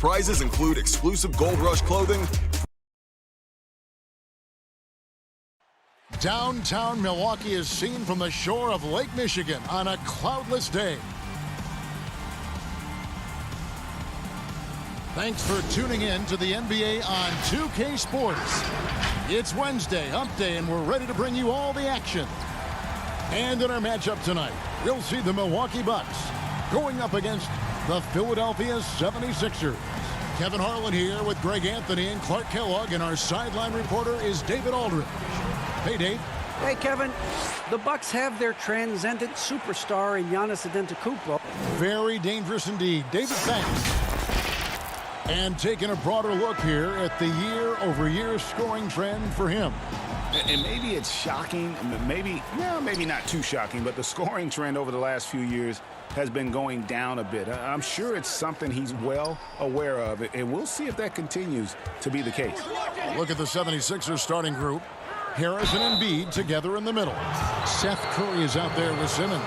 Prizes include exclusive Gold Rush clothing. Downtown Milwaukee is seen from the shore of Lake Michigan on a cloudless day. Thanks for tuning in to the NBA on 2K Sports. It's Wednesday, hump day, and we're ready to bring you all the action. And in our matchup tonight, we'll see the Milwaukee Bucks going up against the Philadelphia 76ers. Kevin Harlan here with Greg Anthony and Clark Kellogg, and our sideline reporter is David Aldridge. Hey, Dave. Hey, Kevin. The Bucks have their transcendent superstar in Giannis Antetokounmpo. Very dangerous indeed. David, thanks. And taking a broader look here at the year-over-year scoring trend for him. And maybe it's shocking, maybe not too shocking, but the scoring trend over the last few years has been going down a bit. I'm sure it's something he's well aware of, and we'll see if that continues to be the case. Look at the 76ers starting group. Harris and Embiid together in the middle. Seth Curry is out there with Simmons,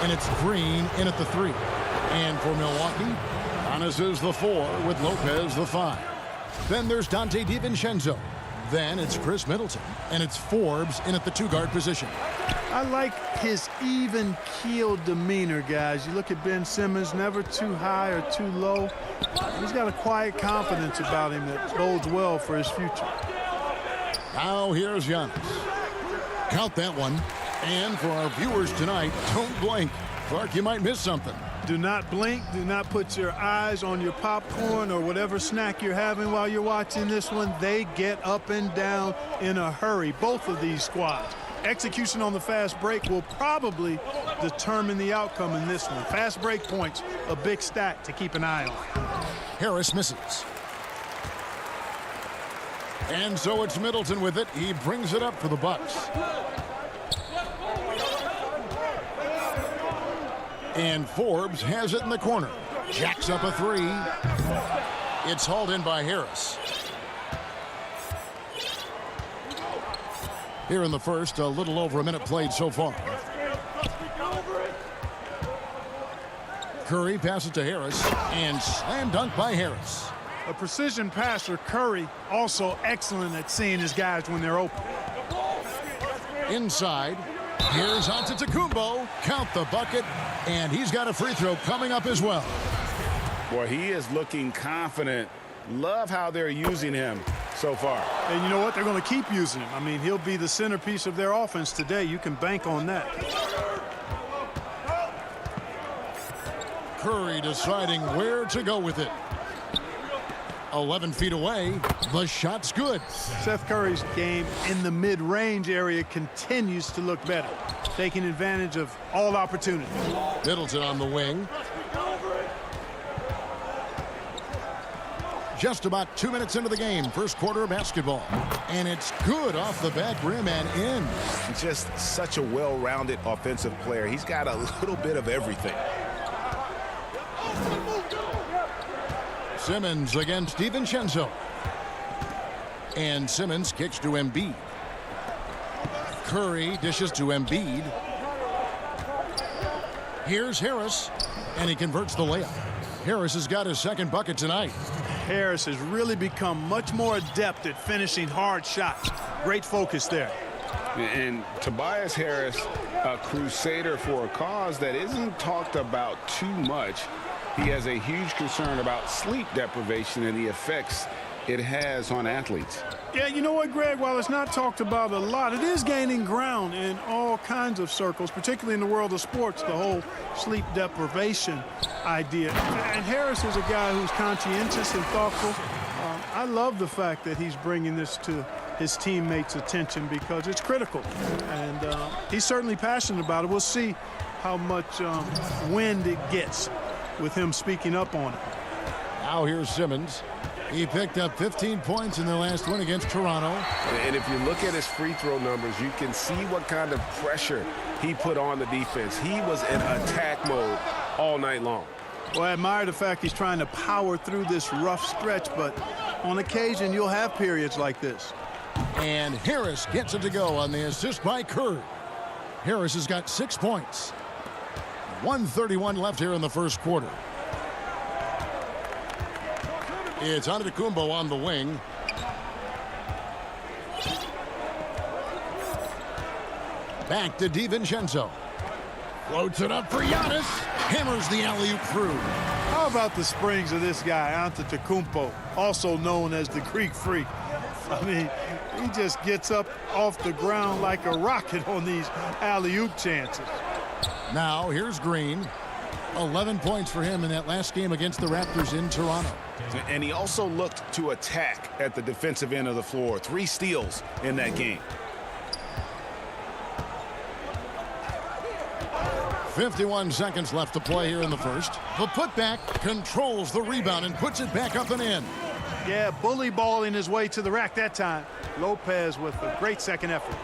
and it's Green in at the 3. And for Milwaukee, Giannis is the 4 with Lopez the 5. Then there's Dante DiVincenzo. Then it's Chris Middleton, and it's Forbes in at the 2-guard position. I like his even-keeled demeanor, guys. You look at Ben Simmons, never too high or too low. He's got a quiet confidence about him that bodes well for his future. Now here's Giannis. Count that one. And for our viewers tonight, don't blink. Clark, you might miss something. Do not blink. Do not put your eyes on your popcorn or whatever snack you're having while you're watching this one. They get up and down in a hurry, both of these squads. Execution on the fast break will probably determine the outcome in this one. Fast break points, a big stat to keep an eye on. Harris misses. And so it's Middleton with it. He brings it up for the Bucks. And Forbes has it in the corner. Jacks up a 3. It's hauled in by Harris. Here in the first, a little over a minute played so far. Curry passes to Harris, and slam dunk by Harris. A precision passer, Curry, also excellent at seeing his guys when they're open. Inside, here's Antetokounmpo. Count the bucket, and he's got a free throw coming up as well. Boy, he is looking confident. Love how they're using him so far. And you know what? They're going to keep using him. I mean, he'll be the centerpiece of their offense today. You can bank on that. Curry deciding where to go with it. 11 feet away. The shot's good. Seth Curry's game in the mid-range area continues to look better, taking advantage of all opportunities. Middleton on the wing. Just about 2 minutes into the game, first quarter of basketball. And it's good off the back rim and in. Just such a well-rounded offensive player. He's got a little bit of everything. Simmons against DiVincenzo. And Simmons kicks to Embiid. Curry dishes to Embiid. Here's Harris, and he converts the layup. Harris has got his second bucket tonight. Harris has really become much more adept at finishing hard shots. Great focus there. And Tobias Harris, a crusader for a cause that isn't talked about too much. He has a huge concern about sleep deprivation and the effects it has on athletes. Yeah, you know what, Greg? While it's not talked about a lot, it is gaining ground in all kinds of circles, particularly in the world of sports, the whole sleep deprivation idea. And Harris is a guy who's conscientious and thoughtful. I love the fact that he's bringing this to his teammates' attention because it's critical. And he's certainly passionate about it. We'll see how much wind it gets with him speaking up on it. Now here's Simmons. He picked up 15 points in their last win against Toronto. And if you look at his free throw numbers, you can see what kind of pressure he put on the defense. He was in attack mode all night long. Well, I admire the fact he's trying to power through this rough stretch, but on occasion you'll have periods like this. And Harris gets it to go on the assist by Curry. Harris has got 6 points. 1:31 left here in the first quarter. It's Antetokounmpo on the wing. Back to DiVincenzo. Floats it up for Giannis. Hammers the alley-oop through. How about the springs of this guy, Antetokounmpo, also known as the Greek Freak? I mean, he just gets up off the ground like a rocket on these alley-oop chances. Now, here's Green. 11 points for him in that last game against the Raptors in Toronto. And he also looked to attack at the defensive end of the floor. 3 steals in that game. 51 seconds left to play here in the first. The putback controls the rebound and puts it back up and in. Yeah, bully balling his way to the rack that time. Lopez with a great second effort.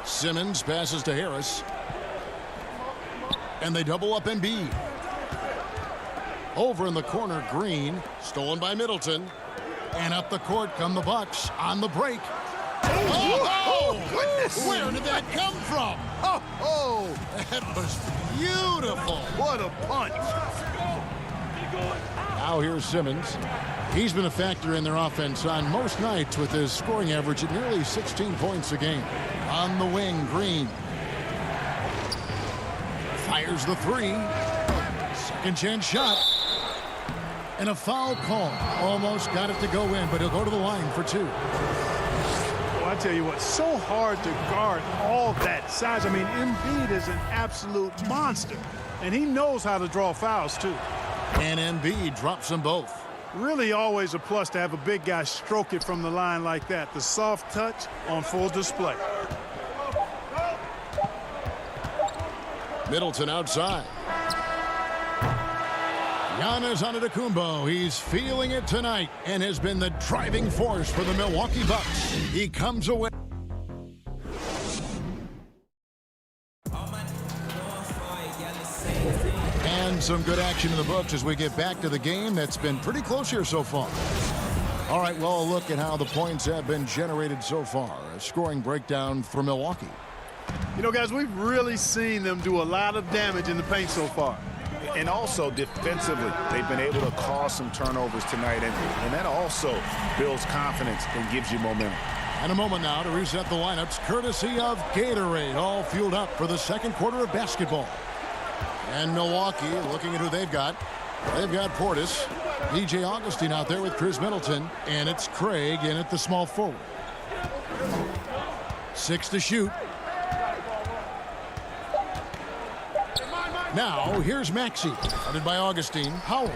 Simmons passes to Harris. And they double up Embiid. Over in the corner, Green. Stolen by Middleton. And up the court come the Bucks on the break. Oh, goodness! Where did that come from? Oh, That was beautiful. what a punch. Now here's Simmons. He's been a factor in their offense on most nights with his scoring average at nearly 16 points a game. On the wing, Green. Fires the 3. Second chance shot. And a foul call. Almost got it to go in, but he'll go to the line for 2. I tell you what, so hard to guard all that size. I mean, Embiid is an absolute monster, and he knows how to draw fouls, too. And Embiid drops them both. Really always a plus to have a big guy stroke it from the line like that. The soft touch on full display. Middleton outside. Giannis Antetokounmpo, he's feeling it tonight and has been the driving force for the Milwaukee Bucks. He comes away. And some good action in the books as we get back to the game that's been pretty close here so far. All right, well, a look at how the points have been generated so far. A scoring breakdown for Milwaukee. You know, guys, we've really seen them do a lot of damage in the paint so far. And also defensively, they've been able to cause some turnovers tonight, and that also builds confidence and gives you momentum. And a moment now to reset the lineups, courtesy of Gatorade, all fueled up for the second quarter of basketball. And Milwaukee, looking at who they've got. They've got Portis, DJ Augustine out there with Chris Middleton, and it's Craig in at the small forward. 6 to shoot. Now, here's Maxey, guarded by Augustine. Howard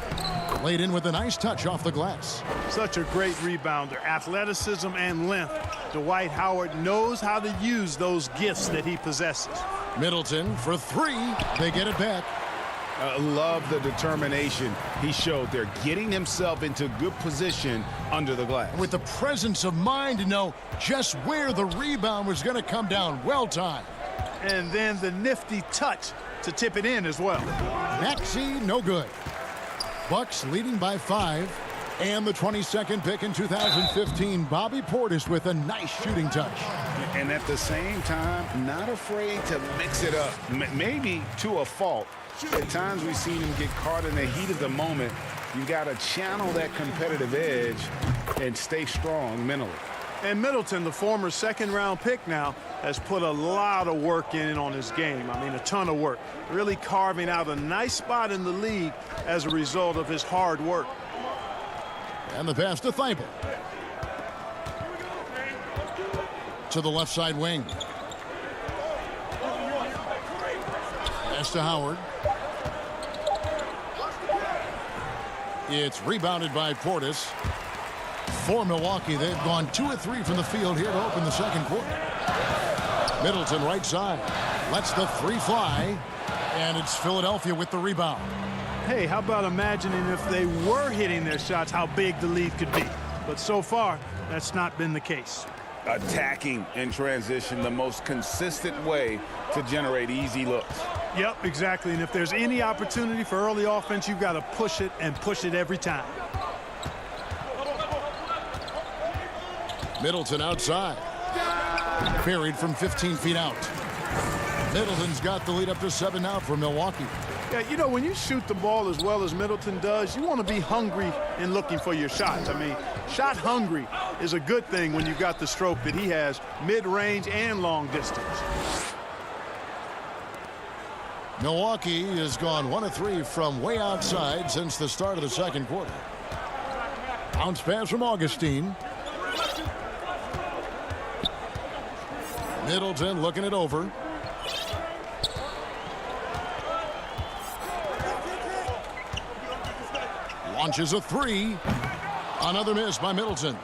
laid in with a nice touch off the glass. Such a great rebounder, athleticism and length. Dwight Howard knows how to use those gifts that he possesses. Middleton for 3. They get it back. Love the determination he showed there, getting himself into good position under the glass. With the presence of mind to know just where the rebound was going to come down. Well timed. And then the nifty touch to tip it in as well. Maxey, no good. Bucks leading by 5. And the 22nd pick in 2015, Bobby Portis with a nice shooting touch. And at the same time, not afraid to mix it up. Maybe to a fault. At times we've seen him get caught in the heat of the moment. You got to channel that competitive edge and stay strong mentally. And Middleton, the former second-round pick now, has put a lot of work in on his game. I mean, a ton of work. Really carving out a nice spot in the league as a result of his hard work. And the pass to Thibault. To the left side wing. Pass to Howard. It's rebounded by Portis. For Milwaukee, they've gone 2 of 3 from the field here to open the second quarter. Middleton right side. Lets the 3 fly. And it's Philadelphia with the rebound. Hey, how about imagining if they were hitting their shots, how big the lead could be. But so far, that's not been the case. Attacking in transition, the most consistent way to generate easy looks. Yep, exactly. And if there's any opportunity for early offense, you've got to push it and push it every time. Middleton outside. Buried from 15 feet out. Middleton's got the lead up to 7 now for Milwaukee. Yeah, you know, when you shoot the ball as well as Middleton does, you want to be hungry in looking for your shots. I mean, shot hungry is a good thing when you've got the stroke that he has, mid-range and long distance. Milwaukee has gone 1 of 3 from way outside since the start of the second quarter. Bounce pass from Augustine. Middleton looking it over. Launches a 3. Another miss by Middleton.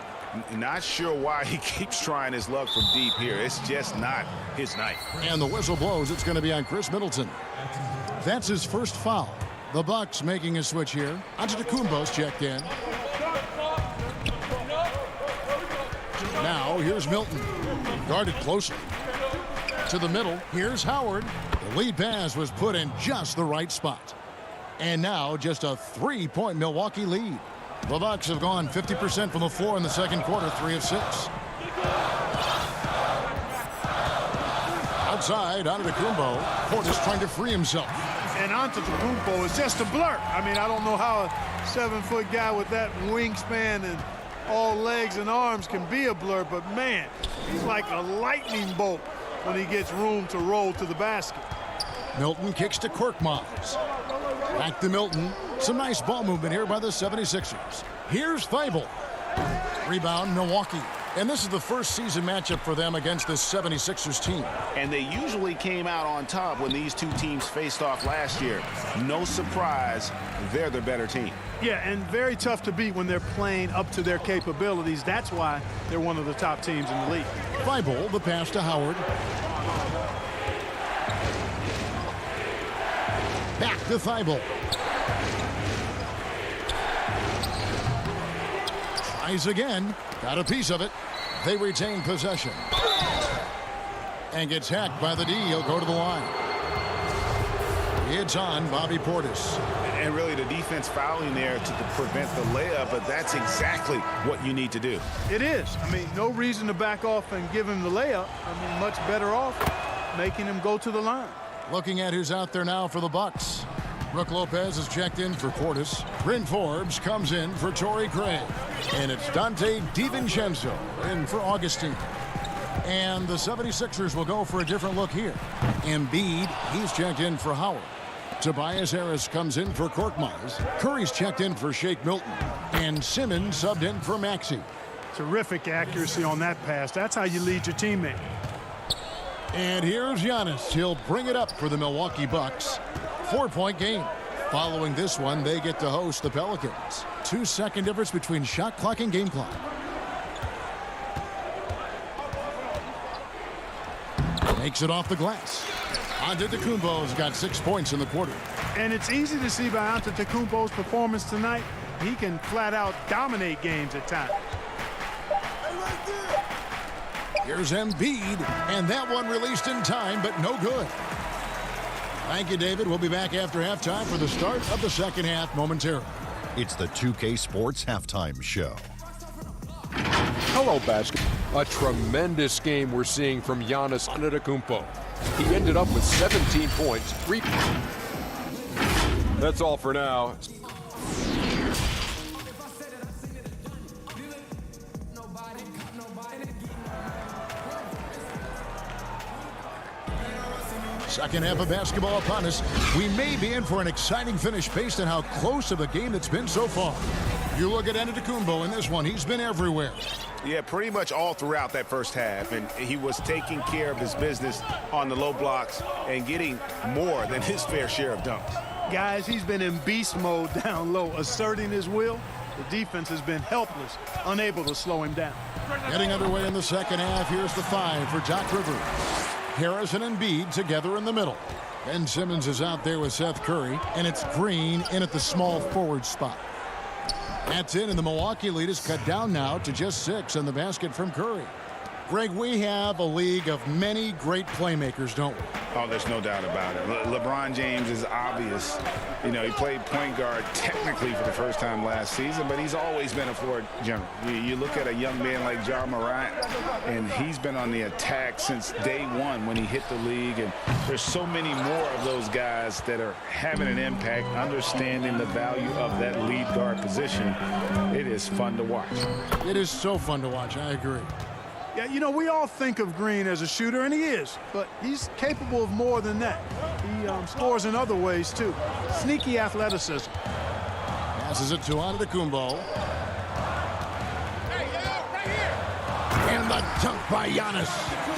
Not sure why he keeps trying his luck from deep here. It's just not his night. And the whistle blows. It's going to be on Chris Middleton. That's his first foul. The Bucks making a switch here. Antetokounmpo's checked in. Now here's Milton. Guarded closely. To the middle. Here's Howard. The lead pass was put in just the right spot. And now just a 3-point Milwaukee lead. The Bucks have gone 50% from the floor in the second quarter, 3 of 6. Outside, Antetokounmpo. Portis trying to free himself. And Antetokounmpo is just a blur. I mean, I don't know how a 7-foot guy with that wingspan and all legs and arms can be a blur, but man, he's like a lightning bolt when he gets room to roll to the basket. Milton kicks to Korkmaz. Back to Milton. Some nice ball movement here by the 76ers. Here's Thibault. Rebound, Milwaukee. And this is the first season matchup for them against this 76ers team. And they usually came out on top when these two teams faced off last year. No surprise, they're the better team. Yeah, and very tough to beat when they're playing up to their capabilities. That's why they're one of the top teams in the league. Thibault, the pass to Howard. Back to Thibault. Tries again. Got a piece of it. They retain possession. And gets hacked by the D. He'll go to the line. It's on Bobby Portis. And really the defense fouling there to prevent the layup, but that's exactly what you need to do. It is. I mean, no reason to back off and give him the layup. I mean, much better off making him go to the line. Looking at who's out there now for the Bucks. Brook Lopez is checked in for Portis. Bryn Forbes comes in for Torrey Craig. And it's Dante DiVincenzo in for Augustine. And the 76ers will go for a different look here. Embiid, he's checked in for Howard. Tobias Harris comes in for Korkmaz. Curry's checked in for Shake Milton. And Simmons subbed in for Maxey. Terrific accuracy on that pass. That's how you lead your teammate. And here's Giannis. He'll bring it up for the Milwaukee Bucks. 4-point game. Following this one, they get to host the Pelicans. 2-second difference between shot clock and game clock. Makes it off the glass. Antetokounmpo's got 6 points in the quarter. And it's easy to see by Antetokounmpo's performance tonight. He can flat out dominate games at times. Here's Embiid, and that one released in time, but no good. Thank you, David. We'll be back after halftime for the start of the second half momentarily. It's the 2K Sports Halftime Show. Hello, basketball. A tremendous game we're seeing from Giannis Antetokounmpo. He ended up with 17 points, 3. That's all for now. Second half of basketball upon us. We may be in for an exciting finish based on how close of a game it's been so far. You look at Antetokounmpo in this one. He's been everywhere. Yeah, pretty much all throughout that first half. And he was taking care of his business on the low blocks and getting more than his fair share of dunks. Guys, he's been in beast mode down low, asserting his will. The defense has been helpless, unable to slow him down. Getting underway in the second half. Here's the 5 for Doc Rivers. Harris and Embiid together in the middle. Ben Simmons is out there with Seth Curry, and it's Green in at the small forward spot. That's in, and the Milwaukee lead is cut down now to just 6 on the basket from Curry. Greg, we have a league of many great playmakers, don't we? Oh, there's no doubt about it. LeBron James is obvious. You know, he played point guard technically for the first time last season, but he's always been a floor general. You look at a young man like John Morant, and he's been on the attack since day one when he hit the league. And there's so many more of those guys that are having an impact, understanding the value of that lead guard position. It is fun to watch. It is so fun to watch. I agree. Yeah, you know, we all think of Green as a shooter, and he is, but he's capable of more than that. He scores in other ways, too. Sneaky athleticism. Passes it to Antetokounmpo. And the dunk by Giannis.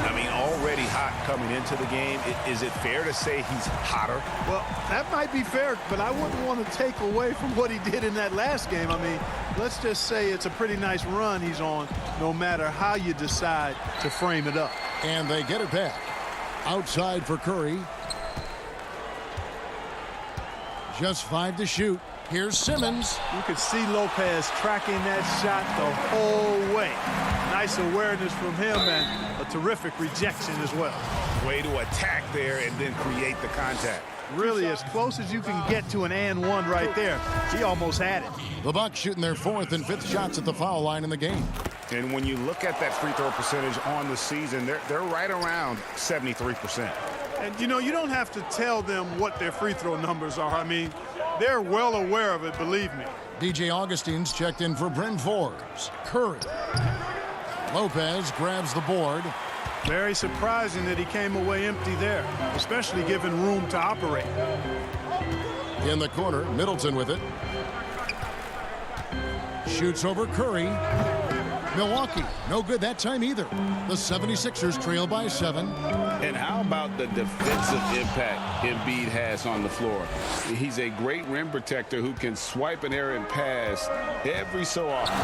I mean, already hot coming into the game. Is it fair to say he's hotter? Well, that might be fair, but I wouldn't want to take away from what he did in that last game. I mean, let's just say it's a pretty nice run he's on, no matter how you decide to frame it up. And they get it back. Outside for Curry. Just 5 to shoot. Here's Simmons. You could see Lopez tracking that shot the whole way. Nice awareness from him and a terrific rejection as well. Way to attack there and then create the contact. Really as close as you can get to an and one right there. He almost had it. The Bucks shooting their 4th and 5th shots at the foul line in the game. And when you look at that free throw percentage on the season, they're right around 73%. And, you know, you don't have to tell them what their free throw numbers are. I mean, they're well aware of it, believe me. DJ Augustine's checked in for Bryn Forbes. Curry. Lopez grabs the board. Very surprising that he came away empty there, especially given room to operate. In the corner, Middleton with it. Shoots over Curry. Milwaukee, no good that time either. The 76ers trail by 7. And how about the defensive impact Embiid has on the floor? He's a great rim protector who can swipe an errant pass every so often.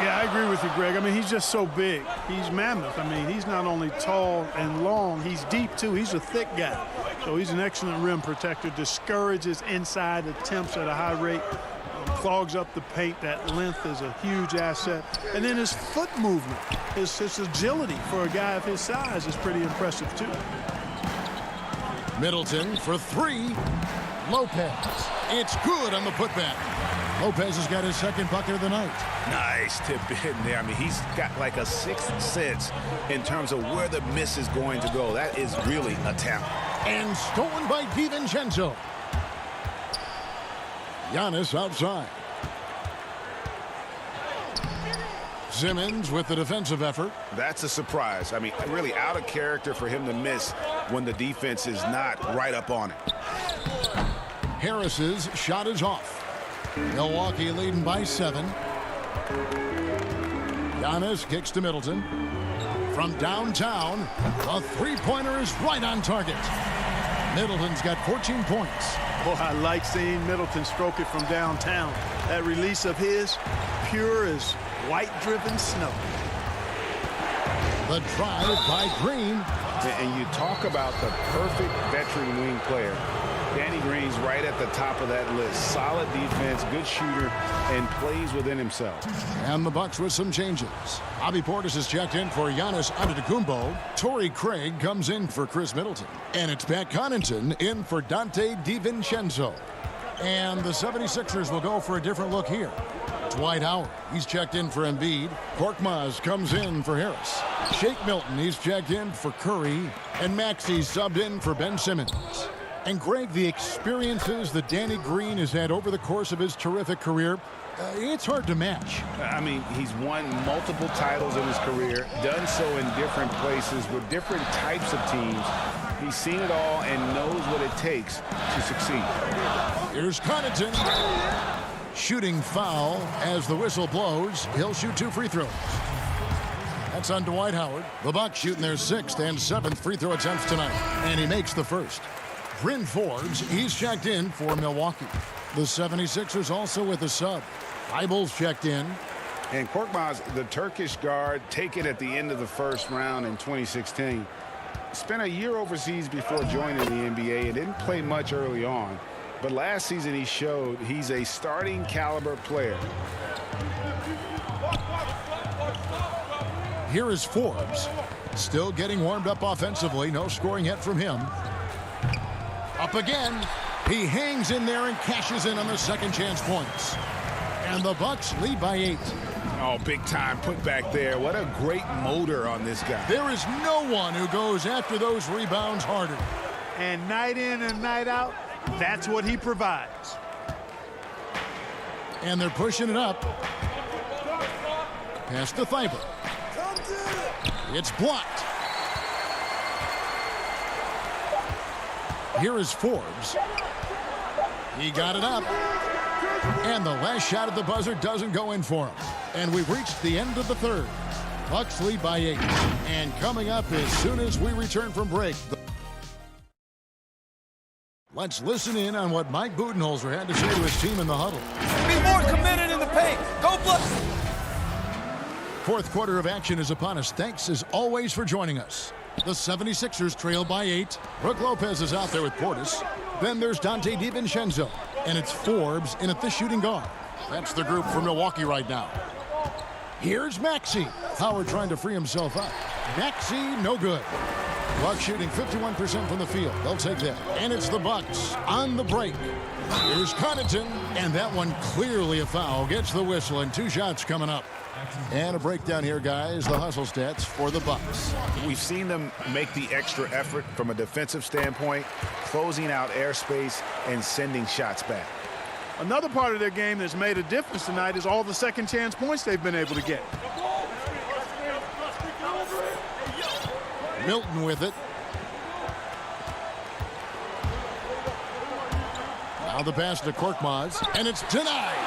Yeah, I agree with you, Greg. I mean, he's just so big. He's mammoth. I mean, he's not only tall and long, he's deep, too. He's a thick guy. So he's an excellent rim protector, discourages inside attempts at a high rate, clogs up the paint. That length is a huge asset. And then his foot movement, his agility for a guy of his size is pretty impressive, too. Middleton for 3. Lopez. It's good on the putback. Lopez has got his 2nd bucket of the night. Nice tip in there. I mean, he's got like a 6th sense in terms of where the miss is going to go. That is really a talent. And stolen by DiVincenzo. Giannis outside. Simmons with the defensive effort. That's a surprise. I mean, really out of character for him to miss when the defense is not right up on it. Harris's shot is off. Milwaukee leading by 7. Giannis kicks to Middleton. From downtown, the three-pointer is right on target. Middleton's got 14 points. Boy, I like seeing Middleton stroke it from downtown. That release of his, pure as white-driven snow. The drive by Green. And you talk about the perfect veteran wing player. Danny Green's right at the top of that list. Solid defense, good shooter, and plays within himself. And the Bucks with some changes. Bobby Portis is checked in for Giannis Antetokounmpo. Torrey Craig comes in for Chris Middleton. And it's Pat Connaughton in for Dante DiVincenzo. And the 76ers will go for a different look here. Dwight Howard, he's checked in for Embiid. Korkmaz comes in for Harris. Shake Milton, he's checked in for Curry. And Maxey's subbed in for Ben Simmons. And Greg, the experiences that Danny Green has had over the course of his terrific career, it's hard to match. I mean, he's won multiple titles in his career, done so in different places with different types of teams. He's seen it all and knows what it takes to succeed. Here's Connaughton. Shooting foul as the whistle blows. He'll shoot 2 free throws. That's on Dwight Howard. The Bucks shooting their 6th and 7th free throw attempts tonight. And he makes the first. Bryn Forbes, he's checked in for Milwaukee. The 76ers also with a sub. Eibel's checked in. And Korkmaz, the Turkish guard, taken at the end of the first round in 2016. Spent a year overseas before joining the NBA and didn't play much early on. But last season he showed he's a starting caliber player. Here is Forbes. Still getting warmed up offensively. No scoring yet from him. Up again. He hangs in there and cashes in on the second chance points. And the Bucks lead by 8. Oh, big time put back there. What a great motor on this guy. There is no one who goes after those rebounds harder. And night in and night out, that's what he provides. And they're pushing it up. Pass to Thibault. It's blocked. Here is Forbes. He got it up. And the last shot at the buzzer doesn't go in for him. And we've reached the end of the third. Bucks lead by 8. And coming up as soon as we return from break, let's listen in on what Mike Budenholzer had to say to his team in the huddle. Be more committed in the paint. Go Bucks! Fourth quarter of action is upon us. Thanks as always for joining us. The 76ers trail by 8. Brook Lopez is out there with Portis. Then there's Dante DiVincenzo. And it's Forbes in at the shooting guard. That's the group for Milwaukee right now. Here's Maxey. Howard trying to free himself up. Maxey, no good. Bucks shooting 51% from the field. They'll take that. And it's the Bucks on the break. Here's Connaughton. And that one clearly a foul. Gets the whistle and 2 shots coming up. And a breakdown here, guys. The hustle stats for the Bucks. We've seen them make the extra effort from a defensive standpoint, closing out airspace and sending shots back. Another part of their game that's made a difference tonight is all the second chance points they've been able to get. Milton with it. Now the pass to Korkmaz, and it's denied.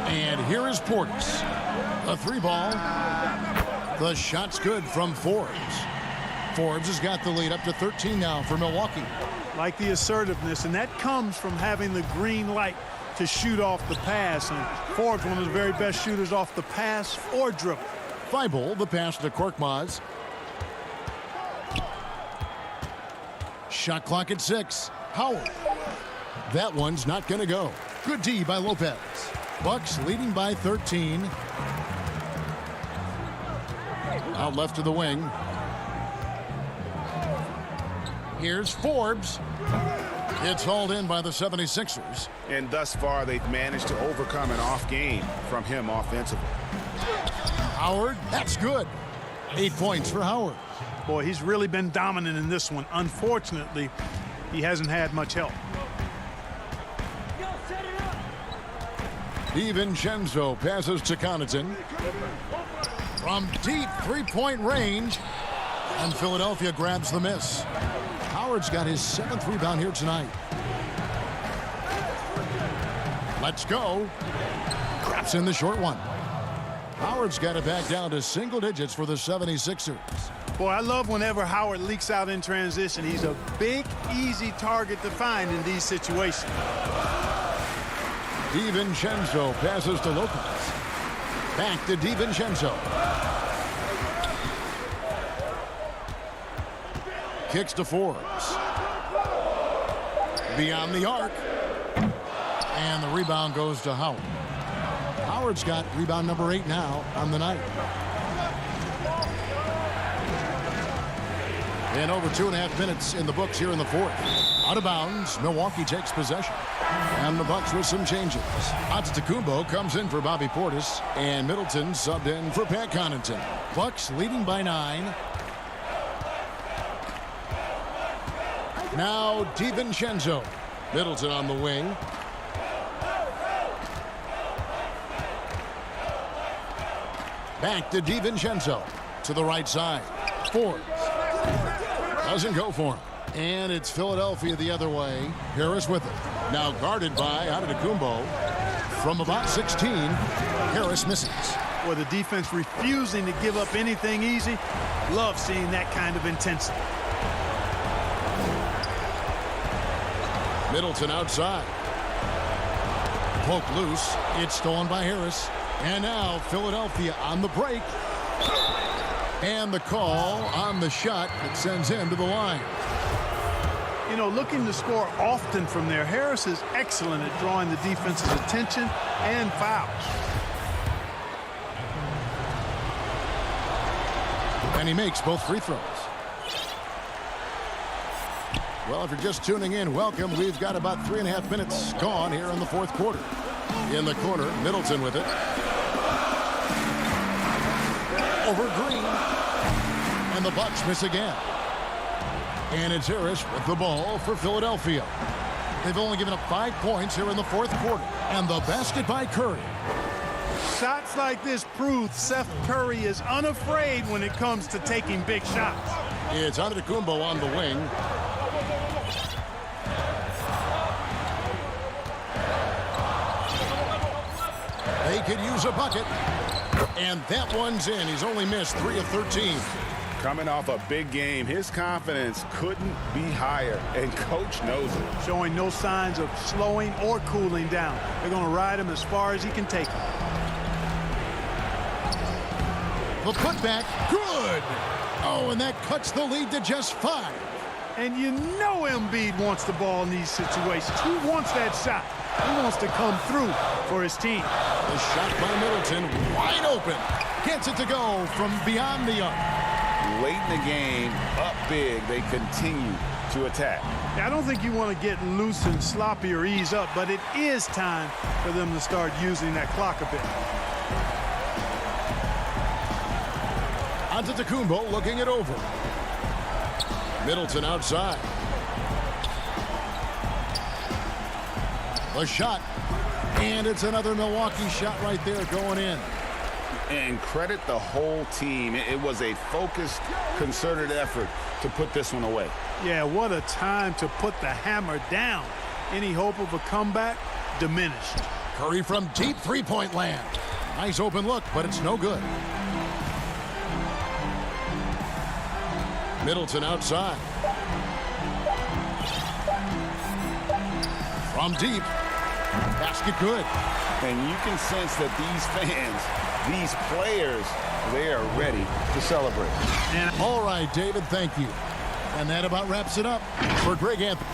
And here is Portis. A 3-ball. The shot's good from Forbes. Forbes has got the lead up to 13 now for Milwaukee. Like the assertiveness, and that comes from having the green light to shoot off the pass. And Forbes, one of the very best shooters off the pass or dribble. Thibault, the pass to Korkmaz. Shot clock at 6. Howard. That one's not going to go. Good D by Lopez. Bucks leading by 13. Out left to the wing. Here's Forbes. It's hauled in by the 76ers. And thus far, they've managed to overcome an off game from him offensively. Howard, that's good. 8 points for Howard. Boy, he's really been dominant in this one. Unfortunately, he hasn't had much help. DiVincenzo passes to Connaughton. From deep three-point range. And Philadelphia grabs the miss. Howard's got his 7th rebound here tonight. Let's go. Craps in the short one. Howard's got it back down to single digits for the 76ers. Boy, I love whenever Howard leaks out in transition. He's a big, easy target to find in these situations. DiVincenzo passes to Lopez. Back to DiVincenzo. Kicks to Forbes. Beyond the arc. And the rebound goes to Howard. Howard's got rebound number 8 now on the night. And over 2.5 minutes in the books here in the fourth. Out of bounds, Milwaukee takes possession. And the Bucks with some changes. Antetokounmpo comes in for Bobby Portis. And Middleton subbed in for Pat Connaughton. Bucks leading by 9. Now DiVincenzo. Middleton on the wing. Back to DiVincenzo. To the right side. Forbes. Doesn't go for him. And it's Philadelphia the other way. Harris with it. Now guarded by Antetokounmpo. From about 16, Harris misses. Well, the defense refusing to give up anything easy. Love seeing that kind of intensity. Middleton outside. Poke loose. It's stolen by Harris. And now Philadelphia on the break. And the call on the shot that sends him to the line. You know, looking to score often from there. Harris is excellent at drawing the defense's attention and fouls. And he makes both free throws. Well, if you're just tuning in, welcome. We've got about 3.5 minutes gone here in the fourth quarter. In the corner, Middleton with it. Over Green. And the Bucks miss again. And it's Harris with the ball for Philadelphia. They've only given up 5 points here in the fourth quarter. And the basket by Curry. Shots like this prove Seth Curry is unafraid when it comes to taking big shots. It's Antetokounmpo on the wing. They could use a bucket. And that one's in. He's only missed 3 of 13. Coming off a big game, his confidence couldn't be higher, and coach knows it. Showing no signs of slowing or cooling down. They're going to ride him as far as he can take him. The putback, good. Oh, and that cuts the lead to just 5. And you know Embiid wants the ball in these situations. He wants that shot. He wants to come through for his team. The shot by Middleton, wide open. Gets it to go from beyond the arc. Late in the game, up big, they continue to attack. I don't think you want to get loose and sloppy or ease up, but it is time for them to start using that clock a bit. Antetokounmpo looking it over. Middleton outside. The shot. And it's another Milwaukee shot right there going in. And credit the whole team. It was a focused, concerted effort to put this one away. Yeah, what a time to put the hammer down. Any hope of a comeback? Diminished. Curry from deep three-point land. Nice open look, but it's no good. Middleton outside. From deep. Basket good. And you can sense that these fans, these players, they are ready to celebrate. And all right, David, thank you. And that about wraps it up for Greg Anthony.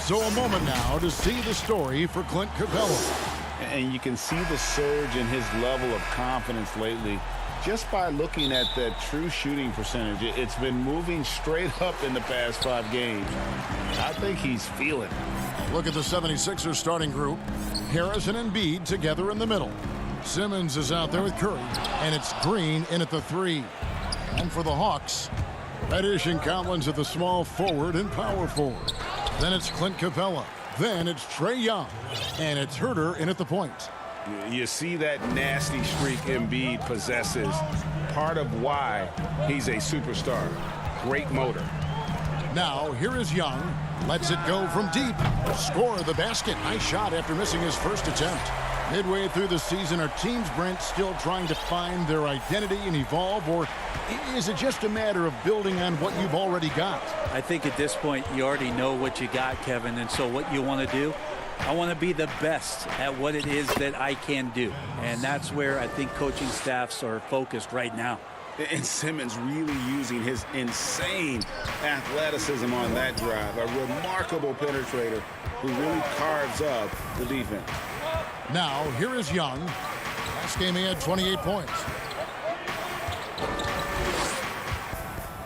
So a moment now to see the story for Clint Capella. And you can see the surge in his level of confidence lately just by looking at that true shooting percentage. It's been moving straight up in the past 5 games. I think he's feeling it. Look at the 76ers starting group. Harris and Embiid together in the middle. Simmons is out there with Curry, and it's Green in at the 3. And for the Hawks, Reddish and Collins at the small forward and power forward. Then it's Clint Capella. Then it's Trae Young, and it's Herter in at the point. You see that nasty streak Embiid possesses. Part of why he's a superstar. Great motor. Now, here is Young. Lets it go from deep. Score the basket. Nice shot after missing his first attempt. Midway through the season, are teams, Brent, still trying to find their identity and evolve, or is it just a matter of building on what you've already got? I think at this point, you already know what you got, Kevin, and so what you want to do, I want to be the best at what it is that I can do, and that's where I think coaching staffs are focused right now. And Simmons really using his insane athleticism on that drive. A remarkable penetrator who really carves up the defense. Now, here is Young. Last game he had 28 points.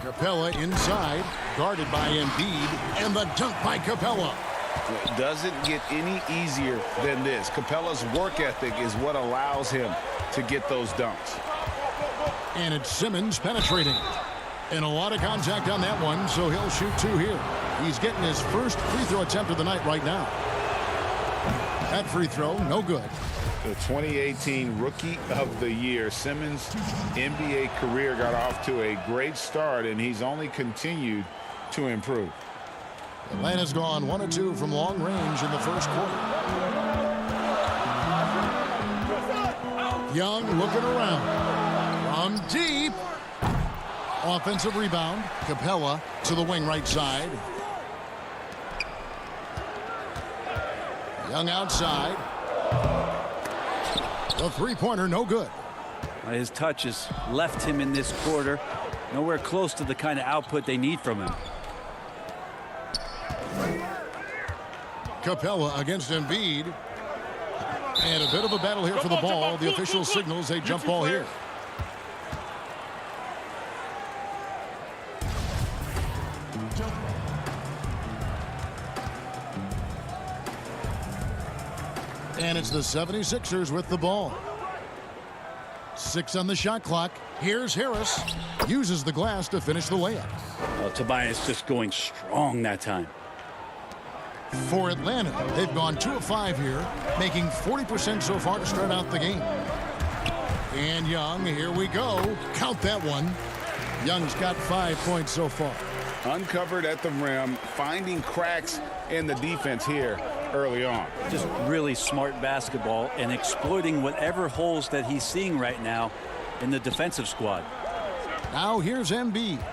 Capella inside, guarded by Embiid, and the dunk by Capella. It doesn't get any easier than this. Capella's work ethic is what allows him to get those dunks. And it's Simmons penetrating. And a lot of contact on that one, so he'll shoot 2 here. He's getting his first free throw attempt of the night right now. That free throw, no good. The 2018 Rookie of the Year. Simmons' NBA career got off to a great start, and he's only continued to improve. Atlanta's gone 1 of 2 from long range in the first quarter. Young looking around. From deep. Offensive rebound. Capella to the wing right side. Young outside. The three-pointer, no good. His touch has left him in this quarter. Nowhere close to the kind of output they need from him. Capella against Embiid. And a bit of a battle here for the ball. The official signals a jump ball here. And it's the 76ers with the ball. 6 on the shot clock. Here's Harris. Uses the glass to finish the layup. Well, Tobias just going strong that time. For Atlanta, they've gone 2 of 5 here, making 40% so far to start out the game. And Young, here we go. Count that one. Young's got 5 points so far. Uncovered at the rim, finding cracks in the defense here early on. Just really smart basketball and exploiting whatever holes that he's seeing right now in the defensive squad. Now here's Embiid.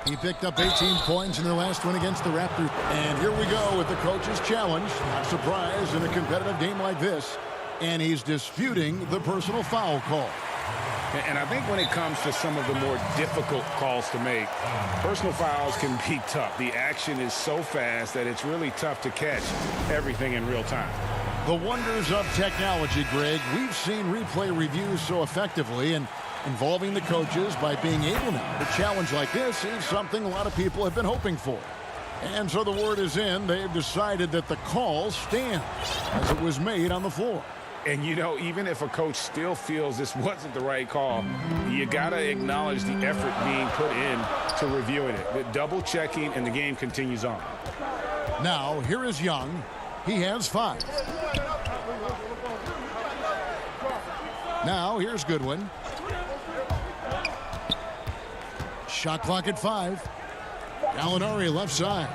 He picked up 18 points in their last win against the Raptors. And here we go with the coach's challenge. Not surprised in a competitive game like this. And he's disputing the personal foul call. And I think when it comes to some of the more difficult calls to make, personal fouls can be tough. The action is so fast that it's really tough to catch everything in real time. The wonders of technology, Greg. We've seen replay reviews so effectively, and involving the coaches by being able now to challenge like this is something a lot of people have been hoping for. And so the word is in. They've decided that the call stands as it was made on the floor. And, you know, even if a coach still feels this wasn't the right call, you got to acknowledge the effort being put in to reviewing it. The double checking, and the game continues on. Now, here is Young. He has 5. Now, here's Goodwin. Shot clock at 5. Gallinari left side.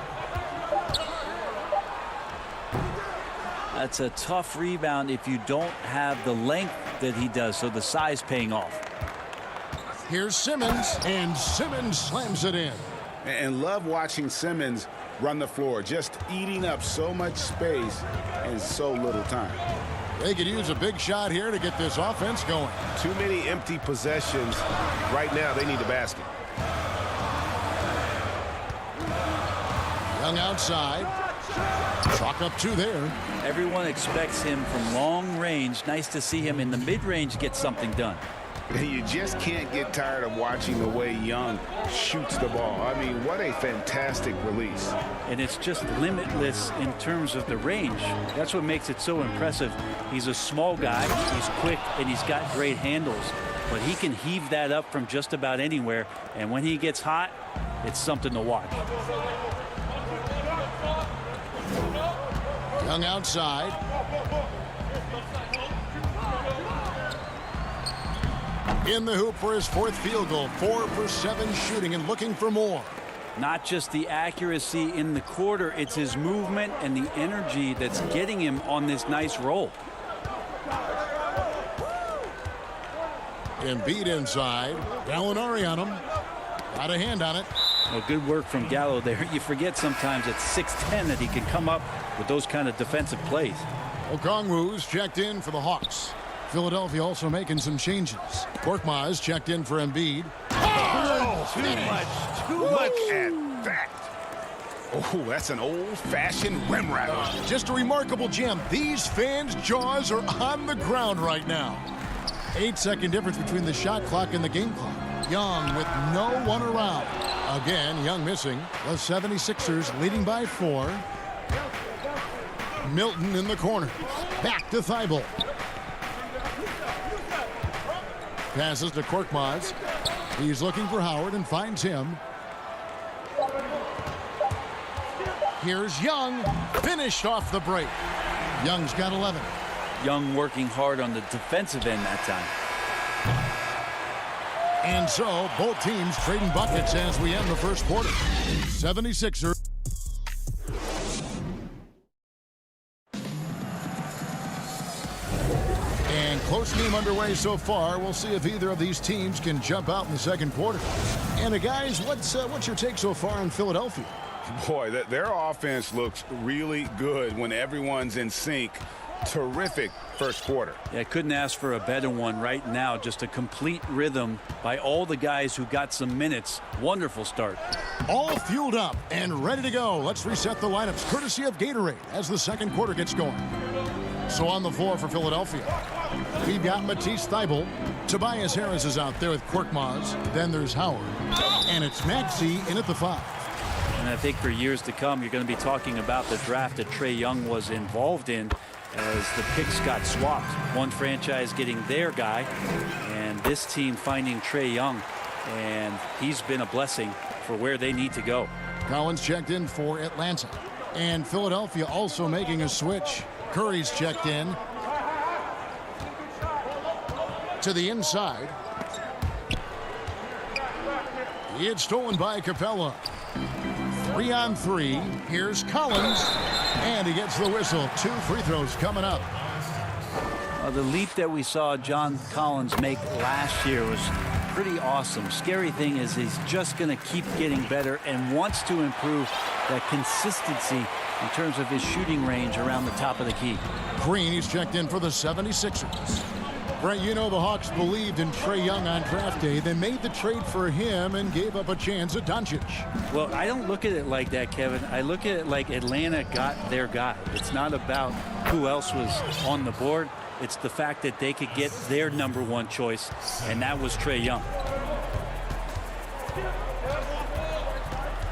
That's a tough rebound if you don't have the length that he does, so the size paying off. Here's Simmons, and Simmons slams it in. And love watching Simmons run the floor, just eating up so much space in so little time. They could use a big shot here to get this offense going. Too many empty possessions. Right now, they need a basket. Young outside. Chalk up 2 there. Everyone expects him from long range. Nice to see him in the mid-range get something done. You just can't get tired of watching the way Young shoots the ball. I mean, what a fantastic release. And it's just limitless in terms of the range. That's what makes it so impressive. He's a small guy, he's quick, and he's got great handles. But he can heave that up from just about anywhere. And when he gets hot, it's something to watch. Young outside. In the hoop for his 4th field goal. 4 for 7 shooting and looking for more. Not just the accuracy in the quarter, it's his movement and the energy that's getting him on this nice roll. Embiid inside. Gallinari on him. Got a hand on it. Well, good work from Gallo there. You forget sometimes at 6'10" that he can come up with those kind of defensive plays. Okongwu's checked in for the Hawks. Philadelphia also making some changes. Korkmaz checked in for Embiid. Oh, too much. Look at that. Oh, that's an old-fashioned rim rattler. Just a remarkable gem. These fans' jaws are on the ground right now. 8-second difference between the shot clock and the game clock. Young with no one around. Again, Young missing. The 76ers leading by 4. Milton in the corner. Back to Thibault. Passes to Korkmaz. He's looking for Howard and finds him. Here's Young. Finished off the break. Young's got 11. Young working hard on the defensive end that time. And so both teams trading buckets as we end the first quarter. 76ers. And close game underway so far. We'll see if either of these teams can jump out in the second quarter. And guys, what's your take so far on Philadelphia? Boy, their offense looks really good when everyone's in sync. Terrific first quarter. Yeah, couldn't ask for a better one right now. Just a complete rhythm by all the guys who got some minutes. Wonderful start. All fueled up and ready to go. Let's reset the lineups courtesy of Gatorade as the second quarter gets going. So on the floor for Philadelphia, we've got Matisse Thybulle. Tobias Harris is out there with Korkmaz. Then there's Howard. And it's Maxey in at the 5. And I think for years to come, you're going to be talking about the draft that Trae Young was involved in as the picks got swapped. One franchise getting their guy, and this team finding Trae Young. And he's been a blessing for where they need to go. Collins checked in for Atlanta. And Philadelphia also making a switch. Curry's checked in. To the inside. It's stolen by Capella. 3-on-3. Here's Collins. And he gets the whistle. 2 free throws coming up. The leap that we saw John Collins make last year was pretty awesome. Scary thing is he's just going to keep getting better and wants to improve that consistency in terms of his shooting range around the top of the key. Green, he's checked in for the 76ers. Brent, you know the Hawks believed in Trae Young on draft day. They made the trade for him and gave up a chance at Doncic. Well, I don't look at it like that, Kevin. I look at it like Atlanta got their guy. It's not about who else was on the board. It's the fact that they could get their #1 choice, and that was Trae Young.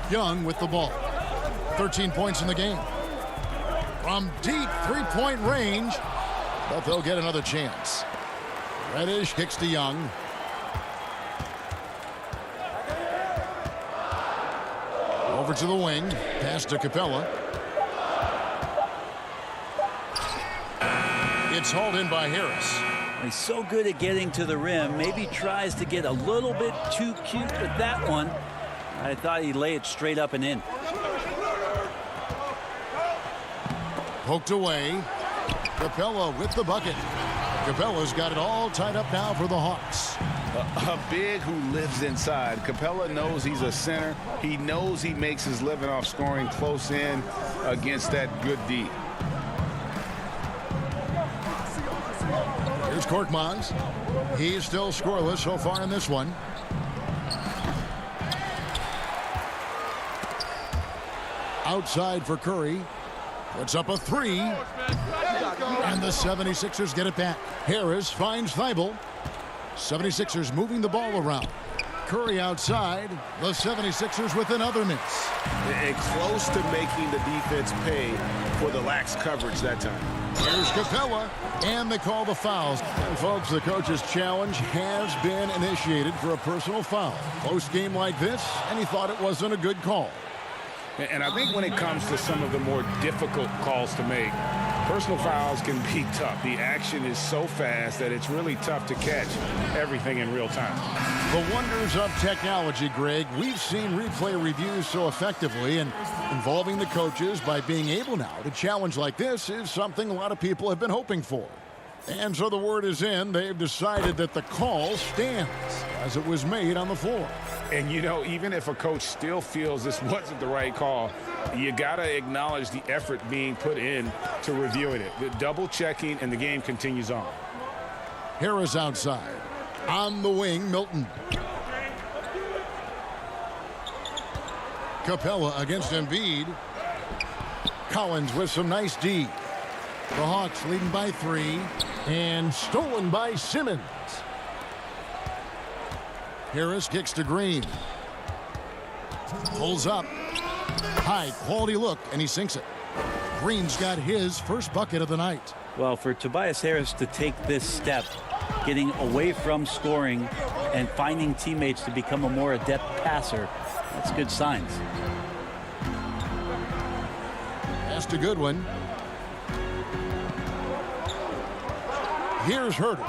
Young with the ball. 13 points in the game. From deep three-point range, but they'll get another chance. Reddish kicks to Young. Over to the wing. Pass to Capella. It's hauled in by Harris. He's so good at getting to the rim. Maybe tries to get a little bit too cute with that one. I thought he'd lay it straight up and in. Poked away. Capella with the bucket. Capella's got it all tied up now for the Hawks. A big who lives inside. Capella knows he's a center. He knows he makes his living off scoring close in against that good D. Here's Korkmaz. He's still scoreless so far in this one. Outside for Curry. Puts up a three. And the 76ers get it back. Harris finds Thibault. 76ers moving the ball around. Curry outside. The 76ers with another miss. And close to making the defense pay for the lax coverage that time. Here's Capella, and they call the fouls. And folks, the coach's challenge has been initiated for a personal foul. Close game like this, and he thought it wasn't a good call. And I think when it comes to some of the more difficult calls to make, personal fouls can be tough. The action is so fast that it's really tough to catch everything in real time. The wonders of technology, Greg. We've seen replay reviews so effectively, and involving the coaches by being able now to challenge like this is something a lot of people have been hoping for. And so the word is in. They've decided that the call stands as it was made on the floor. And, you know, even if a coach still feels this wasn't the right call, you got to acknowledge the effort being put in to reviewing it. The double checking, and the game continues on. Harris outside. On the wing, Milton. Capella against Embiid. Collins with some nice D. The Hawks leading by 3 and stolen by Simmons. Harris kicks to Green. Pulls up. High quality look, and he sinks it. Green's got his first bucket of the night. Well, for Tobias Harris to take this step, getting away from scoring and finding teammates to become a more adept passer, that's good signs. That's a good one. Here's Herter.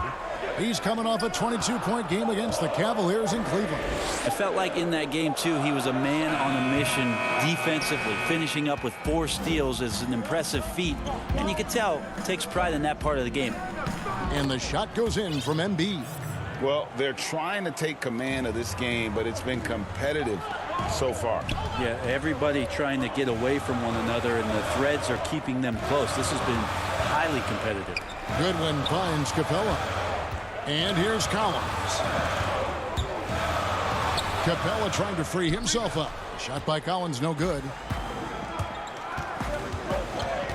He's coming off a 22-point game against the Cavaliers in Cleveland. I felt like in that game, too, he was a man on a mission defensively. Finishing up with 4 steals is an impressive feat. And you could tell, takes pride in that part of the game. And the shot goes in from Embiid. Well, they're trying to take command of this game, but it's been competitive so far. Yeah, everybody trying to get away from one another, and the threads are keeping them close. This has been highly competitive. Goodwin finds Capella. And here's Collins. Capella trying to free himself up. Shot by Collins, no good.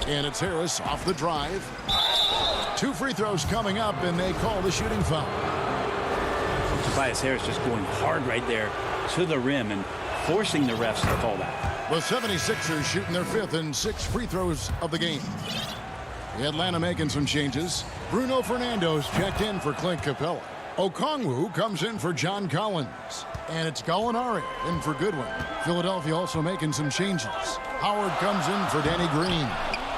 And it's Harris off the drive. 2 free throws coming up, and they call the shooting foul. Tobias Harris just going hard right there to the rim and forcing the refs to call that. The 76ers shooting their 5th and 6th free throws of the game. Atlanta making some changes. Bruno Fernando's checked in for Clint Capella. Okongwu comes in for John Collins. And it's Gallinari in for Goodwin. Philadelphia also making some changes. Howard comes in for Danny Green.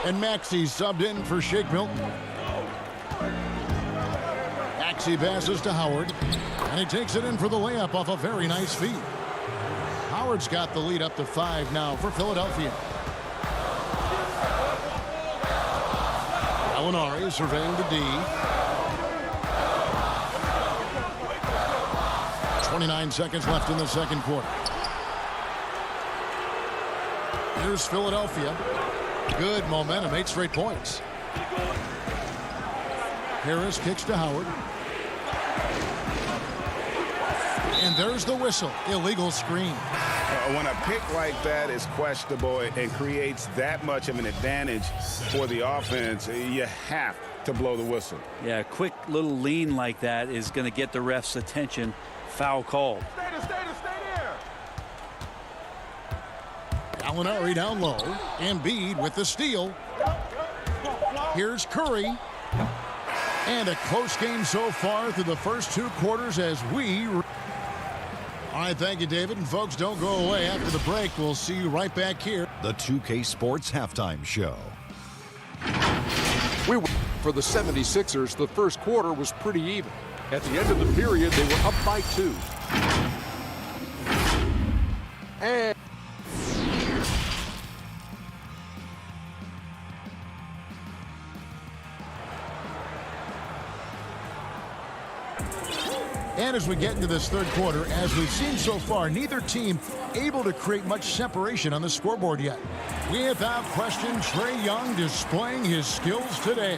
And Maxey subbed in for Shake Milton. Maxey passes to Howard. And he takes it in for the layup off a very nice feed. Howard's got the lead up to 5 now for Philadelphia. Gallinari surveying the D. 29 seconds left in the second quarter. Here's Philadelphia. Good momentum, 8 straight points. Harris kicks to Howard. And there's the whistle. Illegal screen. When a pick like that is questionable and creates that much of an advantage for the offense, you have to blow the whistle. Yeah, a quick little lean like that is going to get the ref's attention. Foul called. Gallinari down low. Embiid with the steal. Here's Curry. And a close game so far through the first 2 quarters as we... All right, thank you, David. And folks, don't go away. After the break, we'll see you right back here. The 2K Sports Halftime Show. For the 76ers, the first quarter was pretty even. At the end of the period, they were up by 2. And as we get into this third quarter, as we've seen so far, neither team able to create much separation on the scoreboard yet. Without question, Trae Young displaying his skills today.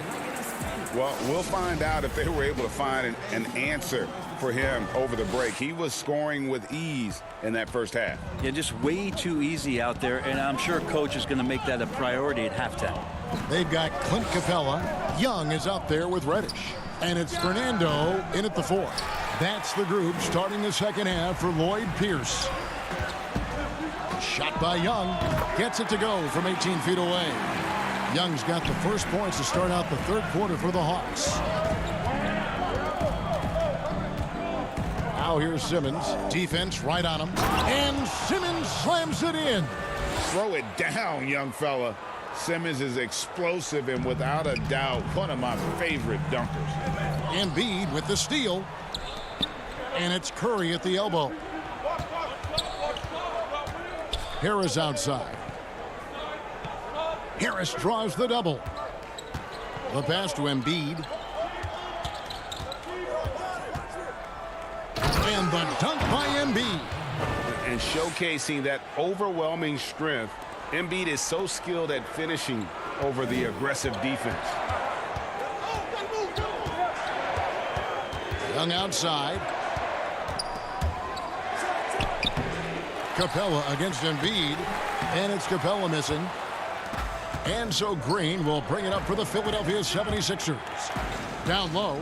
Well, we'll find out if they were able to find an answer for him over the break. He was scoring with ease in that first half. Yeah, just way too easy out there, and I'm sure coach is going to make that a priority at halftime. They've got Clint Capella. Young is out there with Reddish. And it's Fernando in at the fourth. That's the group starting the second half for Lloyd Pierce. Shot by Young. Gets it to go from 18 feet away. Young's got the first points to start out the third quarter for the Hawks. Now here's Simmons. Defense right on him. And Simmons slams it in. Throw it down, young fella. Simmons is explosive and without a doubt one of my favorite dunkers. Embiid with the steal. And it's Curry at the elbow. Harris outside. Harris draws the double. The pass to Embiid. And the dunk by Embiid. And showcasing that overwhelming strength. Embiid is so skilled at finishing over the aggressive defense. Young outside. Capella against Embiid. And it's Capella missing. And so Green will bring it up for the Philadelphia 76ers. Down low.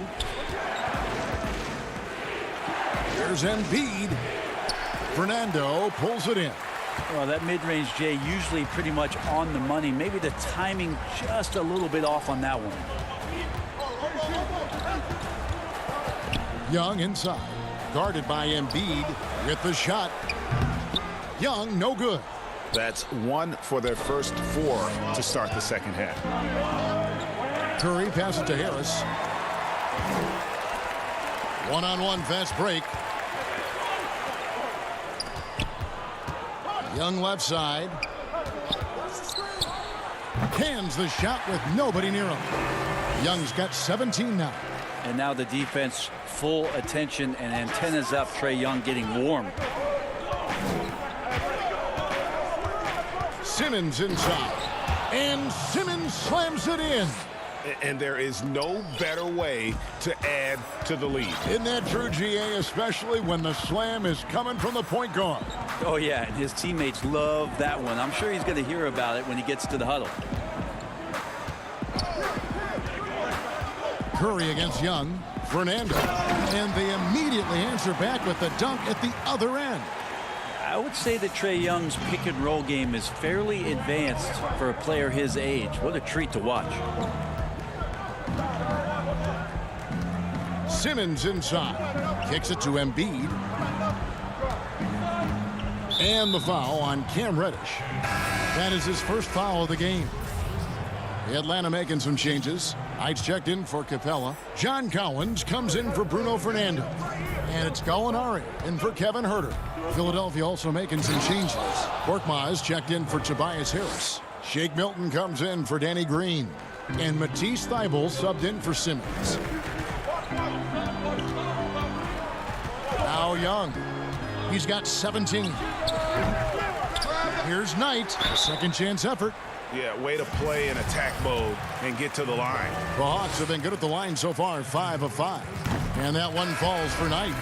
Here's Embiid. Fernando pulls it in. Well, that mid-range, Jay, usually pretty much on the money. Maybe the timing just a little bit off on that one. Young inside. Guarded by Embiid with the shot. Young, no good. That's one for their first four to start the second half. Curry passes to Harris. One-on-one fast break. Young left side. Cans the shot with nobody near him. Young's got 17 now. And now the defense full attention and antennas up. Trae Young getting warm. Simmons inside. And Simmons slams it in. And there is no better way to add to the lead. Isn't that true, GA, especially when the slam is coming from the point guard? Oh, yeah, and his teammates love that one. I'm sure he's going to hear about it when he gets to the huddle. Curry against Young. Fernando. And they immediately answer back with the dunk at the other end. I would say that Trae Young's pick and roll game is fairly advanced for a player his age. What a treat to watch. Simmons inside. Kicks it to Embiid. And the foul on Cam Reddish. That is his first foul of the game. Atlanta making some changes. Heights checked in for Capella. John Collins comes in for Bruno Fernando. And it's Gallinari in for Kevin Huerter. Philadelphia also making some changes. Korkmaz checked in for Tobias Harris. Shake Milton comes in for Danny Green. And Matisse Thybulle subbed in for Simmons. Now Young. He's got 17. Here's Knight. A second chance effort. Yeah, way to play in attack mode and get to the line. The Hawks have been good at the line so far, 5 of 5. And that one falls for Knight.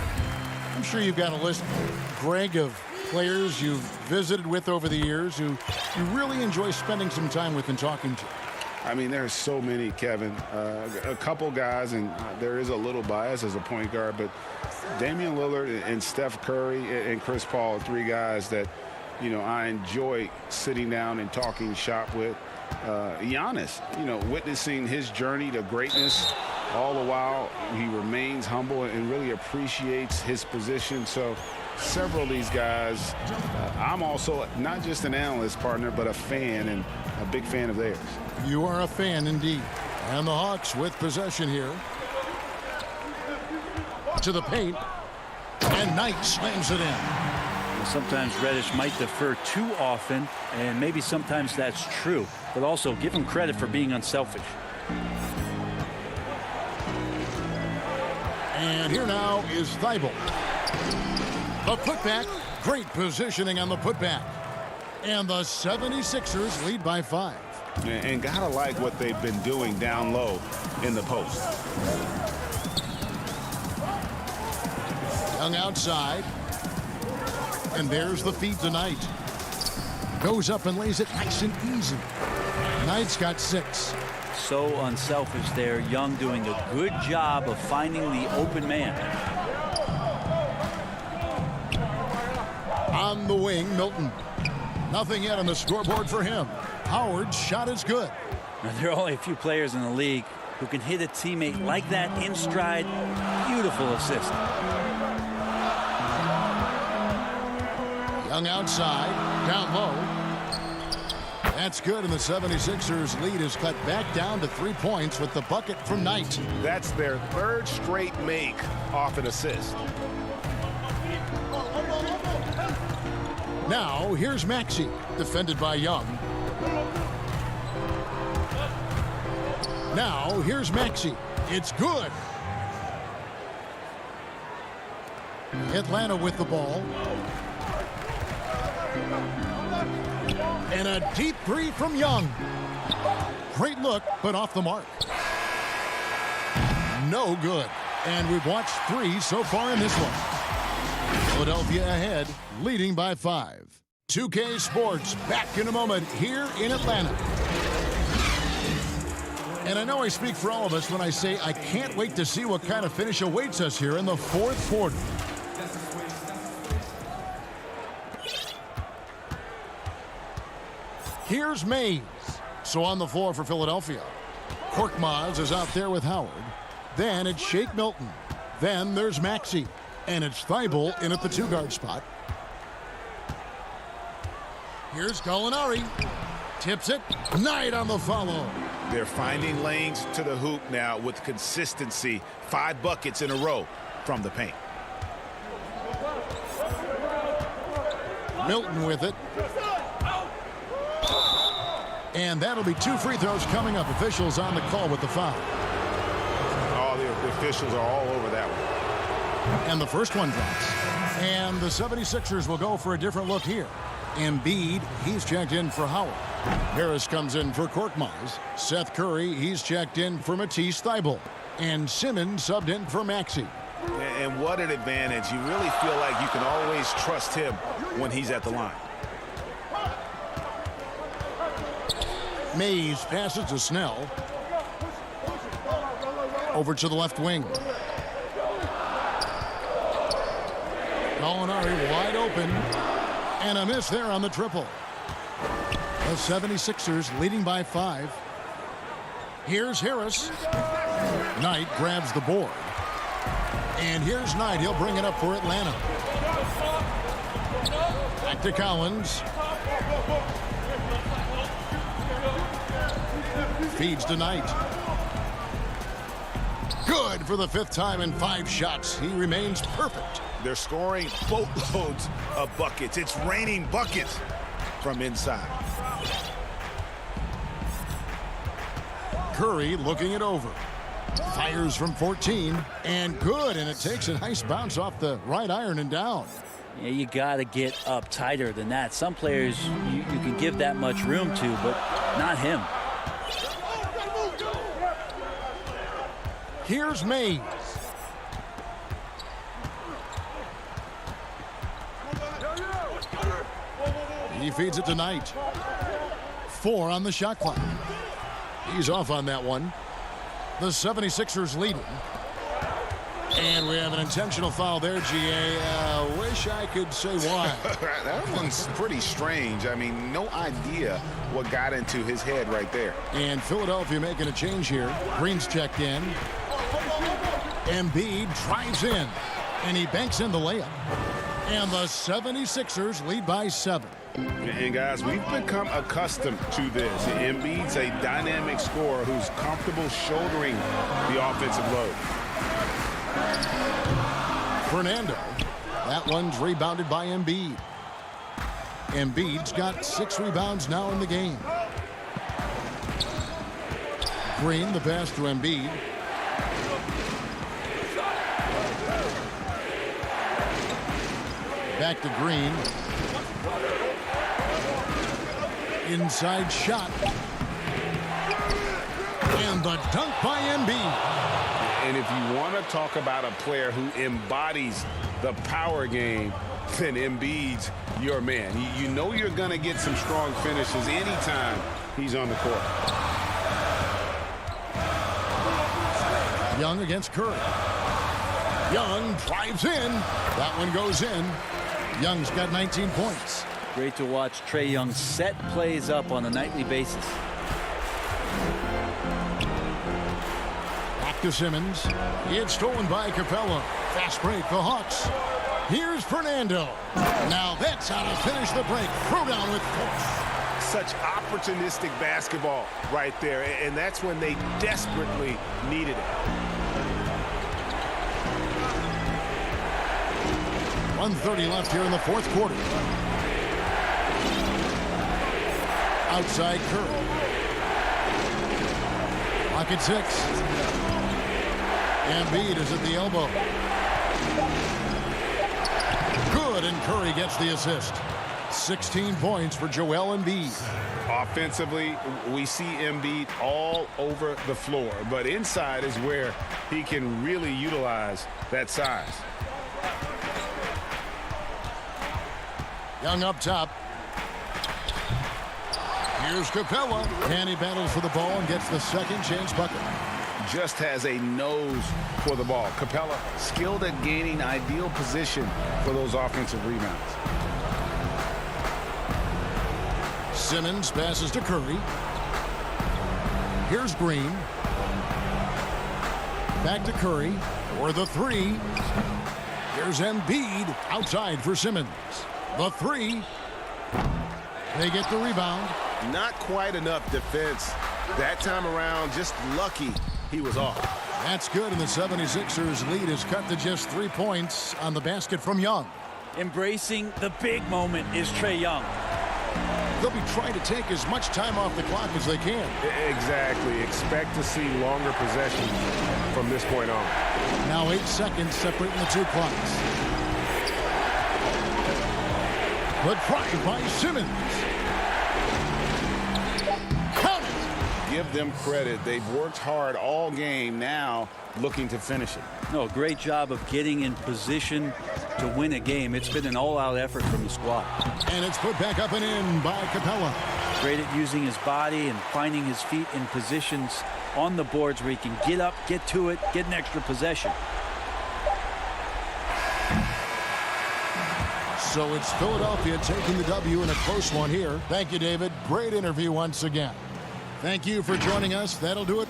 I'm sure you've got a list, Greg, of players you've visited with over the years who you really enjoy spending some time with and talking to. I mean, there's so many, Kevin. A couple guys, and there is a little bias as a point guard, but Damian Lillard and Steph Curry and Chris Paul, three guys that, you know, I enjoy sitting down and talking shop with. Giannis, you know, witnessing his journey to greatness, all the while he remains humble and really appreciates his position. So several of these guys, I'm also not just an analyst, partner, but a fan and a big fan of theirs. You are a fan indeed. And the Hawks with possession here. To the paint. And Knight slams it in. Sometimes Reddish might defer too often, and maybe sometimes that's true, but also give him credit for being unselfish. And here now is Thybulle. The putback. Great positioning on the putback. And the 76ers lead by 5. And gotta like what they've been doing down low in the post. Young outside. And there's the feed to Knight. Goes up and lays it nice and easy. Knight's got 6. So unselfish there. Young doing a good job of finding the open man. On the wing, Milton. Nothing yet on the scoreboard for him. Howard's shot is good. Now, there are only a few players in the league who can hit a teammate like that in stride. Beautiful assist. Young outside, down low. That's good, and the 76ers lead is cut back down to 3 points with the bucket from Knight. That's their 3rd straight make off an assist. Now, here's Maxey, defended by Young. Now, here's Maxey. It's good. Atlanta with the ball. And a deep 3 from Young. Great look, but off the mark. No good. And we've watched 3 so far in this one. Philadelphia ahead, leading by 5. 2K Sports back in a moment here in Atlanta. And I know I speak for all of us when I say I can't wait to see what kind of finish awaits us here in the 4th quarter. Here's Mays. So on the floor for Philadelphia. Korkmaz is out there with Howard. Then it's Shake Milton. Then there's Maxey. And it's Thibault in at the 2-guard spot. Here's Gallinari. Tips it. Knight on the follow. They're finding lanes to the hoop now with consistency. 5 buckets in a row from the paint. Milton with it. And that'll be 2 free throws coming up. Officials on the call with the foul. Oh, the officials are all over that one. And the first one drops. And the 76ers will go for a different look here. Embiid, he's checked in for Howard. Harris comes in for Korkmaz. Seth Curry, he's checked in for Matisse Thybulle. And Simmons subbed in for Maxey. And what an advantage. You really feel like you can always trust him when he's at the line. Mays passes to Snell. Over to the left wing. Gallinari wide open. And a miss there on the triple. The 76ers leading by 5. Here's Harris. Knight grabs the board. And here's Knight. He'll bring it up for Atlanta. Back to Collins. Feeds to Knight. Good for the 5th time in 5 shots. He remains perfect. They're scoring boatloads of buckets. It's raining buckets from inside. Curry looking it over. Fires from 14. And good. And it takes a nice bounce off the right iron and down. Yeah, you got to get up tighter than that. Some players you can give that much room to, but not him. Here's Mays. He feeds it to Knight. 4 on the shot clock. He's off on that one. The 76ers leading. And we have an intentional foul there, GA. Wish I could say why. That one's pretty strange. I mean, no idea what got into his head right there. And Philadelphia making a change here. Green's checked in. Embiid drives in. And he banks in the layup. And the 76ers lead by 7. And guys, we've become accustomed to this. Embiid's a dynamic scorer who's comfortable shouldering the offensive load. Fernando. That one's rebounded by Embiid. Embiid's got 6 rebounds now in the game. Green, the pass to Embiid. Back to Green. Inside shot. And the dunk by Embiid. And if you want to talk about a player who embodies the power game, then Embiid's your man. You know you're going to get some strong finishes anytime he's on the court. Young against Curry. Young drives in. That one goes in. Young's got 19 points. Great to watch Trae Young set plays up on a nightly basis. Back to Simmons. It's stolen by Capella. Fast break, the Hawks. Here's Fernando. Now that's how to finish the break. Throw down with force. Such opportunistic basketball right there, and that's when they desperately needed it. 1:30 left here in the fourth quarter. Outside Curry. Pocket 6. Embiid is at the elbow. Good, and Curry gets the assist. 16 points for Joel Embiid. Offensively, we see Embiid all over the floor, but inside is where he can really utilize that size. Young up top. Here's Capella. And he battles for the ball and gets the second chance bucket. Just has a nose for the ball. Capella skilled at gaining ideal position for those offensive rebounds. Simmons passes to Curry. Here's Green. Back to Curry for the three. Here's Embiid outside for Simmons. The three. They get the rebound. Not quite enough defense that time around. Just lucky he was off. That's good, and the 76ers lead is cut to just 3 points on the basket from Young. Embracing the big moment is Trae Young. They'll be trying to take as much time off the clock as they can. Exactly. Expect to see longer possessions from this point on. Now 8 seconds separating the two clocks. But tried by Simmons. Count it! Give them credit. They've worked hard all game, now looking to finish it. No, great job of getting in position to win a game. It's been an all-out effort from the squad. And it's put back up and in by Capella. Great at using his body and finding his feet in positions on the boards where he can get up, get to it, get an extra possession. So it's Philadelphia taking the W in a close one here. Thank you, David. Great interview once again. Thank you for joining us. That'll do it.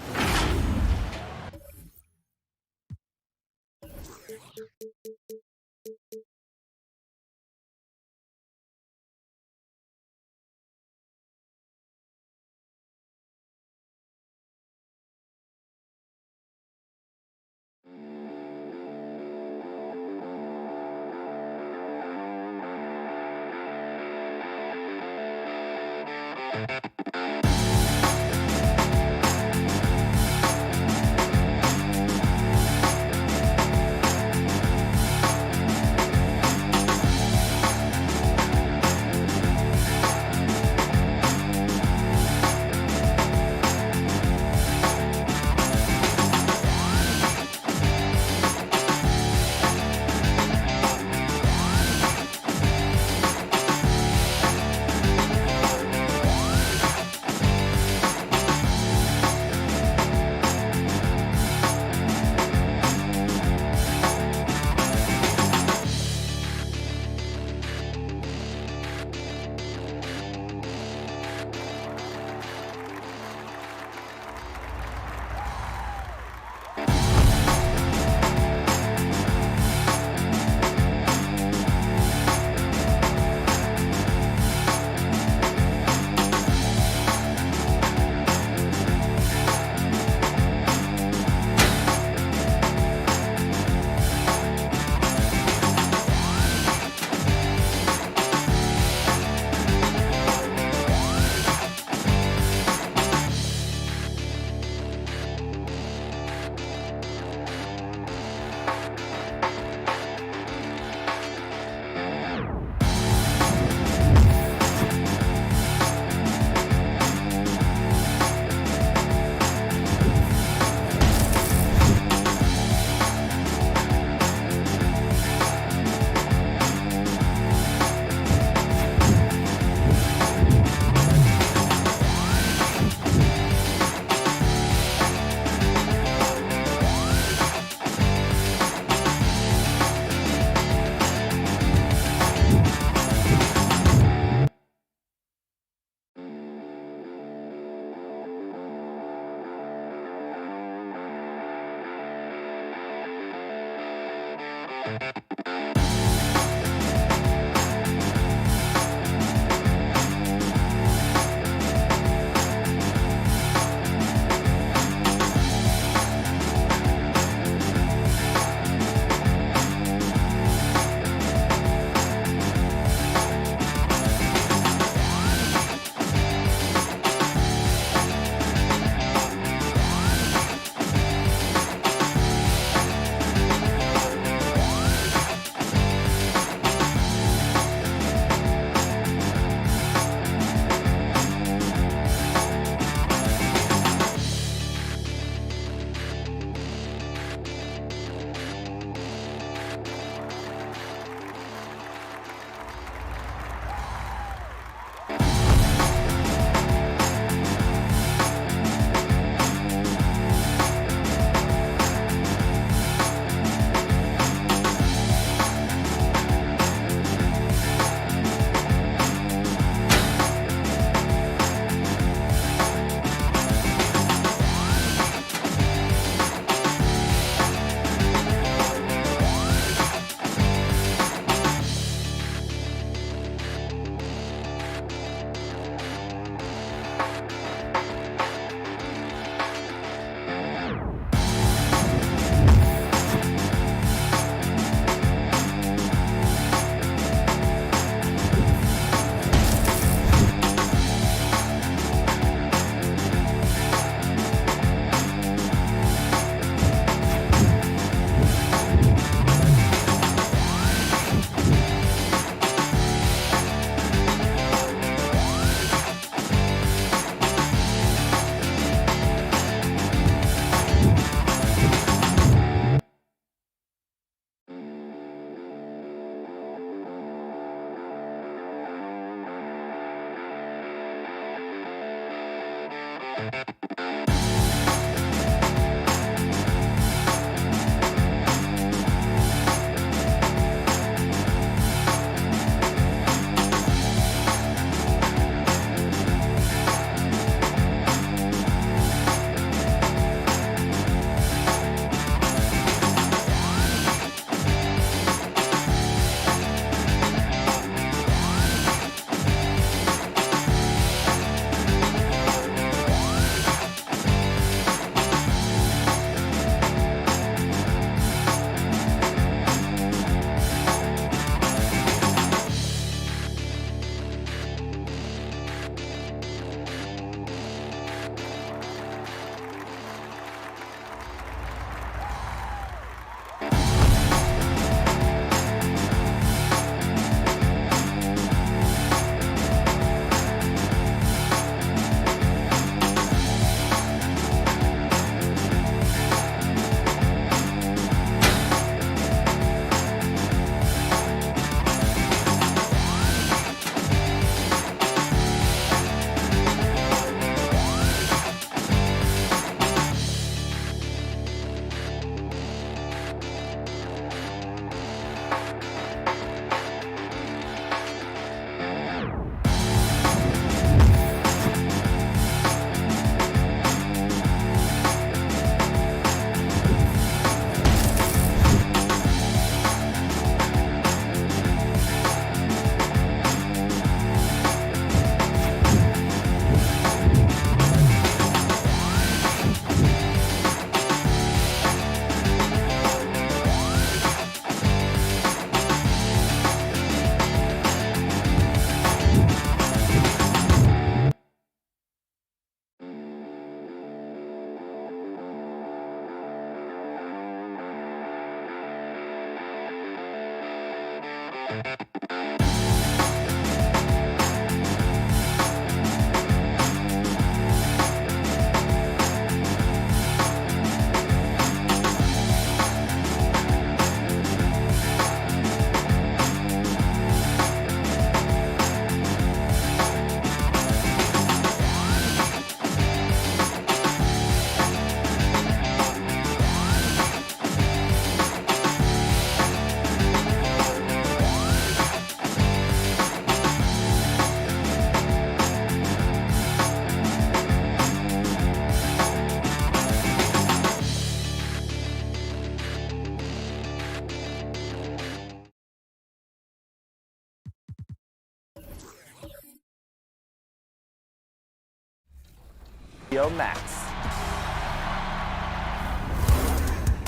Max.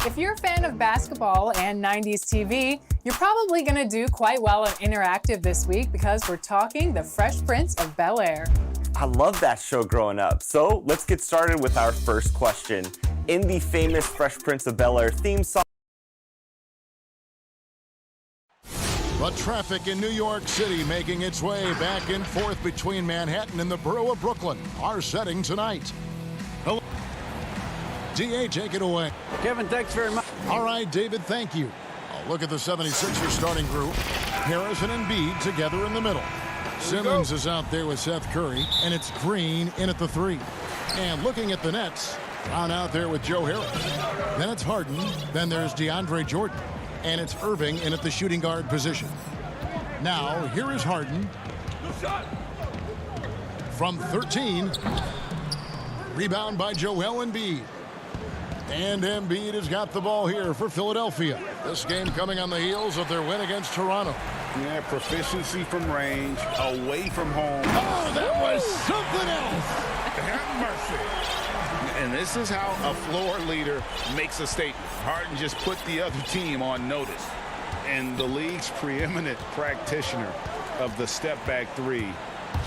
If you're a fan of basketball and 90s TV, you're probably going to do quite well on Interactive this week because we're talking The Fresh Prince of Bel-Air. I loved that show growing up. So let's get started with our first question. In the famous Fresh Prince of Bel-Air theme song, the traffic in New York City making its way back and forth between Manhattan and the borough of Brooklyn. Our setting tonight. Hello. DA, take it away. Kevin, thanks very much. All right, David, thank you. A look at the 76ers starting group. Harris and Embiid together in the middle. Simmons is out there with Seth Curry, and it's Green in at the 3. And looking at the Nets, Brown out there with Joe Harris. Then it's Harden. Then there's DeAndre Jordan. And it's Irving in at the shooting guard position. Now, here is Harden. From 13. Rebound by Joel Embiid. And Embiid has got the ball here for Philadelphia. This game coming on the heels of their win against Toronto. Yeah, proficiency from range, away from home. Oh, that was something else. Have mercy. And this is how a floor leader makes a statement. Harden just put the other team on notice. And the league's preeminent practitioner of the step-back 3,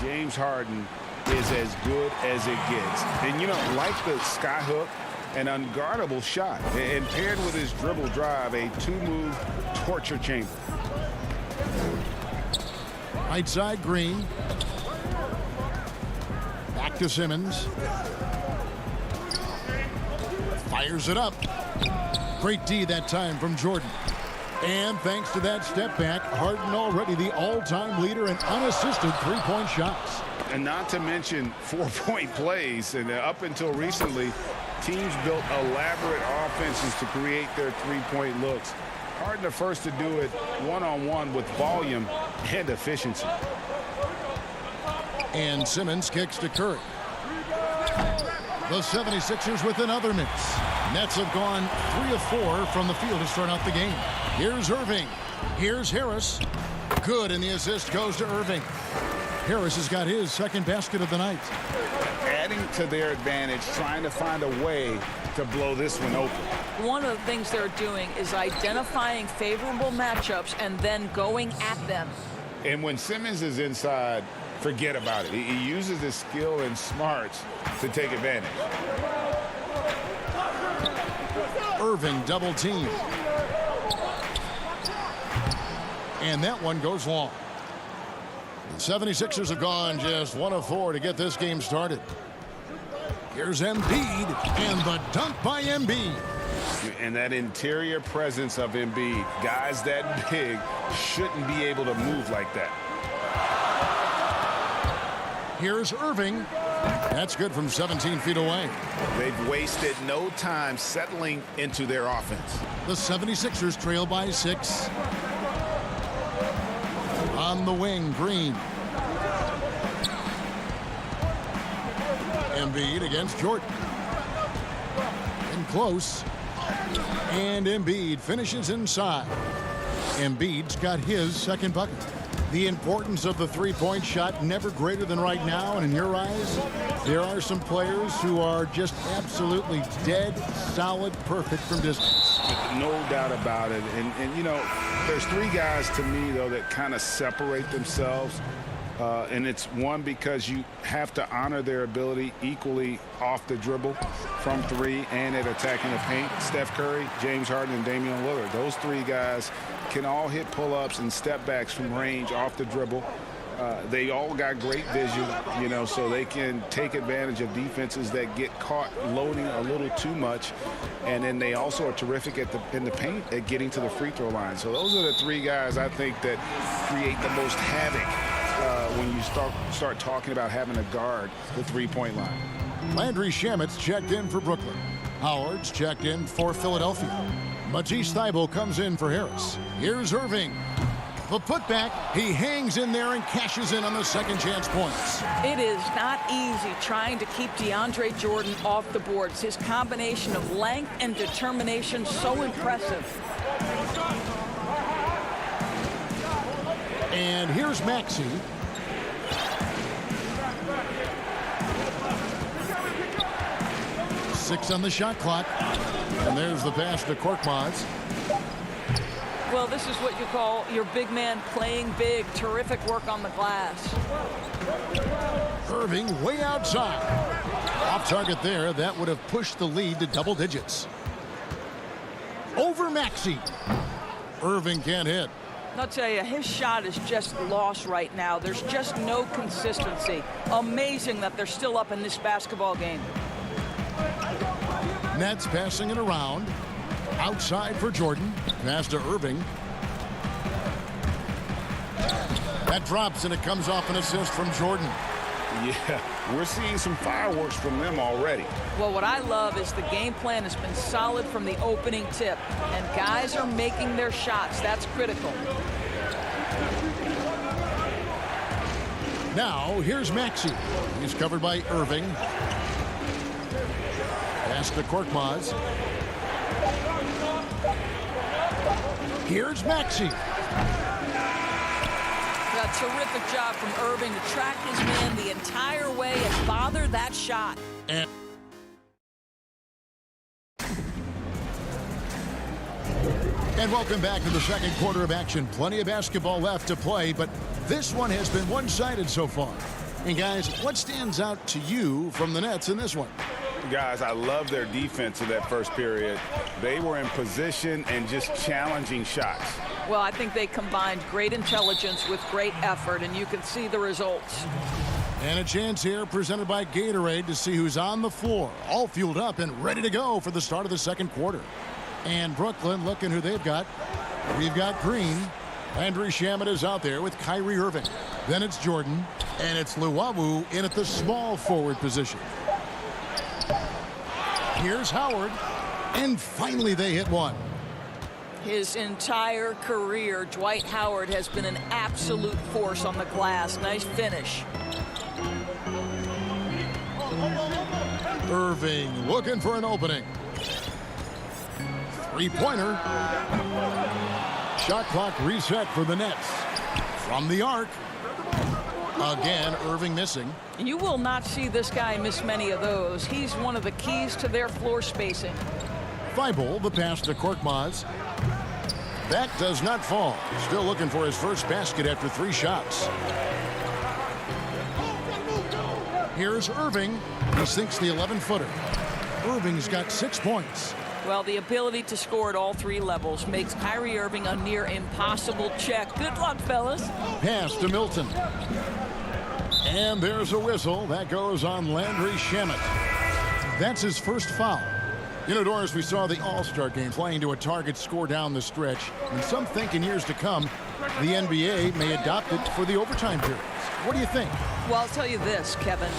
James Harden, is as good as it gets. And, you know, like the skyhook, an unguardable shot. And paired with his dribble drive, a 2-move torture chamber. Right side, Green. Back to Simmons. Fires it up. Great D that time from Jordan. And thanks to that step back, Harden already the all-time leader in unassisted three-point shots. And not to mention 4-point plays. And up until recently, teams built elaborate offenses to create their three-point looks. Harden the first to do it one-on-one with volume and efficiency. And Simmons kicks to Curry. The 76ers with another miss. Nets have gone 3 of 4 from the field to start out the game. Here's Irving. Here's Harris. Good, and the assist goes to Irving. Harris has got his second basket of the night. Adding to their advantage, trying to find a way to blow this one open. One of the things they're doing is identifying favorable matchups and then going at them. And when Simmons is inside, forget about it. He uses his skill and smarts to take advantage. Irving double team. And that one goes long. The 76ers have gone just 1 of 4 to get this game started. Here's Embiid, and the dunk by Embiid. And that interior presence of Embiid, guys that big shouldn't be able to move like that. Here's Irving. That's good from 17 feet away. They've wasted no time settling into their offense. The 76ers trail by 6. On the wing, Green. Embiid against Jordan. And close. And Embiid finishes inside. Embiid's got his second bucket. The importance of the three-point shot never greater than right now, and in your eyes, there are some players who are just absolutely dead, solid, perfect from distance. No doubt about it. And you know, there's 3 guys to me, though, that kind of separate themselves. And it's one, because you have to honor their ability equally off the dribble from 3 and at attacking the paint. Steph Curry, James Harden, and Damian Lillard. Those 3 guys can all hit pull-ups and step backs from range off the dribble. They all got great vision, you know, so they can take advantage of defenses that get caught loading a little too much. And then they also are terrific in the paint at getting to the free throw line. So those are the 3 guys I think that create the most havoc when you start talking about having to guard the three-point line. Landry Shamet's checked in for Brooklyn. Howard's checked in for Philadelphia. Matisse Thybulle comes in for Harris. Here's Irving. The putback, he hangs in there and cashes in on the second chance points. It is not easy trying to keep DeAndre Jordan off the boards. His combination of length and determination, so impressive. And here's Maxey. Six on the shot clock. And there's the pass to Korkmaz. Well, this is what you call your big man playing big. Terrific work on the glass. Irving way outside. Off target there. That would have pushed the lead to double digits. Over Maxey. Irving can't hit. I'll tell you, his shot is just lost right now. There's just no consistency. Amazing that they're still up in this basketball game. Nets passing it around. Outside for Jordan. Pass to Irving. That drops, and it comes off an assist from Jordan. Yeah, we're seeing some fireworks from them already. Well, what I love is the game plan has been solid from the opening tip, and guys are making their shots. That's critical. Now, here's Maxey. He's covered by Irving. Pass to Korkmaz. Here's Maxey. A terrific job from Irving to track his man the entire way and bother that shot. And welcome back to the second quarter of action. Plenty of basketball left to play, but this one has been one-sided so far. And guys, what stands out to you from the Nets in this one? Guys, I love their defense in that first period. They were in position and just challenging shots. Well, I think they combined great intelligence with great effort, and you can see the results. And a chance here presented by Gatorade to see who's on the floor, all fueled up and ready to go for the start of the second quarter. And Brooklyn, looking who they've got. We've got Green. Landry Shamet is out there with Kyrie Irving. Then it's Jordan. And it's Luwawu in at the small forward position. Here's Howard. And finally they hit one. His entire career, Dwight Howard has been an absolute force on the glass. Nice finish. Irving looking for an opening. Three-pointer. Shot clock reset for the Nets. From the arc. Again, Irving missing. You will not see this guy miss many of those. He's one of the keys to their floor spacing. Thibault, the pass to Korkmaz. That does not fall. Still looking for his first basket after 3 shots. Here's Irving. He sinks the 11-footer. Irving's got 6 points. Well, the ability to score at all 3 levels makes Kyrie Irving a near impossible check. Good luck, fellas. Pass to Milton. And there's a whistle. That goes on Landry Shamet. That's his first foul. You know, Doris, we saw the All-Star game playing to a target score down the stretch. And some think in years to come, the NBA may adopt it for the overtime periods. What do you think? Well, I'll tell you this, Kevin.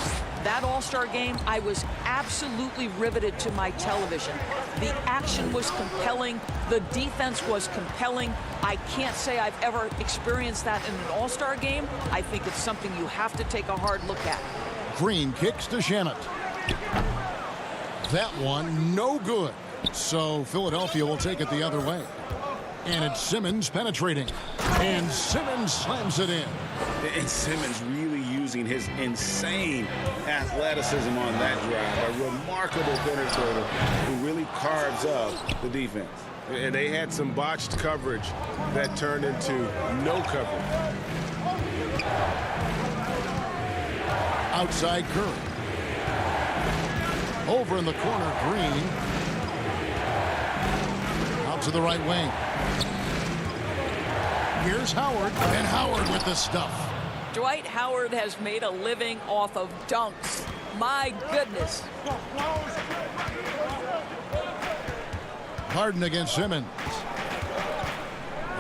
That All-Star game, I was absolutely riveted to my television. The action was compelling. The defense was compelling. I can't say I've ever experienced that in an All-Star game. I think it's something you have to take a hard look at. Green kicks to Shamet. That one, no good. So Philadelphia will take it the other way. And it's Simmons penetrating. And Simmons slams it in. And Simmons really using his insane athleticism on that drive. A remarkable penetrator who really carves up the defense. And they had some botched coverage that turned into no coverage. Outside Curry. Over in the corner, Green. Out to the right wing. Here's Howard, and Howard with the stuff. Dwight Howard has made a living off of dunks. My goodness. Harden against Simmons.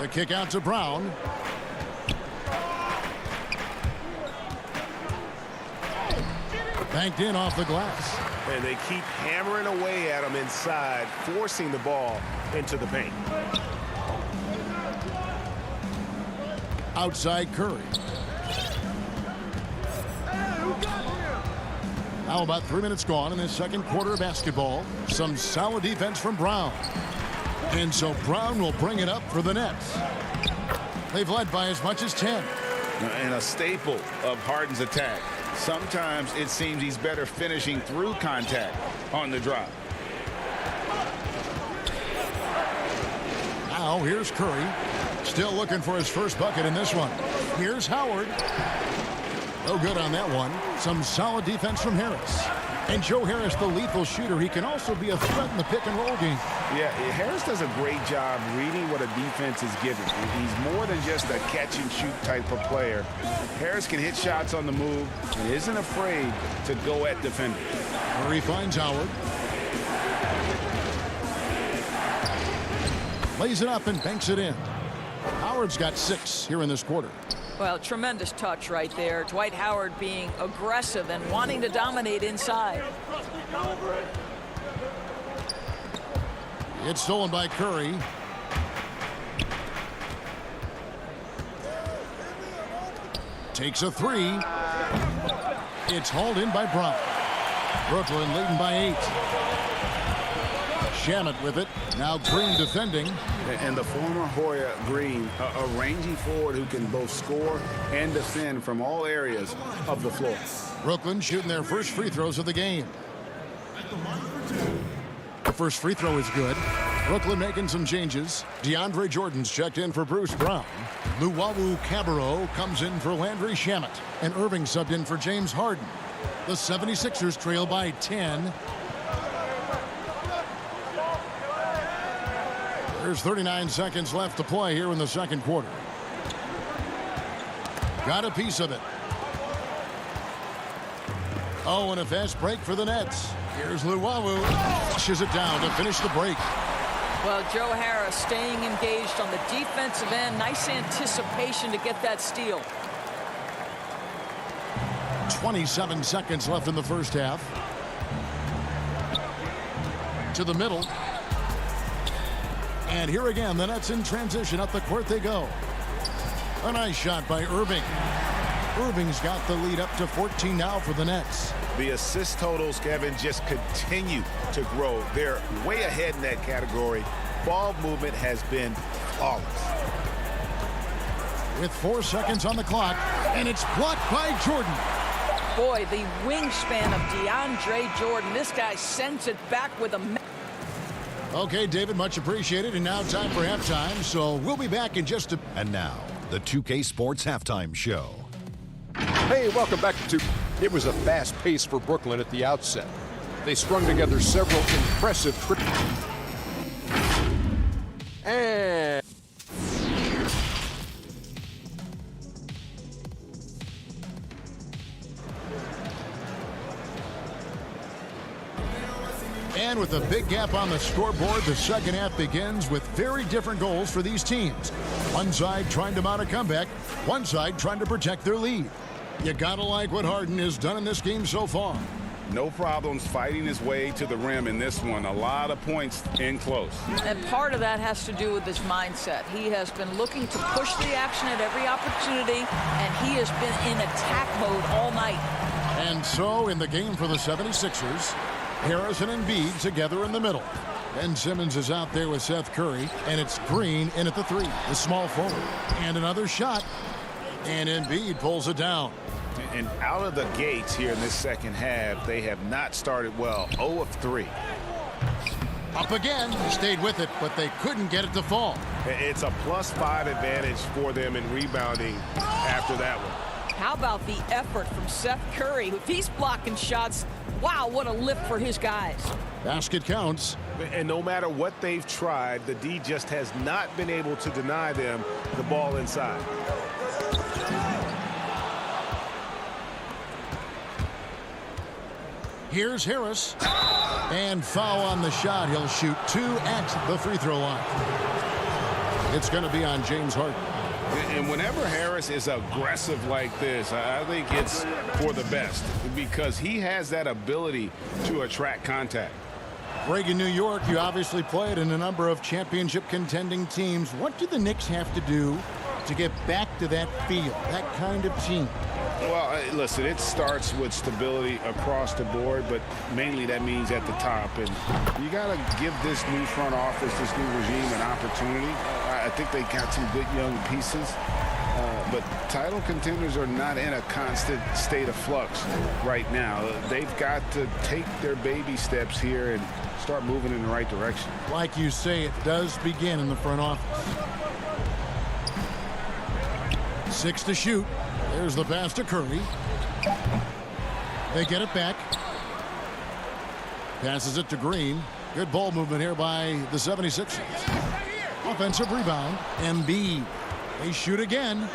The kick out to Brown. Banked in off the glass. And they keep hammering away at him inside, forcing the ball into the paint. Outside Curry. Now about 3 minutes gone in the second quarter of basketball. Some solid defense from Brown. And so Brown will bring it up for the Nets. They've led by as much as 10. And a staple of Harden's attack. Sometimes it seems he's better finishing through contact on the drop. Now here's Curry. Still looking for his first bucket in this one. Here's Howard. No good on that one. Some solid defense from Harris. And Joe Harris, the lethal shooter, he can also be a threat in the pick-and-roll game. Yeah, Harris does a great job reading what a defense is giving. He's more than just a catch-and-shoot type of player. Harris can hit shots on the move and isn't afraid to go at defenders. Curry finds Howard. Lays it up and banks it in. Howard's got 6 here in this quarter. Well, tremendous touch right there. Dwight Howard being aggressive and wanting to dominate inside. It's stolen by Curry. Takes a 3. It's hauled in by Brown. Brooklyn leading by 8. Shamet with it. Now Green defending. And the former Hoya Green, a rangy forward who can both score and defend from all areas of the floor. Brooklyn shooting their first free throws of the game. The first free throw is good. Brooklyn making some changes. DeAndre Jordan's checked in for Bruce Brown. Luwawu Cabarrot comes in for Landry Shamet. And Irving subbed in for James Harden. The 76ers trail by 10. There's 39 seconds left to play here in the second quarter. Got a piece of it. Oh, and a fast break for the Nets. Here's Luwawu. Flushes it down to finish the break. Well, Joe Harris staying engaged on the defensive end. Nice anticipation to get that steal. 27 seconds left in the first half. To the middle. And here again, the Nets in transition. Up the court they go. A nice shot by Irving. Irving's got the lead up to 14 now for the Nets. The assist totals, Kevin, just continue to grow. They're way ahead in that category. Ball movement has been flawless. With 4 seconds on the clock, and it's blocked by Jordan. Boy, the wingspan of DeAndre Jordan. This guy sends it back with a... Okay, David, much appreciated. And now time for halftime, so we'll be back in just a... And now, the 2K Sports Halftime Show. Hey, welcome back to... It was a fast pace for Brooklyn at the outset. They strung together several impressive and... And with a big gap on the scoreboard, the second half begins with very different goals for these teams. One side trying to mount a comeback, one side trying to protect their lead. You gotta like what Harden has done in this game so far. No problems fighting his way to the rim in this one. A lot of points in close. And part of that has to do with his mindset. He has been looking to push the action at every opportunity, and he has been in attack mode all night. And so in the game for the 76ers, Harris and Embiid together in the middle. Ben Simmons is out there with Seth Curry, and it's Green in at the 3, the small forward. And another shot, and Embiid pulls it down. And out of the gates here in this second half, they have not started well. 0 of 3. Up again, they stayed with it, but they couldn't get it to fall. It's a +5 advantage for them in rebounding after that one. How about the effort from Seth Curry? If he's blocking shots, wow, what a lift for his guys. Basket counts. And no matter what they've tried, the D just has not been able to deny them the ball inside. Here's Harris. And foul on the shot. He'll shoot 2 at the free throw line. It's going to be on James Harden. And whenever Harris is aggressive like this, I think it's for the best because he has that ability to attract contact. Greg, in New York, you obviously played in a number of championship contending teams. What do the Knicks have to do to get back to that feel, that kind of team? Well, listen, it starts with stability across the board, but mainly that means at the top. And you got to give this new front office, this new regime, an opportunity. I think they got some good young pieces, but title contenders are not in a constant state of flux right now. They've got to take their baby steps here and start moving in the right direction. Like you say, it does begin in the front office. 6 to shoot. There's the pass to Curry. They get it back. Passes it to Green. Good ball movement here by the 76ers. Offensive rebound. Embiid. They shoot again.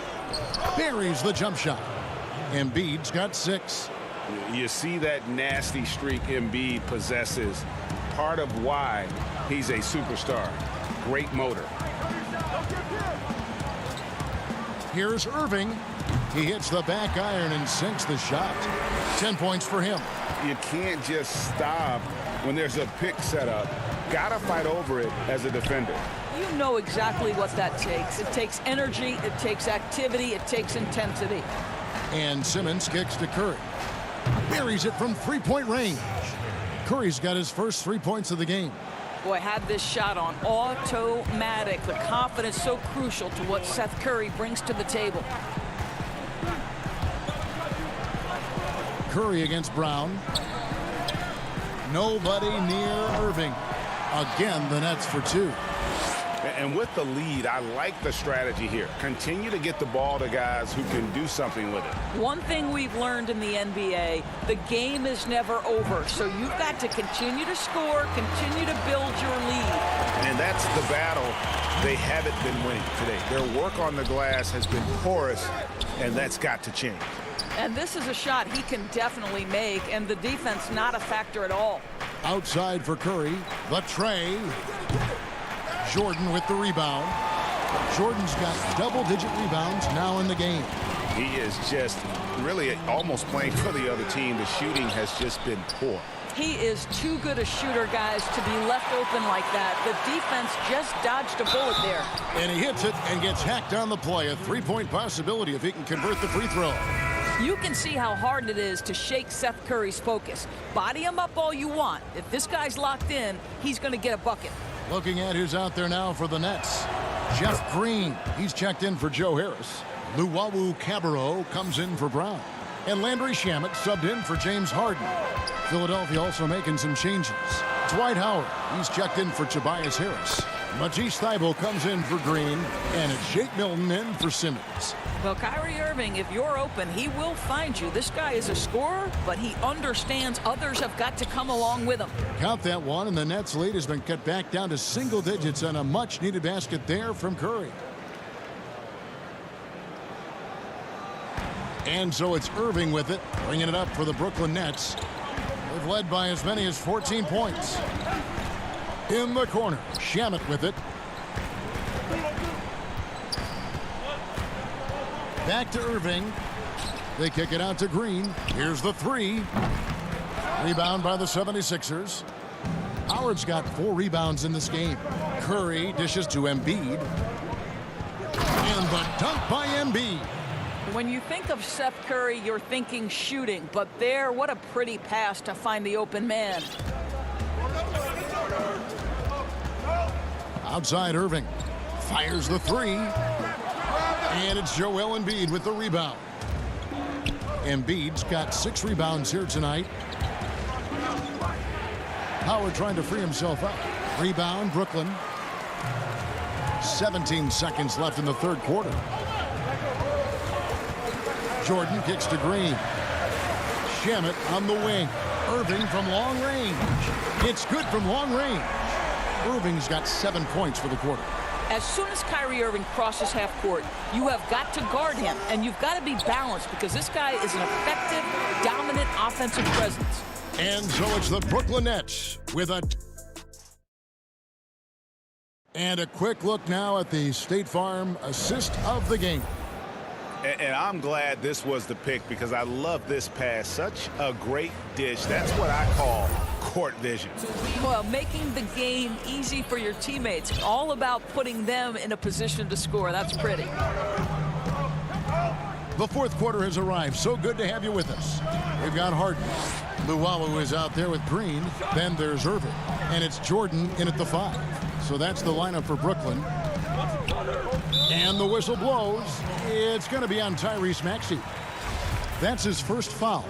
Buries the jump shot. Embiid's got 6. You see that nasty streak Embiid possesses. Part of why he's a superstar. Great motor. Here's Irving. He hits the back iron and sinks the shot. 10 points for him. You can't just stop when there's a pick set up. Gotta fight over it as a defender. You know exactly what that takes. It takes energy, it takes activity, it takes intensity. And Simmons kicks to Curry. Buries it from three-point range. Curry's got his first 3 points of the game. Boy, had this shot on automatic. The confidence so crucial to what Seth Curry brings to the table. Curry against Brown. Nobody near Irving. Again, the Nets for 2. And with the lead, I like the strategy here. Continue to get the ball to guys who can do something with it. One thing we've learned in the NBA, the game is never over. So you've got to continue to score, continue to build your lead. And that's the battle they haven't been winning today. Their work on the glass has been porous, and that's got to change. And this is a shot he can definitely make, and the defense not a factor at all. Outside for Curry, the tray. Jordan with the rebound. Jordan's got double-digit rebounds now in the game. He is just really almost playing for the other team. The shooting has just been poor. He is too good a shooter, guys, to be left open like that. The defense just dodged a bullet there. And he hits it and gets hacked on the play. A three-point possibility if he can convert the free throw. You can see how hard it is to shake Seth Curry's focus. Body him up all you want. If this guy's locked in, he's going to get a bucket. Looking at who's out there now for the Nets. Jeff Green, he's checked in for Joe Harris. Luwawu Cabarrot comes in for Brown. And Landry Shamet subbed in for James Harden. Philadelphia also making some changes. Dwight Howard, he's checked in for Tobias Harris. Matisse Thybulle comes in for Green. And it's Jake Milton in for Simmons. Well, Kyrie Irving, if you're open, he will find you. This guy is a scorer, but he understands others have got to come along with him. Count that one, and the Nets' lead has been cut back down to single digits on a much-needed basket there from Curry. And so it's Irving with it, bringing it up for the Brooklyn Nets. They've led by as many as 14 points. In the corner, Shamet with it. Back to Irving. They kick it out to Green. Here's the three. Rebound by the 76ers. Howard's got 4 rebounds in this game. Curry dishes to Embiid. And the dunk by Embiid. When you think of Seth Curry, you're thinking shooting. But there, what a pretty pass to find the open man. Outside Irving. Fires the three. And it's Joel Embiid with the rebound. Embiid's got 6 rebounds here tonight. Howard trying to free himself up. Rebound, Brooklyn. 17 seconds left in the third quarter. Jordan kicks to Green. Shamet on the wing. Irving from long range. It's good from long range. Irving's got 7 points for the quarter. As soon as Kyrie Irving crosses half court, you have got to guard him, and you've got to be balanced because this guy is an effective, dominant offensive presence. And so it's the Brooklyn Nets with a... And a quick look now at the State Farm assist of the game. And I'm glad this was the pick because I love this pass. Such a great dish. That's what I call court vision. Well, making the game easy for your teammates. All about putting them in a position to score. That's pretty. The fourth quarter has arrived. So good to have you with us. We've got Harden. Luwawu is out there with Green. Then there's Irving. And it's Jordan in at the 5. So that's the lineup for Brooklyn. And the whistle blows. It's going to be on Tyrese Maxey. That's his first foul.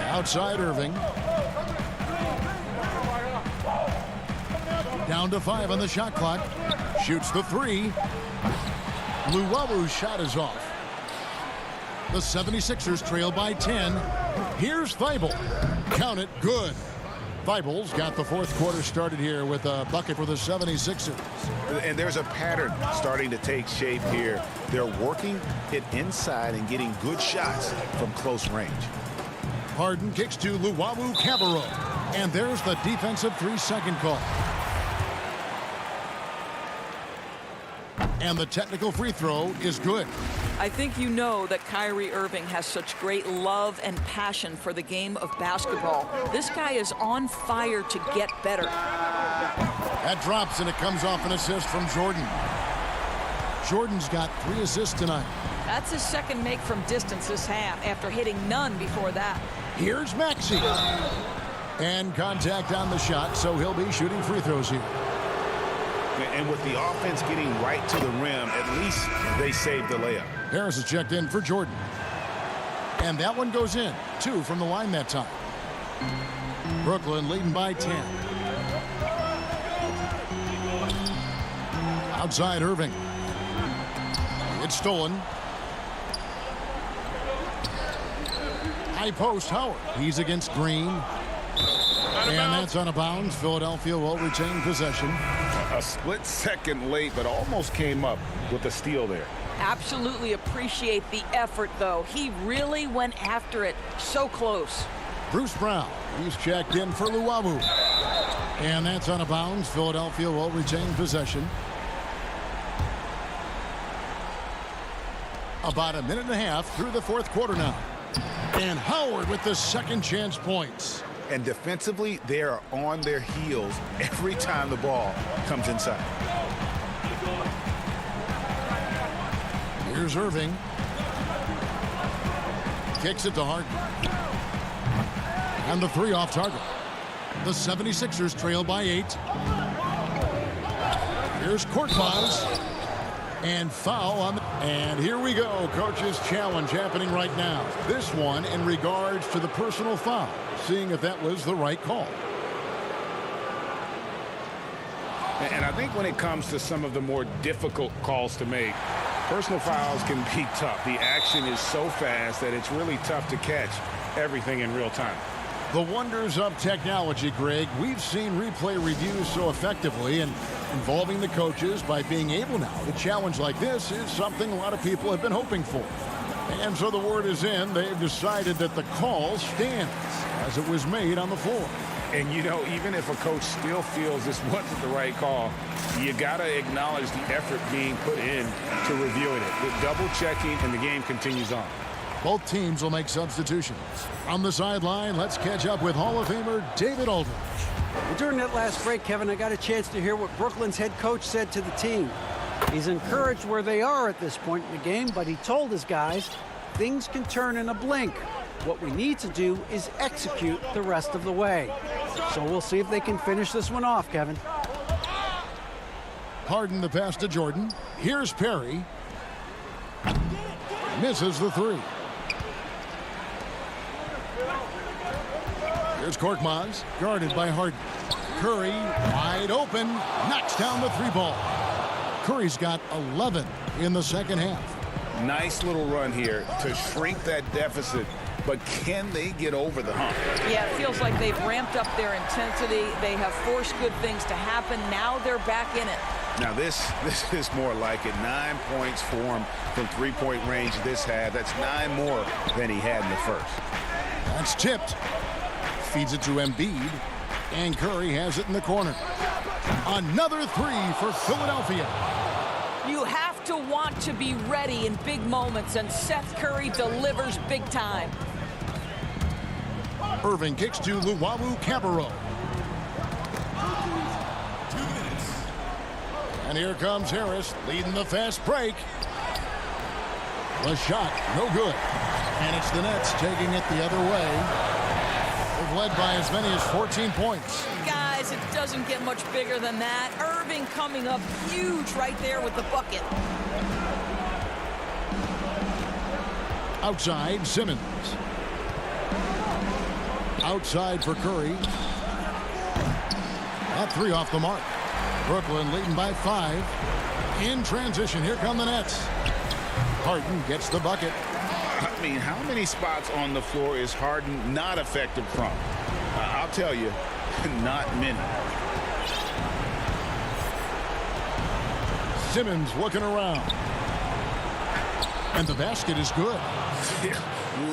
Outside Irving. Down to 5 on the shot clock. Shoots the 3. Luwawu's shot is off. The 76ers trail by 10. Here's Thybulle. Count it, good. Thybulle's got the fourth quarter started here with a bucket for the 76ers. And there's a pattern starting to take shape here. They're working it inside and getting good shots from close range. Harden kicks to Luwawu Cabarrot. And there's the defensive 3-second call. And the technical free throw is good. I think you know that Kyrie Irving has such great love and passion for the game of basketball. This guy is on fire to get better. That drops and it comes off an assist from Jordan. Jordan's got 3 assists tonight. That's his second make from distance this half after hitting none before that. Here's Maxey. And contact on the shot, so he'll be shooting free throws here. And with the offense getting right to the rim, at least they saved the layup. Harris is checked in for Jordan. And that one goes in. 2 from the line that time. Brooklyn leading by 10. Outside Irving. It's stolen. High post Howard. He's against Green. And that's out of bounds. Philadelphia will retain possession. A split second late, but almost came up with a steal there. Absolutely appreciate the effort, though. He really went after it. So close. Bruce Brown. He's checked in for Luwawu. And that's out of bounds. Philadelphia will retain possession. About a minute and a half through the fourth quarter now. And Howard with the second chance points. And defensively, they are on their heels every time the ball comes inside. Here's Irving. Kicks it to Harden. And the three off target. The 76ers trail by 8. Here's Korkmaz. And foul on the... And here we go. Coach's challenge happening right now. This one in regards to the personal foul. Seeing if that was the right call. And I think when it comes to some of the more difficult calls to make, personal fouls can be tough. The action is so fast that it's really tough to catch everything in real time. The wonders of technology, Greg. We've seen replay reviews so effectively, and involving the coaches by being able now to challenge like this is something a lot of people have been hoping for. And so the word is in. They've decided that the call stands as it was made on the floor. And, you know, even if a coach still feels this wasn't the right call, you got to acknowledge the effort being put in to reviewing it. The double checking, and the game continues on. Both teams will make substitutions. On the sideline, let's catch up with Hall of Famer David Aldridge. Well, during that last break, Kevin, I got a chance to hear what Brooklyn's head coach said to the team. He's encouraged where they are at this point in the game, but he told his guys things can turn in a blink. What we need to do is execute the rest of the way. So we'll see if they can finish this one off, Kevin. Harden the pass to Jordan. Here's Perry. Misses the three. Here's Korkmaz, guarded by Harden. Curry, wide open, knocks down the three ball. Curry's got 11 in the second half. Nice little run here to shrink that deficit, but can they get over the hump? Yeah, it feels like they've ramped up their intensity. They have forced good things to happen. Now they're back in it. Now this is more like it. 9 points for him from three-point range this half. That's 9 more than he had in the first. That's tipped. Feeds it to Embiid. And Curry has it in the corner. Another three for Philadelphia. You have to want to be ready in big moments, and Seth Curry delivers big time. Irving kicks to Luwawu-Cabarrot. And here comes Harris leading the fast break. The shot, no good. And it's the Nets taking it the other way. They've led by as many as 14 points. Guys, it doesn't get much bigger than that. Irving coming up huge right there with the bucket. Outside, Simmons. Outside for Curry. That three off the mark. Brooklyn leading by 5. In transition, here come the Nets. Harden gets the bucket. I mean, how many spots on the floor is Harden not effective from? I'll tell you, not many. Simmons looking around. And the basket is good.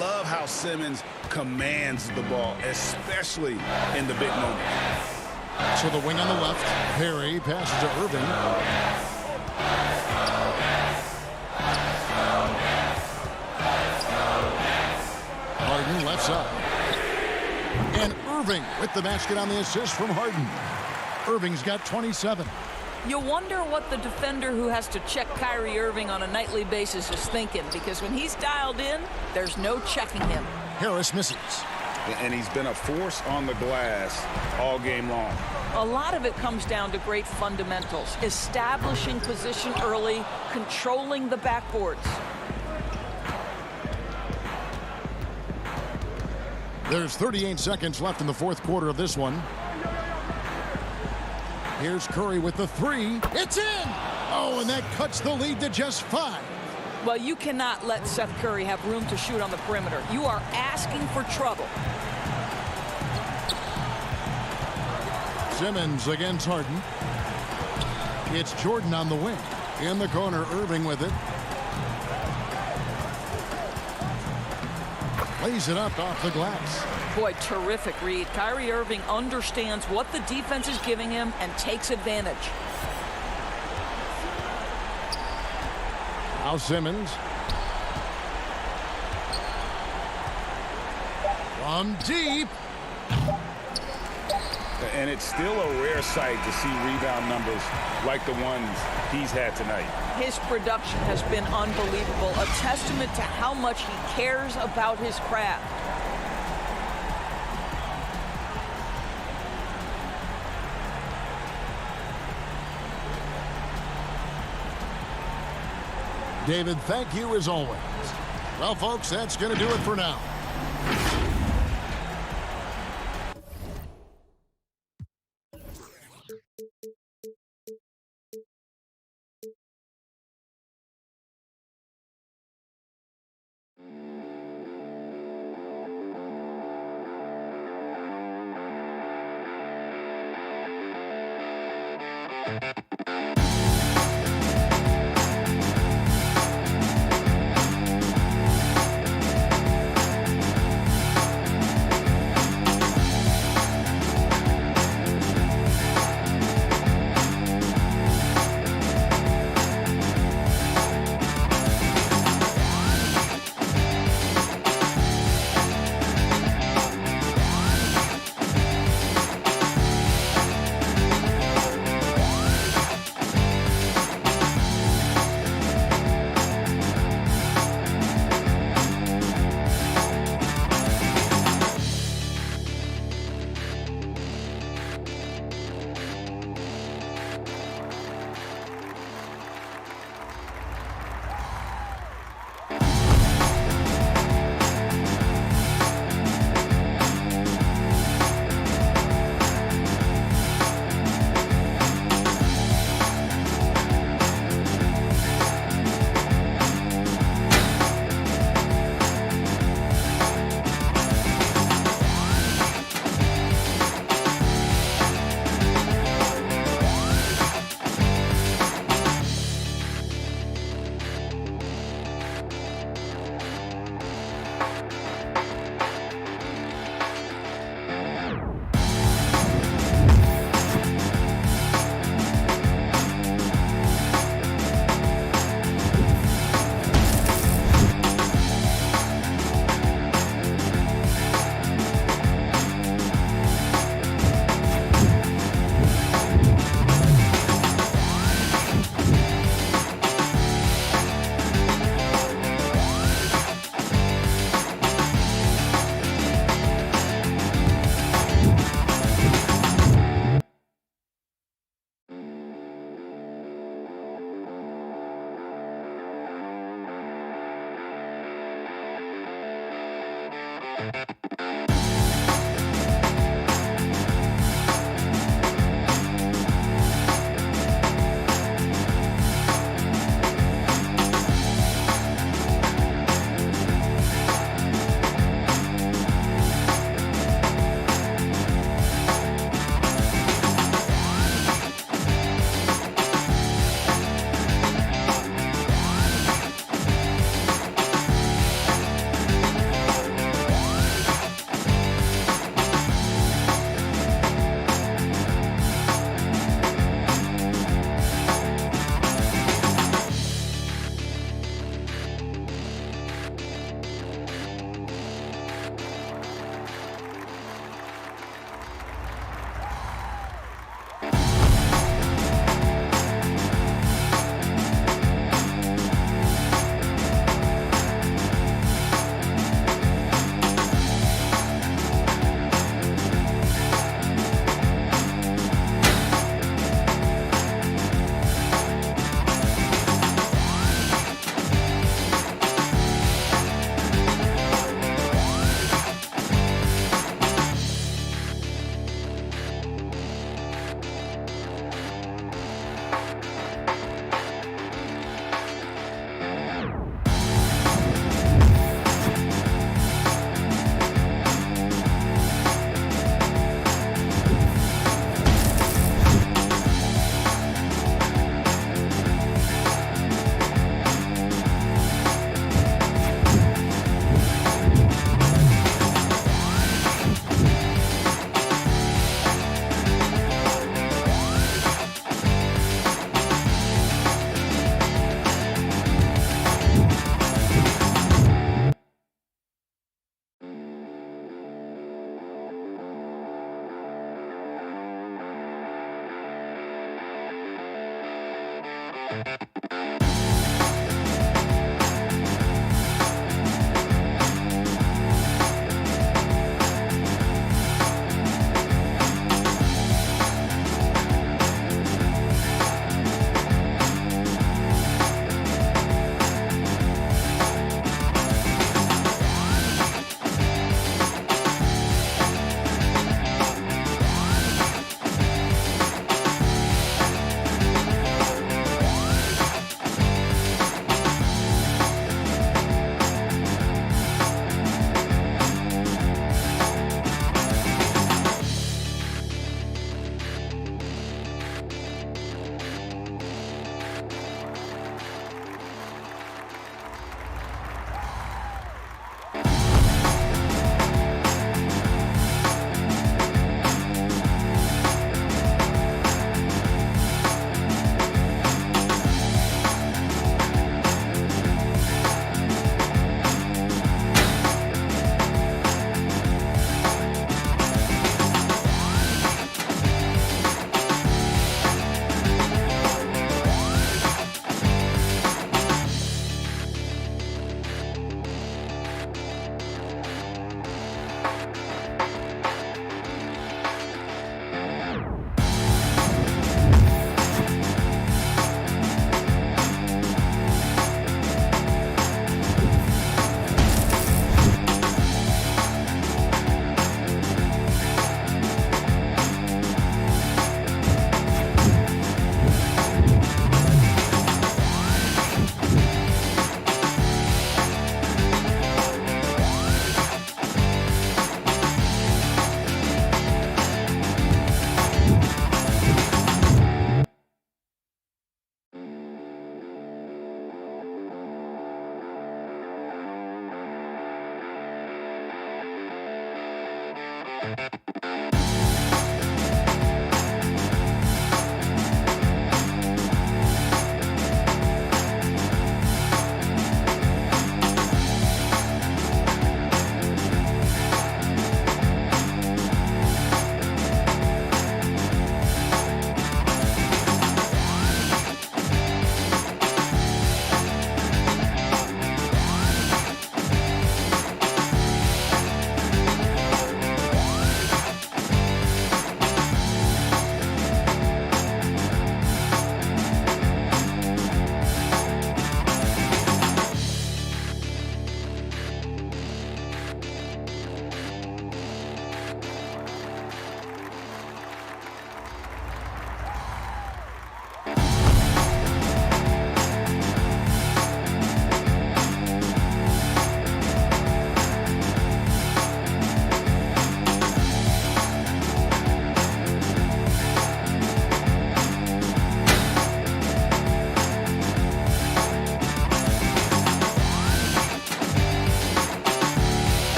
Love how Simmons commands the ball, especially in the big moment. To the wing on the left. Perry passes to Irving. Harden left side. And Irving with the basket on the assist from Harden. Irving's got 27. You wonder what the defender who has to check Kyrie Irving on a nightly basis is thinking, because when he's dialed in, there's no checking him. Harris misses. And he's been a force on the glass all game long. A lot of it comes down to great fundamentals, establishing position early, controlling the backboards. There's 38 seconds left in the fourth quarter of this one. Here's Curry with the three. It's in! Oh, and that cuts the lead to just 5. Well, you cannot let Seth Curry have room to shoot on the perimeter. You are asking for trouble. Simmons against Harden. It's Jordan on the wing. In the corner, Irving with it. Lays it up off the glass. Boy, terrific read. Kyrie Irving understands what the defense is giving him and takes advantage. Now Simmons. From deep. And it's still a rare sight to see rebound numbers like the ones he's had tonight. His production has been unbelievable, a testament to how much he cares about his craft. David, thank you as always. Well, folks, that's going to do it for now.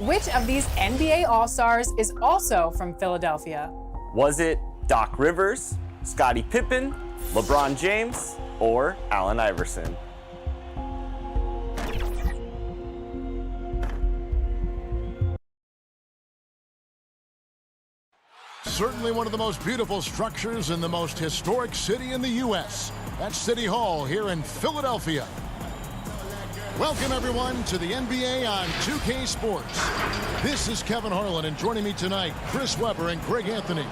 Which of these NBA All-Stars is also from Philadelphia? Was it Doc Rivers, Scottie Pippen, LeBron James, or Allen Iverson? Certainly one of the most beautiful structures in the most historic city in the U.S. That's City Hall here in Philadelphia. Welcome, everyone, to the NBA on 2K Sports. This is Kevin Harlan, and joining me tonight, Chris Webber and Greg Anthony,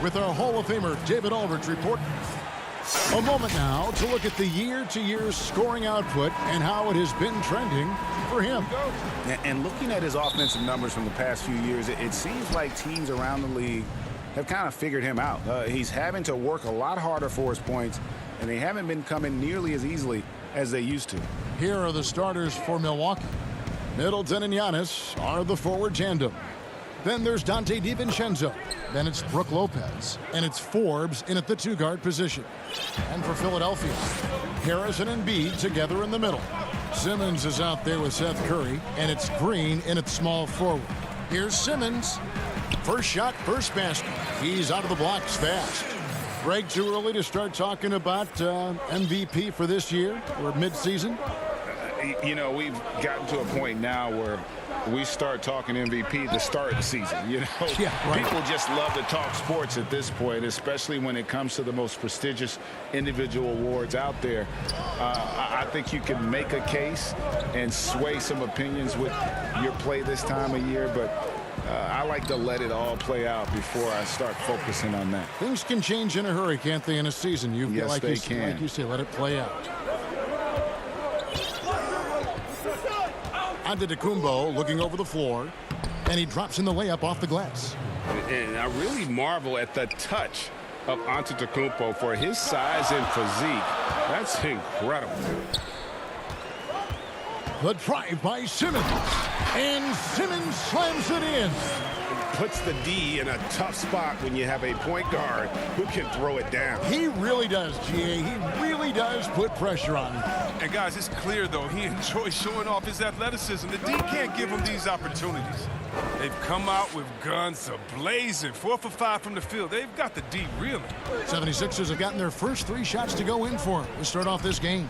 with our Hall of Famer David Aldridge report. A moment now to look at the year-to-year scoring output and how it has been trending for him. And looking at his offensive numbers from the past few years, it seems like teams around the league have kind of figured him out. He's having to work a lot harder for his points, and they haven't been coming nearly as easily as they used to. Here are the starters for Milwaukee. Middleton and Giannis are the forward tandem. Then there's Dante DiVincenzo. Then it's Brook Lopez. And it's Forbes in at the two-guard position. And for Philadelphia, Harrison and Embiid together in the middle. Simmons is out there with Seth Curry. And it's Green in at small forward. Here's Simmons. First shot, first basket. He's out of the blocks fast. Greg, too early to start talking about MVP for this year or mid-season? You know, we've gotten to a point now where we start talking MVP to start the season. You know, yeah, right. People just love to talk sports at this point, especially when it comes to the most prestigious individual awards out there. I think you can make a case and sway some opinions with your play this time of year, but I like to let it all play out before I start focusing on that. Things can change in a hurry, can't they, in a season? Yes, they can. Like you say, let it play out. Antetokounmpo looking over the floor, and he drops in the layup off the glass. And I really marvel at the touch of Antetokounmpo for his size and physique. That's incredible. The drive by Simmons, and Simmons slams it in. Puts the D in a tough spot when you have a point guard who can throw it down. He really does, GA. He really does put pressure on him. And guys, it's clear, though, he enjoys showing off his athleticism. The D can't give him these opportunities. They've come out with guns a-blazing, 4 for 5 from the field. They've got the D reeling. 76ers have gotten their first 3 shots to go in for him to start off this game.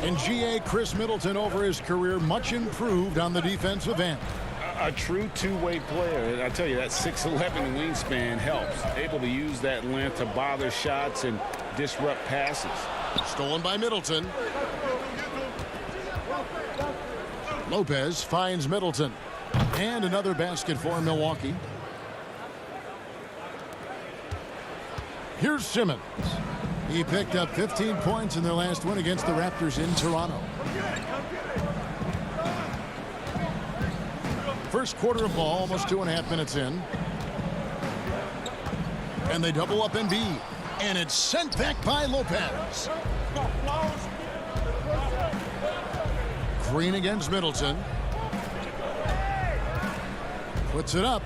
And GA, Chris Middleton over his career, much improved on the defensive end. A true two-way player. And I tell you, that 6'11" wingspan helps. Able to use that length to bother shots and disrupt passes. Stolen by Middleton. Lopez finds Middleton. And another basket for Milwaukee. Here's Simmons. He picked up 15 points in their last win against the Raptors in Toronto. First quarter of ball, almost 2.5 minutes in. And they double up Embiid. And it's sent back by Lopez. Green against Middleton. Puts it up.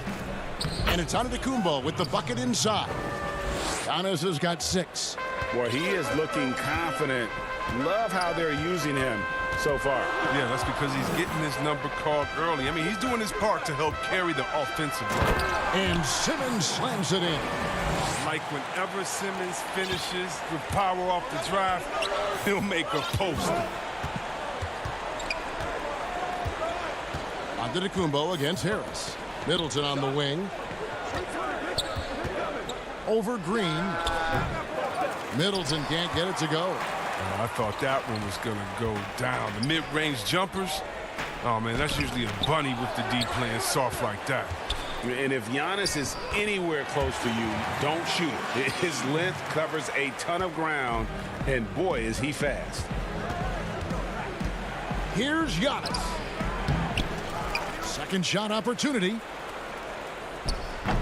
And it's Antetokounmpo with the bucket inside. Giannis has got 6. Well, he is looking confident. Love how they're using him so far. Yeah, that's because he's getting his number called early. I mean, he's doing his part to help carry the offensive load. And Simmons slams it in. Like whenever Simmons finishes with power off the drive, he'll make a post. Antetokounmpo against Harris. Middleton on the wing. Over Green. Middleton can't get it to go. I thought that one was going to go down. The mid-range jumpers, oh, man, that's usually a bunny with the D playing soft like that. And if Giannis is anywhere close to you, don't shoot it. His length covers a ton of ground, and boy, is he fast. Here's Giannis. Second shot opportunity.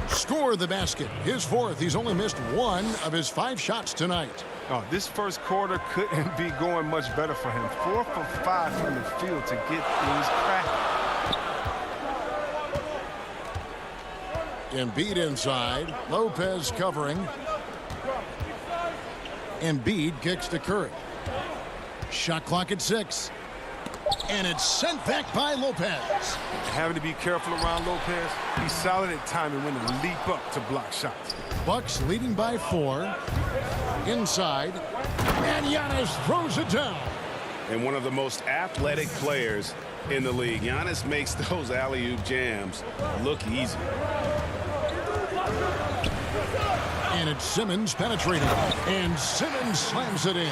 Score the basket. His 4th. He's only missed 1 of his 5 shots tonight. Oh, this first quarter couldn't be going much better for him. 4 for 5 from the field to get things cracking. Embiid inside. Lopez covering. Embiid kicks to Curry. Shot clock at 6. And it's sent back by Lopez. Having to be careful around Lopez. He's solid at timing when to leap up to block shots. Bucks leading by 4. Inside. And Giannis throws it down. And one of the most athletic players in the league. Giannis makes those alley-oop jams look easy. And it's Simmons penetrating. And Simmons slams it in.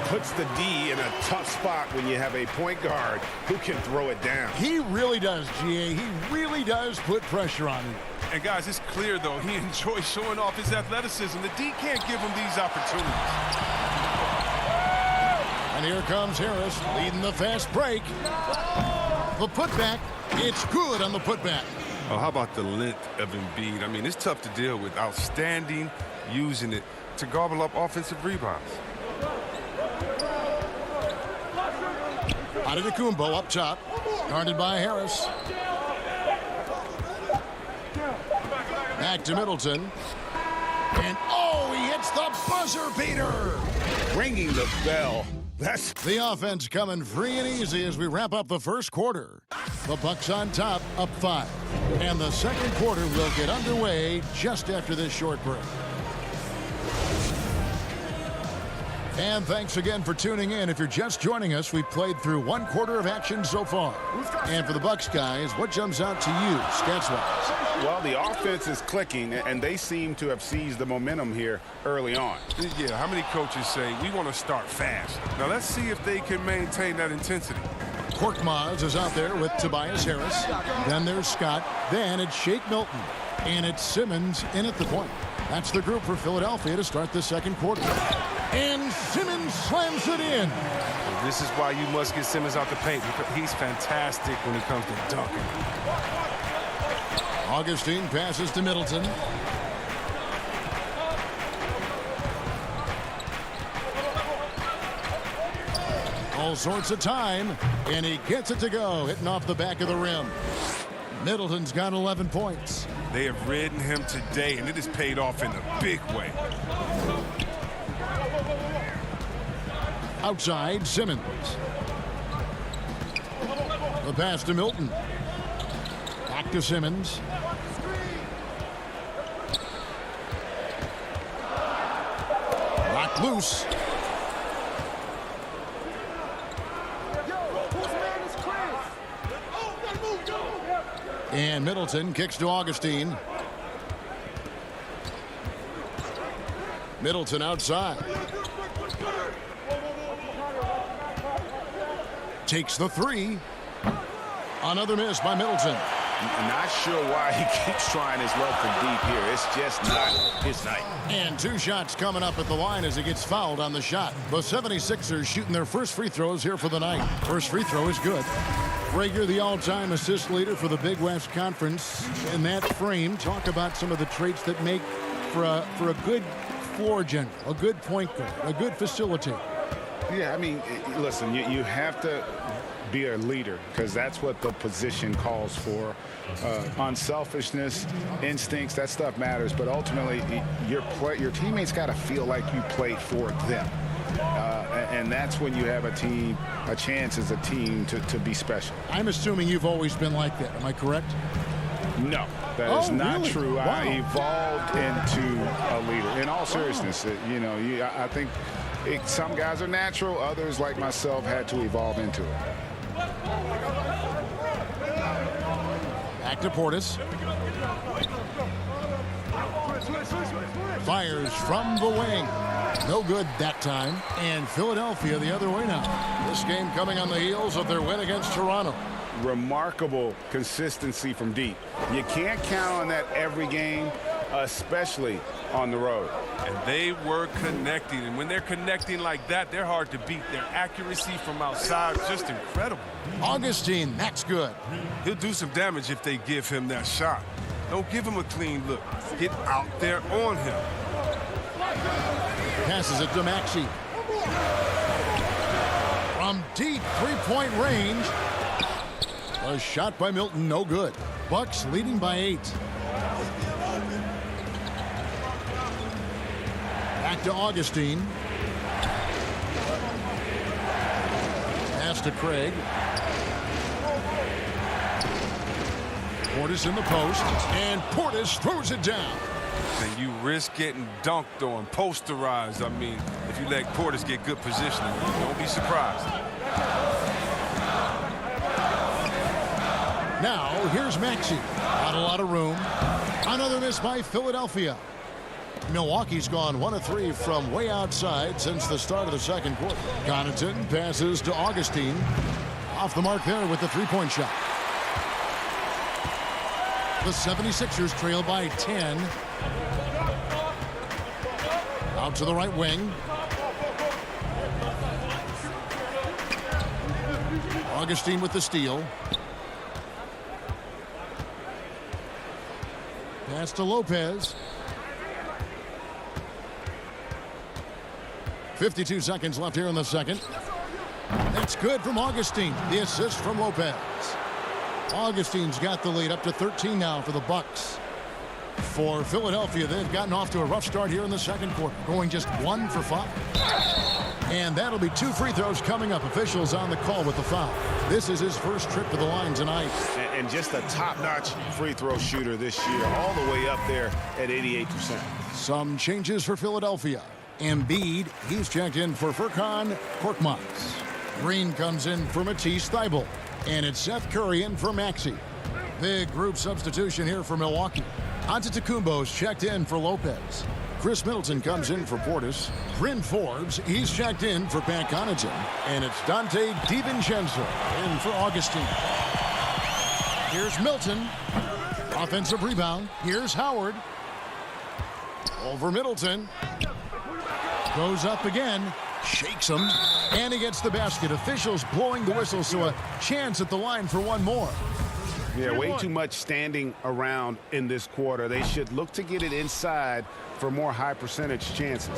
Puts the D in a tough spot when you have a point guard who can throw it down. He really does, GA. He really does put pressure on him. And guys, it's clear, though, he enjoys showing off his athleticism. The D can't give him these opportunities. And here comes Harris leading the fast break. The putback, it's good on the putback. Oh, how about the length of Embiid? I mean, it's tough to deal with. Outstanding, using it to gobble up offensive rebounds. Antetokounmpo up top, guarded by Harris. Back to Middleton. And oh, he hits the buzzer beater. Ringing the bell. That's the offense coming free and easy as we wrap up the first quarter. The Bucks on top, up 5. And the second quarter will get underway just after this short break. And thanks again for tuning in. If you're just joining us, we've played through 1 quarter of action so far. And for the Bucks guys, what jumps out to you, stats-wise? Well, the offense is clicking, and they seem to have seized the momentum here early on. Yeah, how many coaches say, we want to start fast? Now, let's see if they can maintain that intensity. Korkmaz is out there with Tobias Harris. Then there's Scott. Then it's Shake Milton. And it's Simmons in at the point. That's the group for Philadelphia to start the second quarter. And Simmons slams it in. This is why you must get Simmons out the paint. He's fantastic when it comes to dunking. Augustine passes to Middleton. All sorts of time, and he gets it to go, hitting off the back of the rim. Middleton's got 11 points. They have ridden him today, and it has paid off in a big way. Outside, Simmons. The pass to Milton. Back to Simmons. Locked loose. And Middleton kicks to Augustine. Middleton outside. Takes the 3. Another miss by Middleton. I'm not sure why he keeps trying his luck from deep here. It's just not his night. And 2 shots coming up at the line as he gets fouled on the shot. The 76ers shooting their first free throws here for the night. First free throw is good. Rager, the all-time assist leader for the Big West Conference. In that frame, talk about some of the traits that make for a good floor general, a good point guard, a good facilitator. Yeah, I mean, listen, you have to be a leader, because that's what the position calls for. Unselfishness, instincts, that stuff matters, but ultimately your teammates got to feel like you played for them. And that's when you have a chance as a team to be special. I'm assuming you've always been like that. Am I correct? No, that is not really? true. Wow. I evolved into a leader. In all seriousness, I think some guys are natural. Others, like myself, had to evolve into it. Back to Portis. Fires from the wing. No good that time. And Philadelphia the other way now. This game coming on the heels of their win against Toronto. Remarkable consistency from deep. You can't count on that every game, especially on the road. And they were connecting, and when they're connecting like that, they're hard to beat. Their accuracy from outside, just incredible. Augustine, that's good. He'll do some damage if they give him that shot. Don't give him a clean look. Get out there on him. Passes it to Maxey. From deep three-point range. A shot by Milton, no good. Bucks leading by 8. Back to Augustine. Pass to Craig. Portis in the post, and Portis throws it down. And you risk getting dunked on, posterized. I mean, if you let Portis get good positioning, don't be surprised. Now, here's Maxey. Not a lot of room. Another miss by Philadelphia. Milwaukee's gone 1 of 3 from way outside since the start of the second quarter. Connaughton passes to Augustine. Off the mark there with the three-point shot. The 76ers trail by 10. Out to the right wing. Augustine with the steal. Pass to Lopez. 52 seconds left here in the second. That's good from Augustine. The assist from Lopez. Augustine's got the lead up to 13 now for the Bucks. For Philadelphia, they've gotten off to a rough start here in the second quarter, going just 1 for 5. And that'll be 2 free throws coming up. Officials on the call with the foul. This is his first trip to the line tonight. And just a top-notch free throw shooter this year, all the way up there at 88%. Some changes for Philadelphia. Embiid, he's checked in for Furkan Korkmaz. Green comes in for Matisse Thybulle. And it's Seth Curry in for Maxey. Big group substitution here for Milwaukee. Antetokounmpo's checked in for Lopez. Chris Middleton comes in for Portis. Bryn Forbes, he's checked in for Pat Connaughton. And it's Dante DiVincenzo in for Augustine. Here's Milton. Offensive rebound. Here's Howard. Over Middleton. Goes up again. Shakes him. And he gets the basket. Officials blowing the whistle, so a chance at the line for one more. Yeah, way too much standing around in this quarter. They should look to get it inside for more high percentage chances.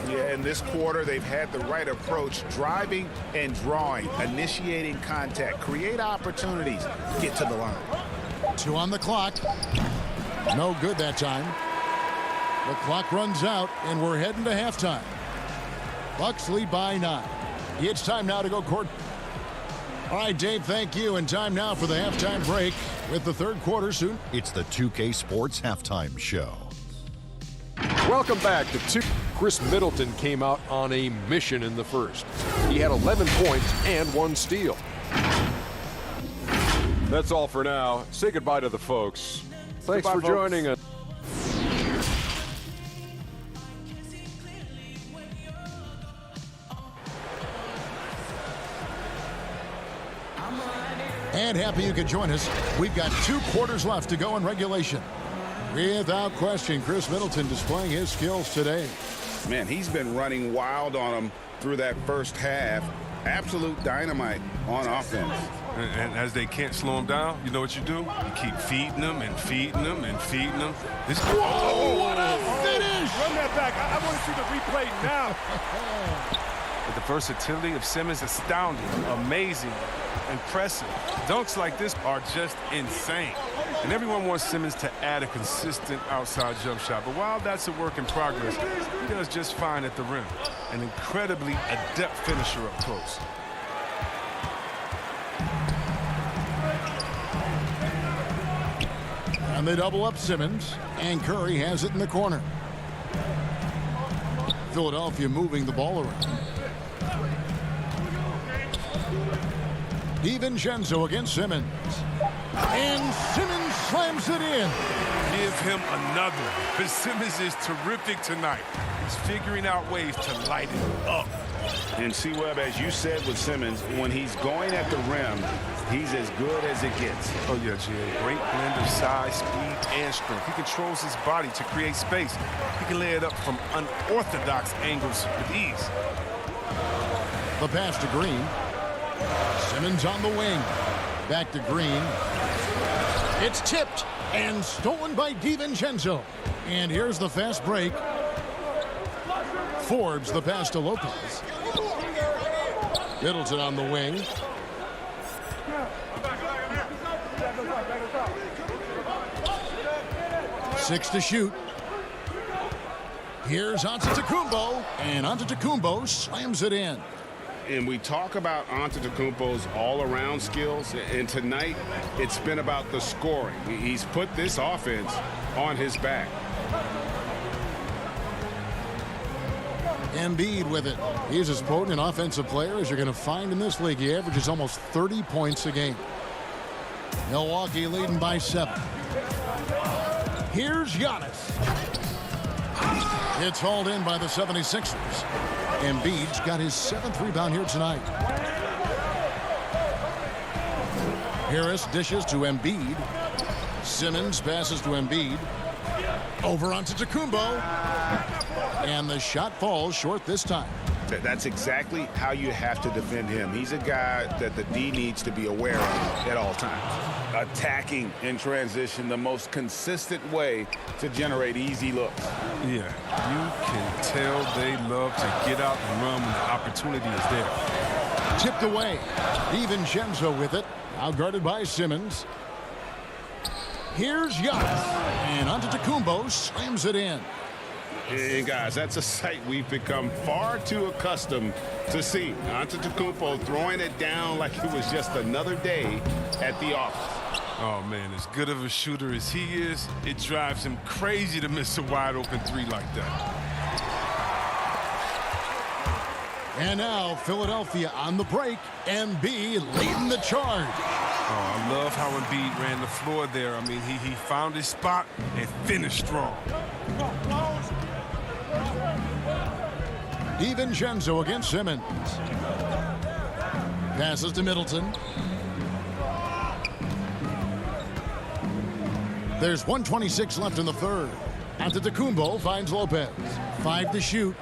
Yeah, in this quarter, they've had the right approach, driving and drawing, initiating contact, create opportunities, get to the line. 2 on the clock. No good that time. The clock runs out, and we're heading to halftime. Bucks lead by 9. It's time now to go court. All right, Dave, thank you. And time now for the halftime break with the third quarter soon. It's the 2K Sports Halftime Show. Welcome back to 2. Chris Middleton came out on a mission in the first. He had 11 points and 1 steal. That's all for now. Say goodbye to the folks. Thanks for joining us. And happy you could join us. We've got 2 quarters left to go in regulation. Without question, Chris Middleton displaying his skills today. Man, he's been running wild on them through that first half. Absolute dynamite on offense. And as they can't slow him down, you know what you do? You keep feeding them and feeding them and feeding them. This Whoa, what a finish! Run that back. I want to see the replay now. The versatility of Simmons, astounding, amazing. impressive. Dunks like this are just insane. And everyone wants Simmons to add a consistent outside jump shot. But while that's a work in progress, he does just fine at the rim. An incredibly adept finisher up close. And they double up Simmons, and Curry has it in the corner. Philadelphia moving the ball around. DiVincenzo against Simmons. And Simmons slams it in. Give him another. But Simmons is terrific tonight. He's figuring out ways to light it up. And C-Web, as you said with Simmons, when he's going at the rim, he's as good as it gets. Oh, yeah, G.A. Great blend of size, speed, and strength. He controls his body to create space. He can lay it up from unorthodox angles with ease. The pass to Green. Simmons on the wing. Back to Green. It's tipped and stolen by DiVincenzo. And here's the fast break. Forbes the pass to Lopez. Middleton on the wing. Six to shoot. Here's Antetokounmpo, and Antetokounmpo slams it in. And we talk about Antetokounmpo's all-around skills, and tonight it's been about the scoring. He's put this offense on his back. Embiid with it. He's as potent an offensive player as you're going to find in this league. He averages almost 30 points a game. Milwaukee leading by 7. Here's Giannis. It's hauled in by the 76ers. Embiid's got his 7th rebound here tonight. Harris dishes to Embiid. Simmons passes to Embiid. Over onto Antetokounmpo. And the shot falls short this time. That's exactly how you have to defend him. He's a guy that the D needs to be aware of at all times. Attacking in transition, the most consistent way to generate easy looks. Yeah, you can tell they love to get out and run when the opportunity is there. Tipped away. DiVincenzo with it. Outguarded by Simmons. Here's Giannis. And Antetokounmpo slams it in. And guys, that's a sight we've become far too accustomed to see. Antetokounmpo throwing it down like it was just another day at the office. Oh, man, as good of a shooter as he is, it drives him crazy to miss a wide-open three like that. And now Philadelphia on the break. Embiid leading the charge. Oh, I love how Embiid ran the floor there. I mean, he found his spot and finished strong. DiVincenzo against Simmons. Passes to Middleton. There's 1:26 left in the third. Antetokounmpo finds Lopez. 5 to shoot.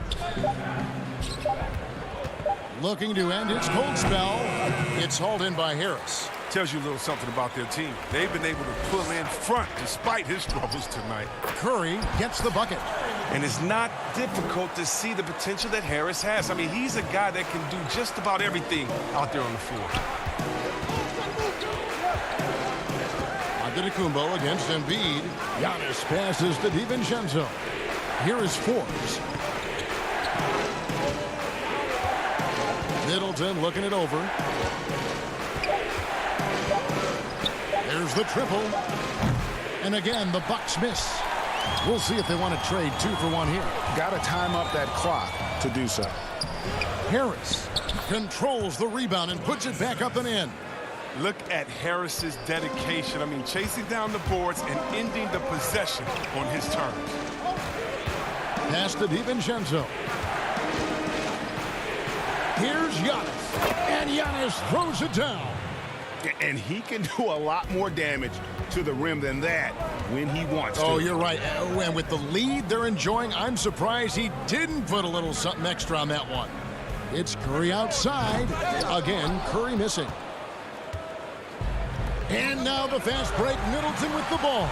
Looking to end its cold spell. It's hauled in by Harris. Tells you a little something about their team. They've been able to pull in front despite his struggles tonight. Curry gets the bucket. And it's not difficult to see the potential that Harris has. I mean, he's a guy that can do just about everything out there on the floor. Antetokounmpo against Embiid. Giannis passes to DiVincenzo. Here is Forbes. Middleton looking it over. There's the triple. And again, the Bucks miss. We'll see if they want to trade 2 for 1 here. Got to time up that clock to do so. Harris controls the rebound and puts it back up and in. Look at Harris's dedication. I mean, chasing down the boards and ending the possession on his terms. Pass to DiVincenzo. Here's Giannis. And Giannis throws it down. And he can do a lot more damage to the rim than that when he wants to. Oh, you're right. And with the lead they're enjoying, I'm surprised he didn't put a little something extra on that one. It's Curry outside. Again, Curry missing. And now the fast break. Middleton with the ball.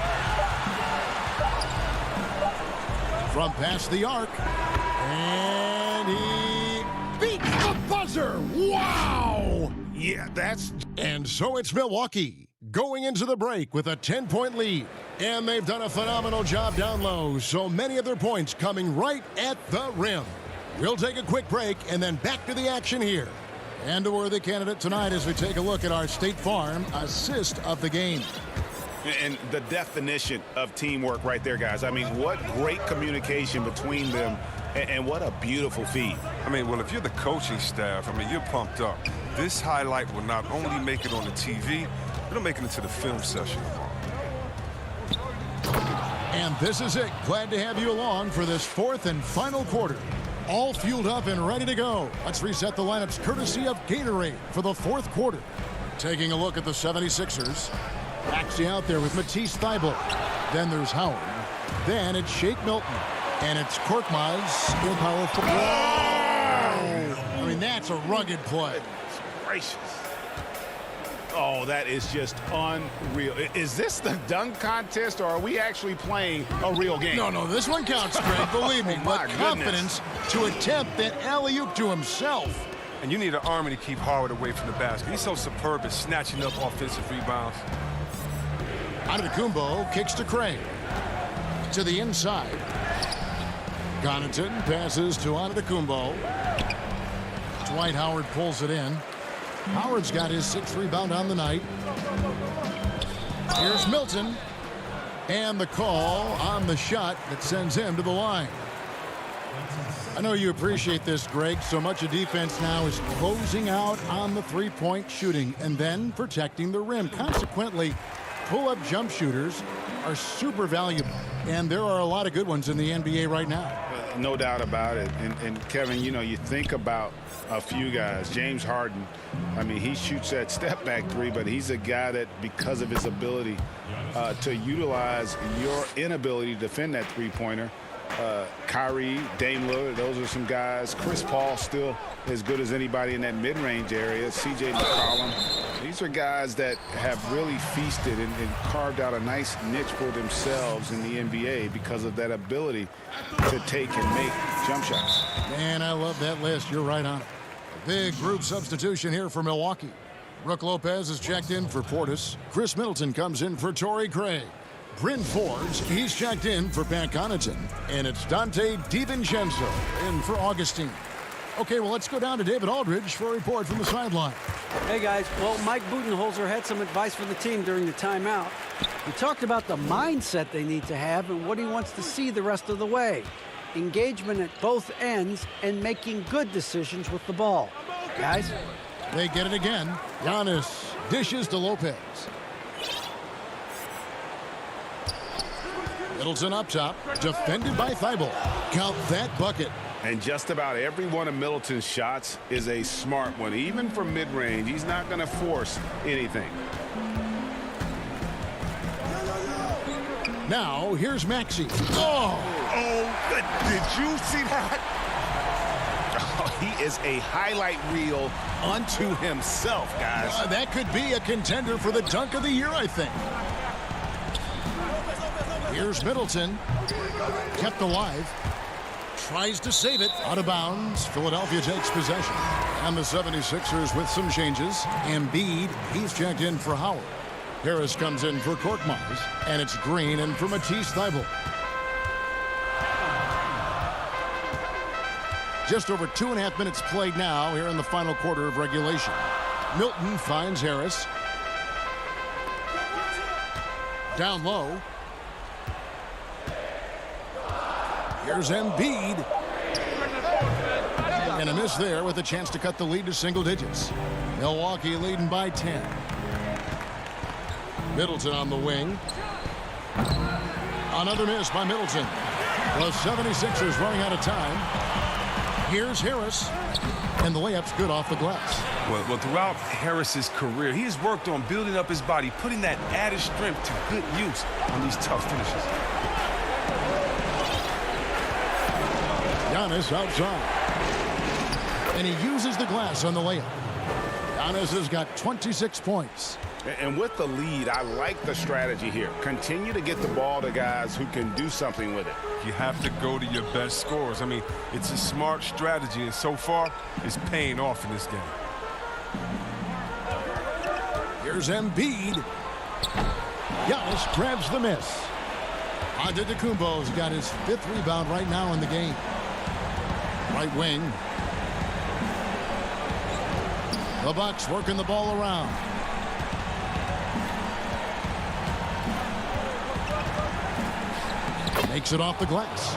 From past the arc. And he beats the buzzer. Wow! Yeah, that's... And so it's Milwaukee going into the break with a 10-point lead. And they've done a phenomenal job down low, so many of their points coming right at the rim. We'll take a quick break and then back to the action here. And a worthy candidate tonight as we take a look at our State Farm assist of the game. And the definition of teamwork right there, guys. I mean, what great communication between them, and what a beautiful feed. I mean, well, if you're the coaching staff, I mean, you're pumped up. This highlight will not only make it on the TV, it'll make it into the film session tomorrow. And this is it. Glad to have you along for this fourth and final quarter. All fueled up and ready to go. Let's reset the lineups courtesy of Gatorade for the fourth quarter. Taking a look at the 76ers. Maxey out there with Matisse Thybulle. Then there's Howard. Then it's Shake Milton. And it's Korkmaz in power forward. I mean, that's a rugged play. Gracious. Oh, that is just unreal. Is this the dunk contest, or are we actually playing a real game? No, this one counts, Greg, believe me. But confidence to attempt that alley-oop to himself. And you need an army to keep Howard away from the basket. He's so superb at snatching up offensive rebounds. Antetokounmpo kicks to Craig. To the inside. Connaughton passes to Antetokounmpo. Dwight Howard pulls it in. Howard's got his 6th rebound on the night. Here's Milton. And the call on the shot that sends him to the line. I know you appreciate this, Greg. So much of defense now is closing out on the three-point shooting and then protecting the rim. Consequently, pull-up jump shooters are super valuable. And there are a lot of good ones in the NBA right now. No doubt about it. And Kevin, you know, you think about a few guys. James Harden, I mean, he shoots that step-back three, but he's a guy that, because of his ability to utilize your inability to defend that three-pointer, Kyrie, Dame Lillard, those are some guys. Chris Paul still as good as anybody in that mid-range area. C.J. McCollum. These are guys that have really feasted and carved out a nice niche for themselves in the NBA because of that ability to take and make jump shots. Man, I love that list. You're right on it. A big group substitution here for Milwaukee. Brooke Lopez is checked in for Portis. Chris Middleton comes in for Torrey Craig. Bryn Forbes, he's checked in for Pat Connaughton. And it's Dante DiVincenzo in for Augustine. Okay, well, let's go down to David Aldridge for a report from the sideline. Hey, guys. Well, Mike Budenholzer had some advice for the team during the timeout. He talked about the mindset they need to have and what he wants to see the rest of the way. Engagement at both ends and making good decisions with the ball. Guys? They get it again. Giannis dishes to Lopez. Middleton up top, defended by Thybulle. Count that bucket. And just about every one of Middleton's shots is a smart one. Even from mid-range, he's not going to force anything. Now, here's Maxey. Oh, good. Did you see that? Oh, he is a highlight reel unto himself, guys. That could be a contender for the dunk of the year, I think. Here's Middleton. Kept alive. Tries to save it. Out of bounds. Philadelphia takes possession. And the 76ers with some changes. Embiid, he's checked in for Howard. Harris comes in for Korkmaz. And it's Green in for Matisse Thybulle. Just over 2.5 minutes played now here in the final quarter of regulation. Milton finds Harris. Down low. Here's Embiid. And a miss there with a chance to cut the lead to single digits. Milwaukee leading by 10. Middleton on the wing. Another miss by Middleton. The 76ers running out of time. Here's Harris. And the layup's good off the glass. Well, throughout Harris's career, he has worked on building up his body, putting that added strength to good use on these tough finishes. Giannis outside. And he uses the glass on the layup. Giannis has got 26 points. And with the lead, I like the strategy here. Continue to get the ball to guys who can do something with it. You have to go to your best scorers. I mean, it's a smart strategy, and so far, it's paying off in this game. Here's Embiid. Giannis grabs the miss. Antetokounmpo's got his 5th rebound right now in the game. Right wing. The Bucks working the ball around. Makes it off the glass.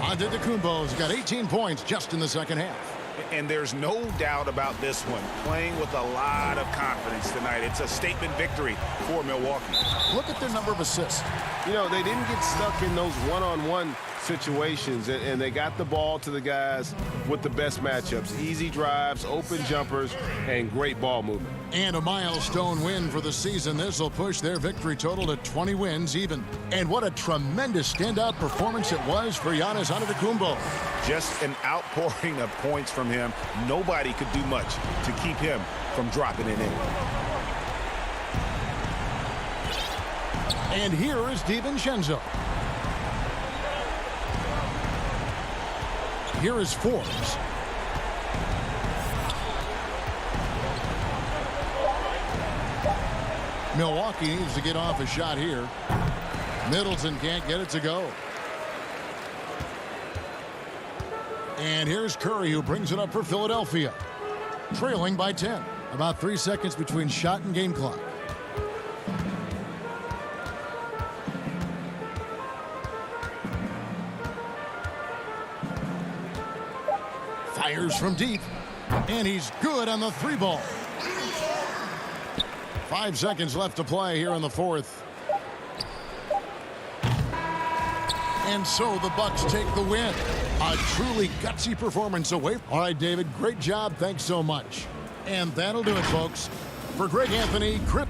Antetokounmpo's got 18 points just in the second half. And there's no doubt about this one. Playing with a lot of confidence tonight. It's a statement victory for Milwaukee. Look at their number of assists. You know, they didn't get stuck in those one-on-one situations, and they got the ball to the guys with the best matchups. Easy drives, open jumpers, and great ball movement. And a milestone win for the season. This will push their victory total to 20 wins even. And what a tremendous standout performance it was for Giannis Antetokounmpo. Just an outpouring of points from him. Nobody could do much to keep him from dropping it in. And here is DiVincenzo. Here is Forbes. Milwaukee needs to get off a shot here. Middleton can't get it to go. And here's Curry, who brings it up for Philadelphia. Trailing by 10. About 3 seconds between shot and game clock. Fires from deep. And he's good on the 3-ball. 5 seconds left to play here in the 4th. And so the Bucks take the win. A truly gutsy performance away. All right, David, great job. Thanks so much. And that'll do it, folks. For Greg Anthony, Chris.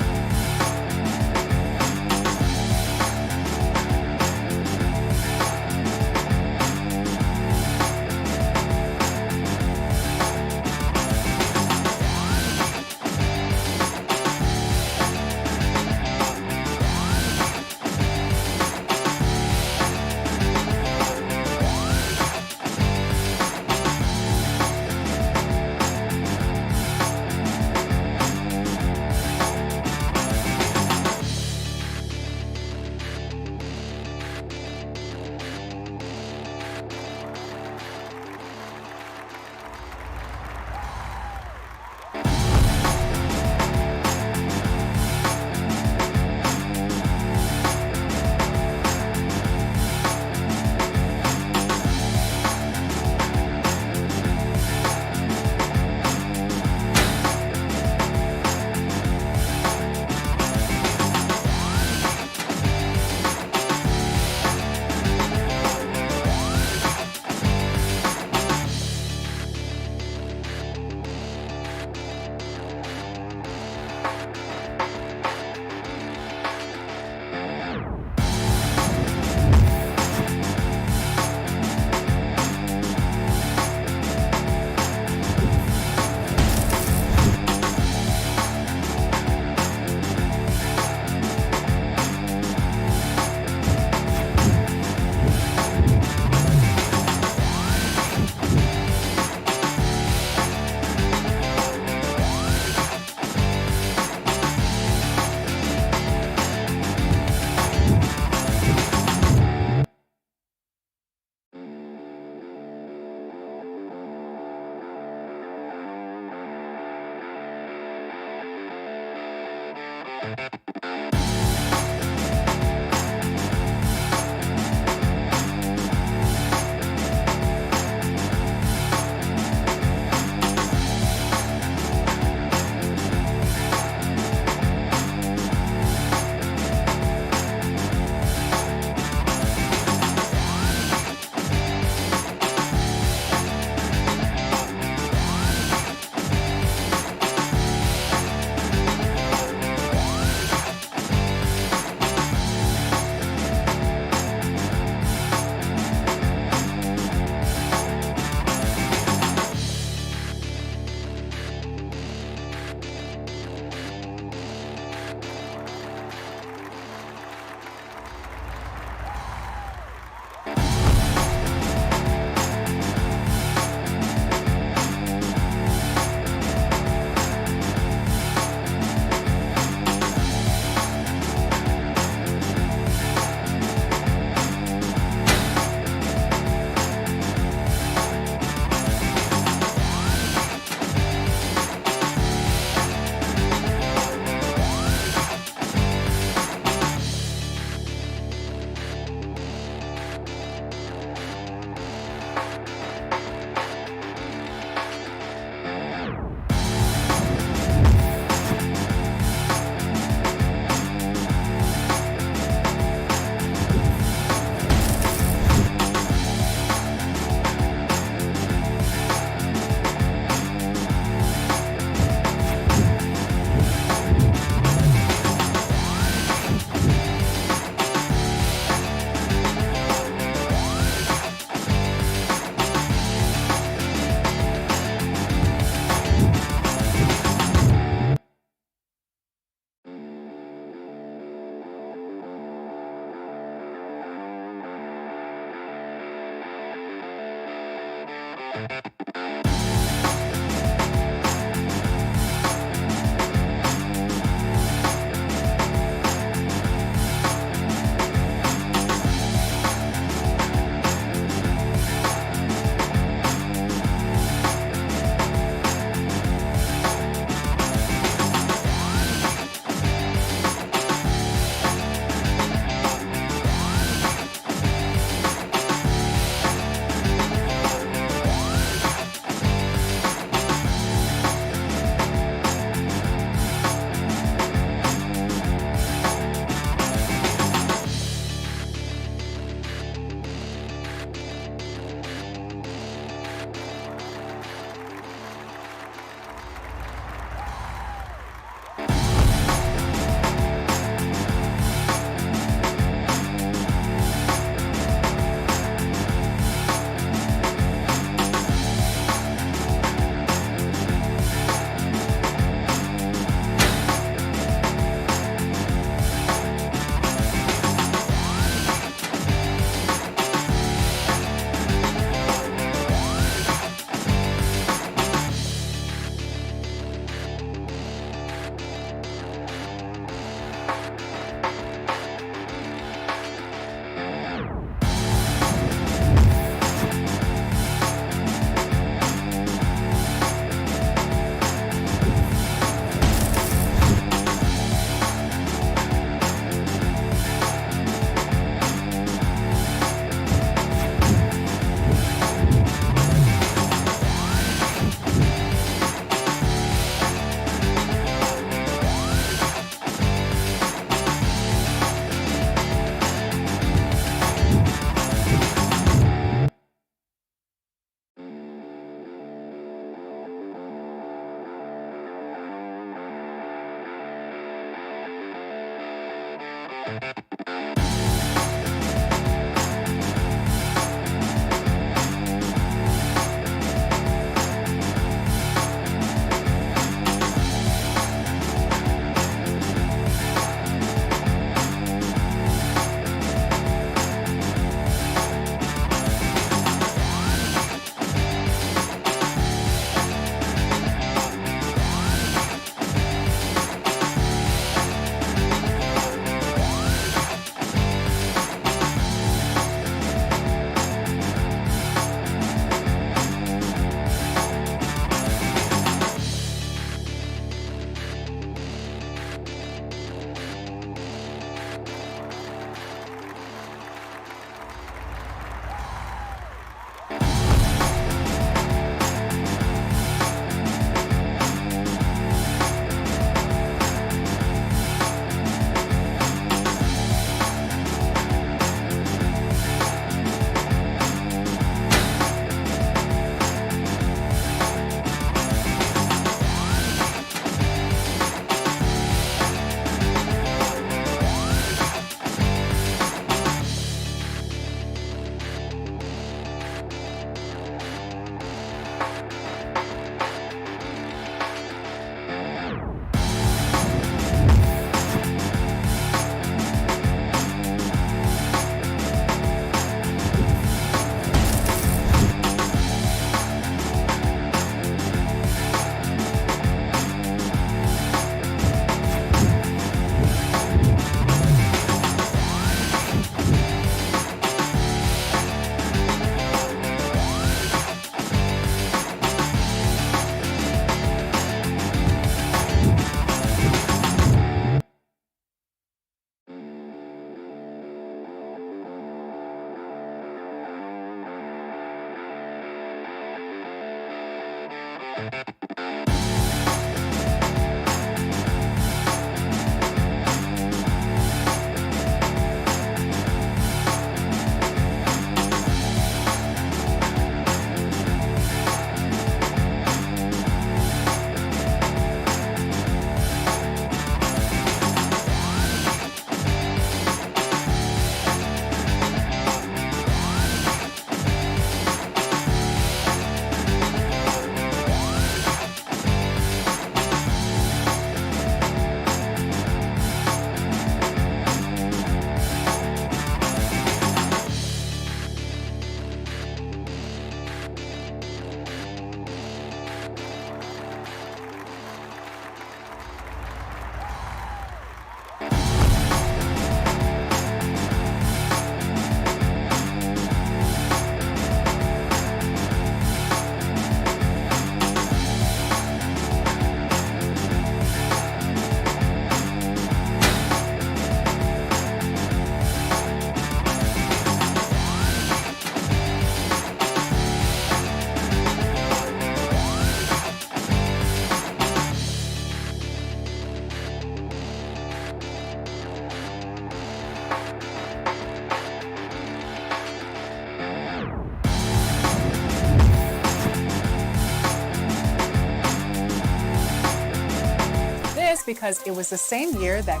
Because it was the same year that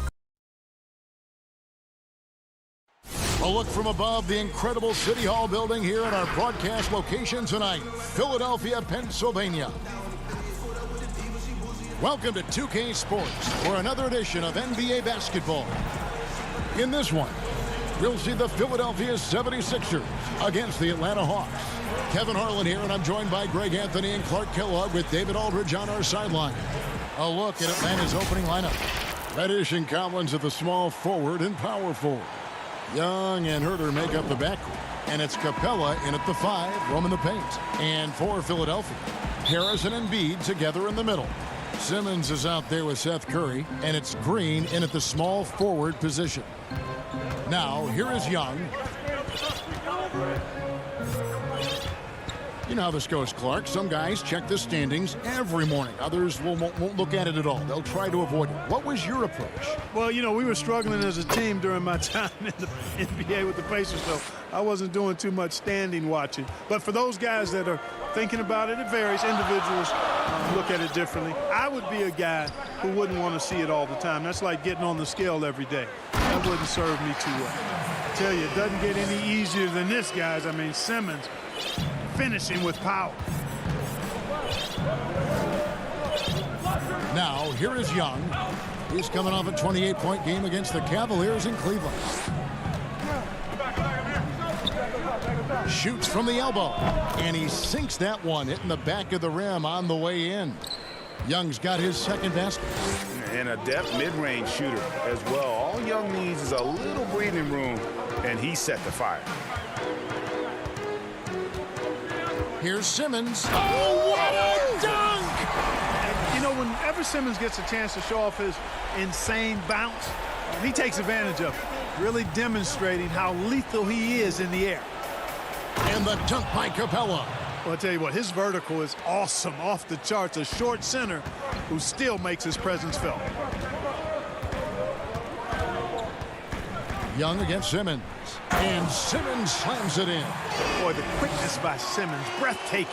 a look from above the incredible City Hall building here in our broadcast location tonight, Philadelphia, Pennsylvania. Welcome to 2K Sports for another edition of NBA basketball. In this one, we'll see the Philadelphia 76ers against the Atlanta Hawks. Kevin Harlan here, and I'm joined by Greg Anthony and Clark Kellogg with David Aldridge on our sideline. A look at Atlanta's opening lineup. Reddish and Collins at the small forward and power forward. Young and Herter make up the backcourt. And it's Capella in at the 5, roaming the paint. And for Philadelphia, Harris and Embiid together in the middle. Simmons is out there with Seth Curry. And it's Green in at the small forward position. Now, here is Young. You know how this goes, Clark. Some guys check the standings every morning. Others won't look at it at all. They'll try to avoid it. What was your approach? Well, you know, we were struggling as a team during my time in the NBA with the Pacers, so I wasn't doing too much standing watching. But for those guys that are thinking about it, it varies. Individuals look at it differently. I would be a guy who wouldn't want to see it all the time. That's like getting on the scale every day. That wouldn't serve me too well. I tell you, it doesn't get any easier than this, guys. I mean, Simmons finishing with power. Now, here is Young. He's coming off a 28-point game against the Cavaliers in Cleveland. Shoots from the elbow, and he sinks that one, hitting the back of the rim on the way in. Young's got his second basket. And a deft mid-range shooter as well. All Young needs is a little breathing room, and he set the fire. Here's Simmons. Oh, what a dunk! You know, whenever Simmons gets a chance to show off his insane bounce, he takes advantage of it, really demonstrating how lethal he is in the air. And the dunk by Capella. Well, I'll tell you what, his vertical is awesome, off the charts. A short center who still makes his presence felt. Young against Simmons. And Simmons slams it in. Boy, the quickness by Simmons, breathtaking.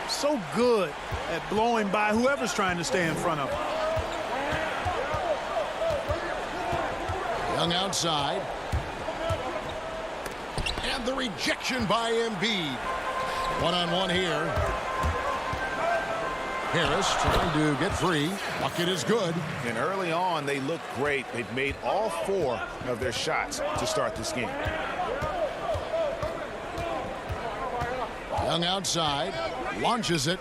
So good at blowing by whoever's trying to stay in front of him. Young outside. And the rejection by Embiid. One-on-one here. Harris trying to get free. Bucket is good. And early on, they look great. They've made all 4 of their shots to start this game. Young outside. Launches it.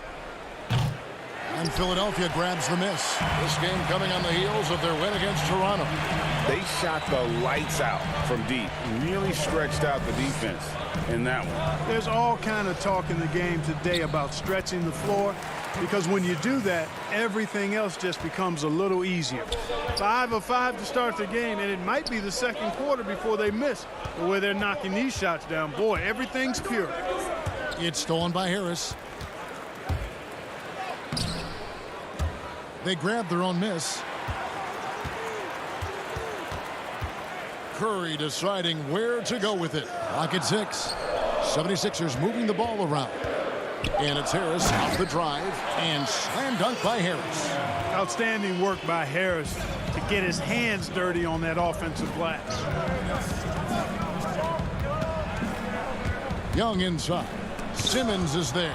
And Philadelphia grabs the miss. This game coming on the heels of their win against Toronto. They shot the lights out from deep. Really stretched out the defense in that one. There's all kind of talk in the game today about stretching the floor, because when you do that, everything else just becomes a little easier. 5 of 5 to start the game, and it might be the second quarter before they miss the way they're knocking these shots down. Boy, everything's pure. It's stolen by Harris. They grab their own miss. Curry deciding where to go with it. Clock at 6. 76ers moving the ball around. And it's Harris off the drive and slam dunk by Harris. Outstanding work by Harris to get his hands dirty on that offensive glass. Young inside. Simmons is there.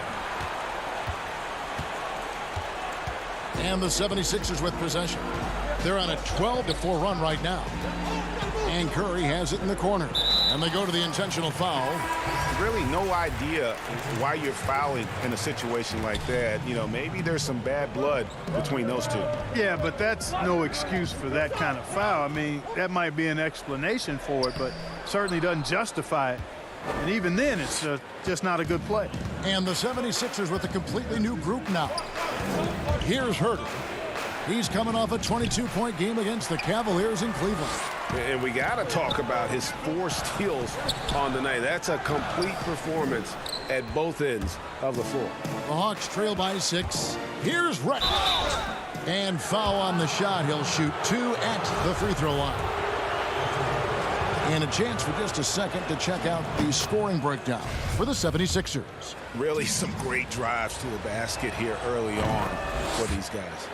And the 76ers with possession. They're on a 12-4 run right now. And Curry has it in the corner. And they go to the intentional foul. Really no idea why you're fouling in a situation like that. You know, maybe there's some bad blood between those two. Yeah, but that's no excuse for that kind of foul. I mean, that might be an explanation for it, but certainly doesn't justify it. And even then, it's just not a good play. And the 76ers with a completely new group now. Here's Herter. He's coming off a 22-point game against the Cavaliers in Cleveland. And we got to talk about his 4 steals on the night. That's a complete performance at both ends of the floor. The Hawks trail by 6. Here's Rett. And foul on the shot. He'll shoot 2 at the free throw line. And a chance for just a second to check out the scoring breakdown for the 76ers. Really some great drives to the basket here early on for these guys.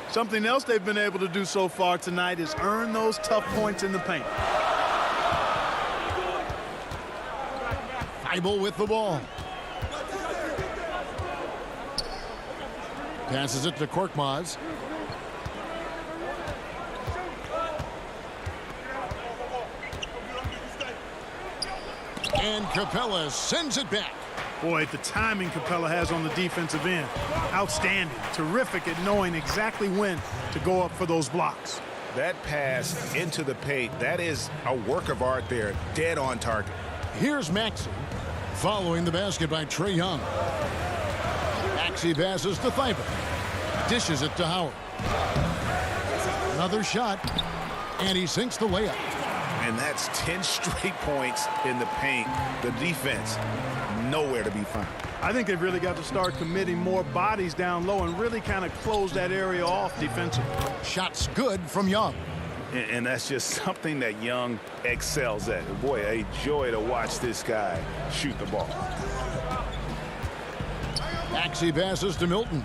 Something else they've been able to do so far tonight is earn those tough points in the paint. Thibault with the ball. Passes it to Korkmaz. And Capella sends it back. Boy, the timing Capella has on the defensive end. Outstanding. Terrific at knowing exactly when to go up for those blocks. That pass into the paint, that is a work of art there. Dead on target. Here's Maxey following the basket by Trae Young. Maxey passes to Thibault. Dishes it to Howard. Another shot. And he sinks the layup. And that's 10 straight points in the paint. The defense, nowhere to be found. I think they've really got to start committing more bodies down low and really kind of close that area off defensively. Shots good from Young. And that's just something that Young excels at. Boy, a joy to watch this guy shoot the ball. Maxey passes to Milton.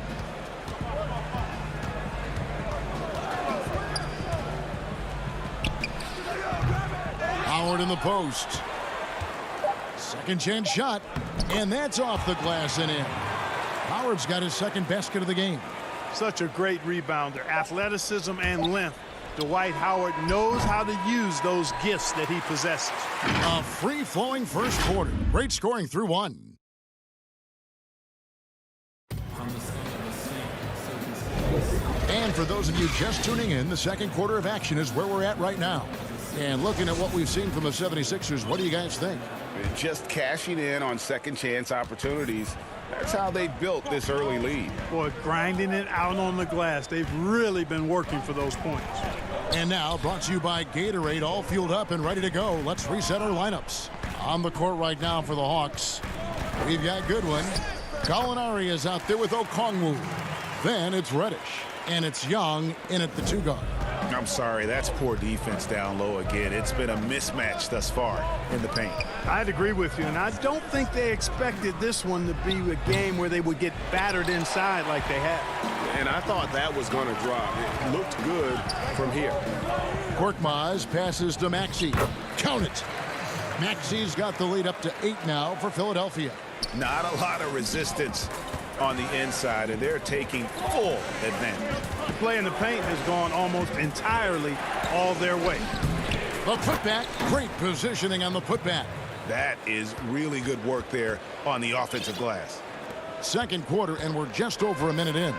Howard in the post. Second chance shot, and that's off the glass and in. Howard's got his second basket of the game. Such a great rebounder, athleticism and length. Dwight Howard knows how to use those gifts that he possesses. A free-flowing first quarter. Great scoring through one. And for those of you just tuning in, the second quarter of action is where we're at right now. And looking at what we've seen from the 76ers, what do you guys think? Just cashing in on second chance opportunities. That's how they built this early lead. Boy, grinding it out on the glass. They've really been working for those points. And now, brought to you by Gatorade, all fueled up and ready to go. Let's reset our lineups. On the court right now for the Hawks, we've got Goodwin. Gallinari is out there with Okongwu. Then it's Reddish. And it's Young in at the 2 guard. I'm sorry, that's poor defense down low again. It's been a mismatch thus far in the paint. I'd agree with you, and I don't think they expected this one to be a game where they would get battered inside like they have. And I thought that was going to drop. It looked good from here. Korkmaz passes to Maxey. Count it. Maxey's got the lead up to 8 now for Philadelphia. Not a lot of resistance on the inside, and they're taking full advantage. The play in the paint has gone almost entirely all their way. The putback, great positioning on the putback. That is really good work there on the offensive glass. Second quarter, and we're just over a minute in.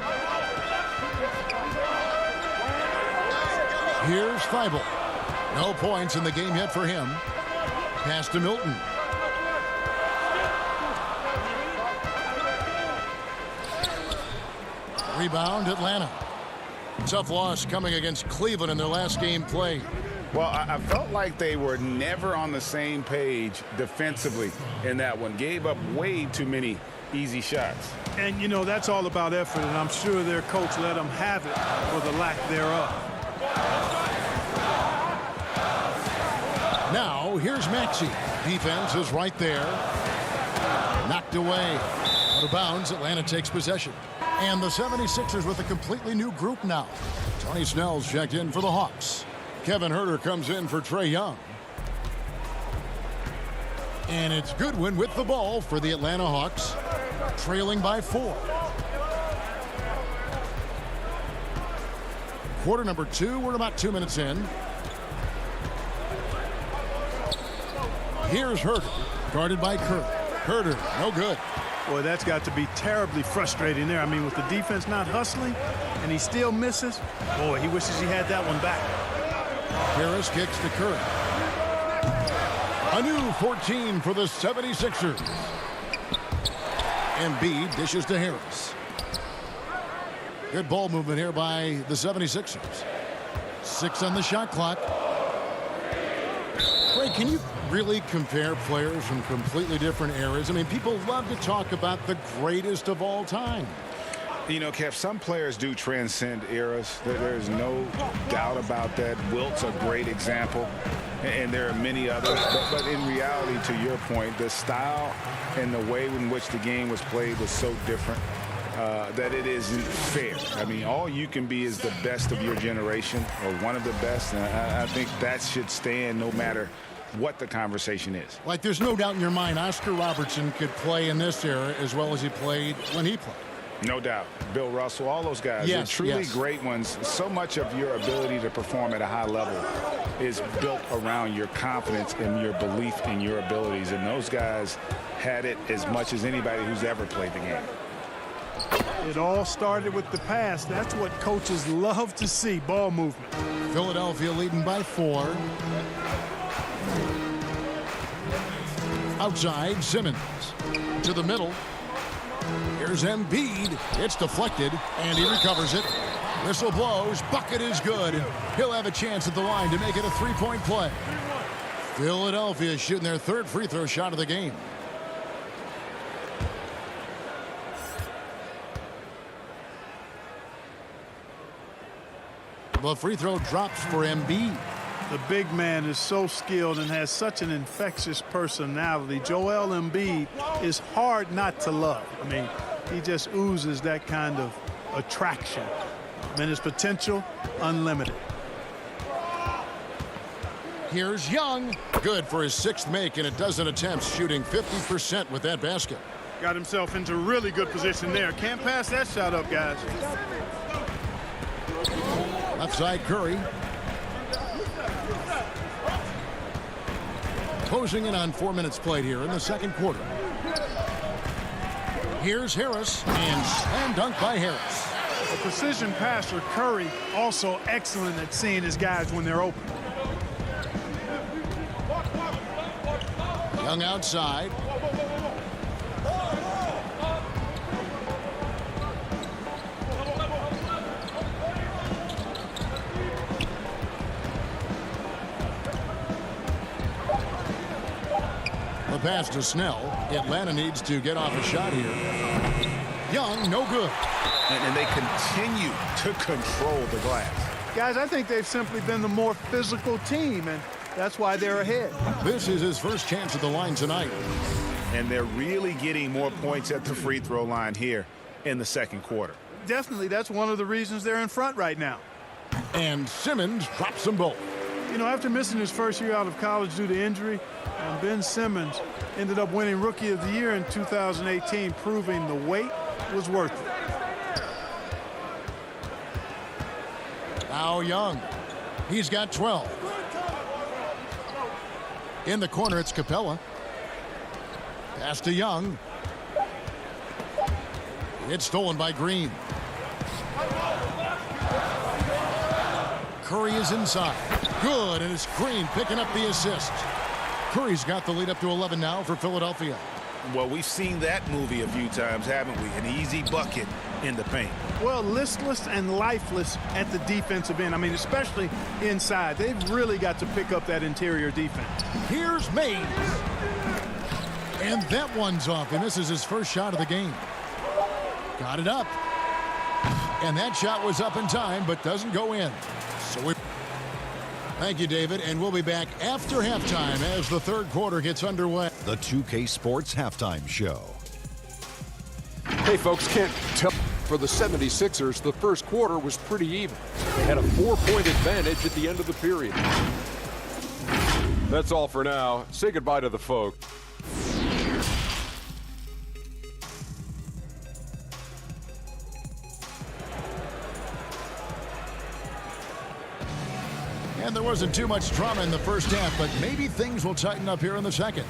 Here's Thibault. No points in the game yet for him. Pass to Milton. Rebound, Atlanta. Tough loss coming against Cleveland in their last game played. Well, I felt like they were never on the same page defensively in that one. Gave up way too many easy shots. And, you know, that's all about effort, and I'm sure their coach let them have it for the lack thereof. Now, here's Maxey. Defense is right there. Knocked away. Out of bounds, Atlanta takes possession. And the 76ers with a completely new group now. Tony Snell's checked in for the Hawks. Kevin Huerter comes in for Trae Young. And it's Goodwin with the ball for the Atlanta Hawks, trailing by 4. Quarter number 2, we're about 2 minutes in. Here's Huerter, guarded by Kerr. Huerter, no good. Boy, that's got to be terribly frustrating there. I mean, with the defense not hustling and he still misses, boy, he wishes he had that one back. Harris kicks to Curry. A new 14 for the 76ers. Embiid dishes to Harris. Good ball movement here by the 76ers. 6 on the shot clock. Ray, can you really compare players from completely different eras? I mean, people love to talk about the greatest of all time. You know, Kev, some players do transcend eras. There's no doubt about that. Wilt's a great example, and there are many others. But in reality, to your point, the style and the way in which the game was played was so different that it isn't fair. I mean, all you can be is the best of your generation or one of the best, and I think that should stand no matter what the conversation is. Like, there's no doubt in your mind Oscar Robertson could play in this era as well as he played when he played. No doubt. Bill Russell, all those guys. Yes, They're truly yes. great ones. So much of your ability to perform at a high level is built around your confidence and your belief in your abilities. And those guys had it as much as anybody who's ever played the game. It all started with the pass. That's what coaches love to see, ball movement. Philadelphia leading by 4. Outside, Simmons. To the middle. Here's Embiid. It's deflected, and he recovers it. Whistle blows. Bucket is good. He'll have a chance at the line to make it a 3-point play. Philadelphia shooting their 3rd free throw shot of the game. The free throw drops for Embiid. The big man is so skilled and has such an infectious personality. Joel Embiid is hard not to love. I mean, he just oozes that kind of attraction. And his potential, unlimited. Here's Young. Good for his 6th make in a dozen attempts, shooting 50% with that basket. Got himself into really good position there. Can't pass that shot up, guys. Left side Curry. Closing in on 4 minutes played here in the second quarter. Here's Harris, and slam dunk by Harris. A precision passer, Curry, also excellent at seeing his guys when they're open. Young outside. The pass to Snell. Atlanta needs to get off a shot here. Young, no good. And they continue to control the glass. Guys, I think they've simply been the more physical team, and that's why they're ahead. This is his first chance at the line tonight. And they're really getting more points at the free throw line here in the second quarter. Definitely, that's one of the reasons they're in front right now. And Simmons drops them both. You know, after missing his first year out of college due to injury, Ben Simmons ended up winning Rookie of the Year in 2018, proving the wait was worth it. Now Young. He's got 12. In the corner, it's Capella. Pass to Young. It's stolen by Green. Curry is inside. Good, and it's Green picking up the assist. Curry's got the lead up to 11 now for Philadelphia. Well, we've seen that movie a few times, haven't we? An easy bucket in the paint. Well, listless and lifeless at the defensive end. I mean, especially inside. They've really got to pick up that interior defense. Here's Mays. And that one's off. He misses his first shot of the game. Got it up. And that shot was up in time, but doesn't go in. So thank you, David, and we'll be back after halftime as the third quarter gets underway. The 2K Sports Halftime Show. Hey, folks, can't tell. For the 76ers, the first quarter was pretty even. They had a 4-point advantage at the end of the period. That's all for now. Say goodbye to the folks. And there wasn't too much drama in the first half, but maybe things will tighten up here in the second.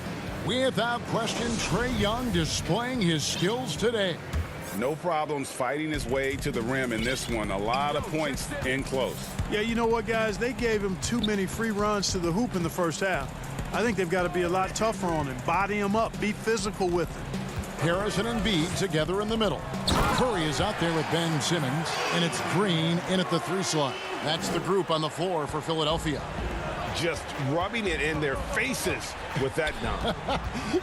Without question, Trae Young displaying his skills today. No problems fighting his way to the rim in this one. A lot of points in close. Yeah, you know what, guys? They gave him too many free runs to the hoop in the first half. I think they've got to be a lot tougher on him. Body him up. Be physical with him. Harrison and Embiid together in the middle. Curry is out there with Ben Simmons, and it's Green in at the 3 slot. That's the group on the floor for Philadelphia. Just rubbing it in their faces with that dunk.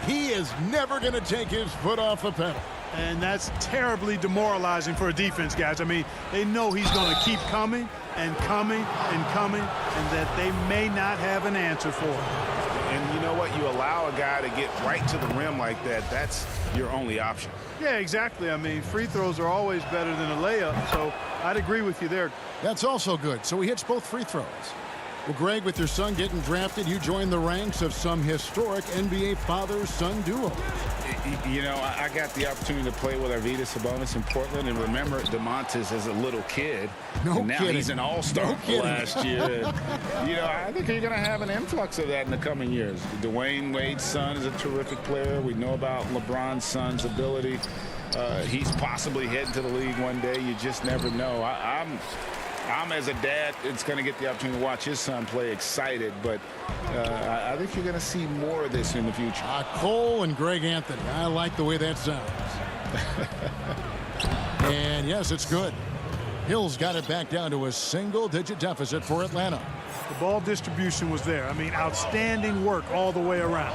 He is never going to take his foot off the pedal. And that's terribly demoralizing for a defense, guys. I mean, they know he's going to keep coming and coming and coming, and that they may not have an answer for him. And you know what? You allow a guy to get right to the rim like that, that's your only option. Yeah, exactly. I mean, free throws are always better than a layup, so I'd agree with you there. That's also good. So he hits both free throws. Well, Greg, with your son getting drafted, you joined the ranks of some historic NBA father-son duos. You know, I got the opportunity to play with Arvydas Sabonis in Portland, and remember DeMontis as a little kid. No now kidding. He's an all-star last year. You know, I think you're going to have an influx of that in the coming years. Dwayne Wade's son is a terrific player. We know about LeBron's son's ability. He's possibly heading to the league one day. You just never know. I'm as a dad, it's going to get the opportunity to watch his son play excited, but I think you're going to see more of this in the future. Cole and Greg Anthony. I like the way that sounds. And yes, it's good. Hill's got it back down to a single-digit deficit for Atlanta. The ball distribution was there. I mean, outstanding work all the way around.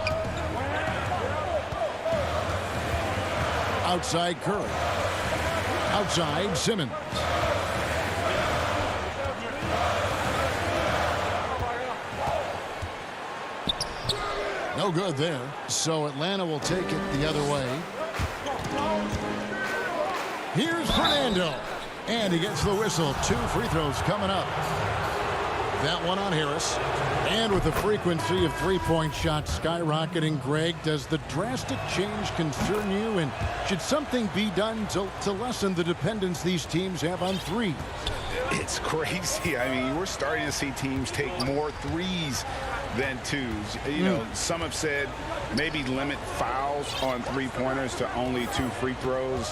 Outside Curry. Outside Simmons. No good there. So Atlanta will take it the other way. Here's Fernando. And he gets the whistle. 2 free throws coming up. That one on Harris. And with the frequency of three-point shots skyrocketing, Greg, does the drastic change concern you? And should something be done to lessen the dependence these teams have on threes? It's crazy. I mean, we're starting to see teams take more threes than twos. You know, some have said maybe limit fouls on three-pointers to only 2 free throws.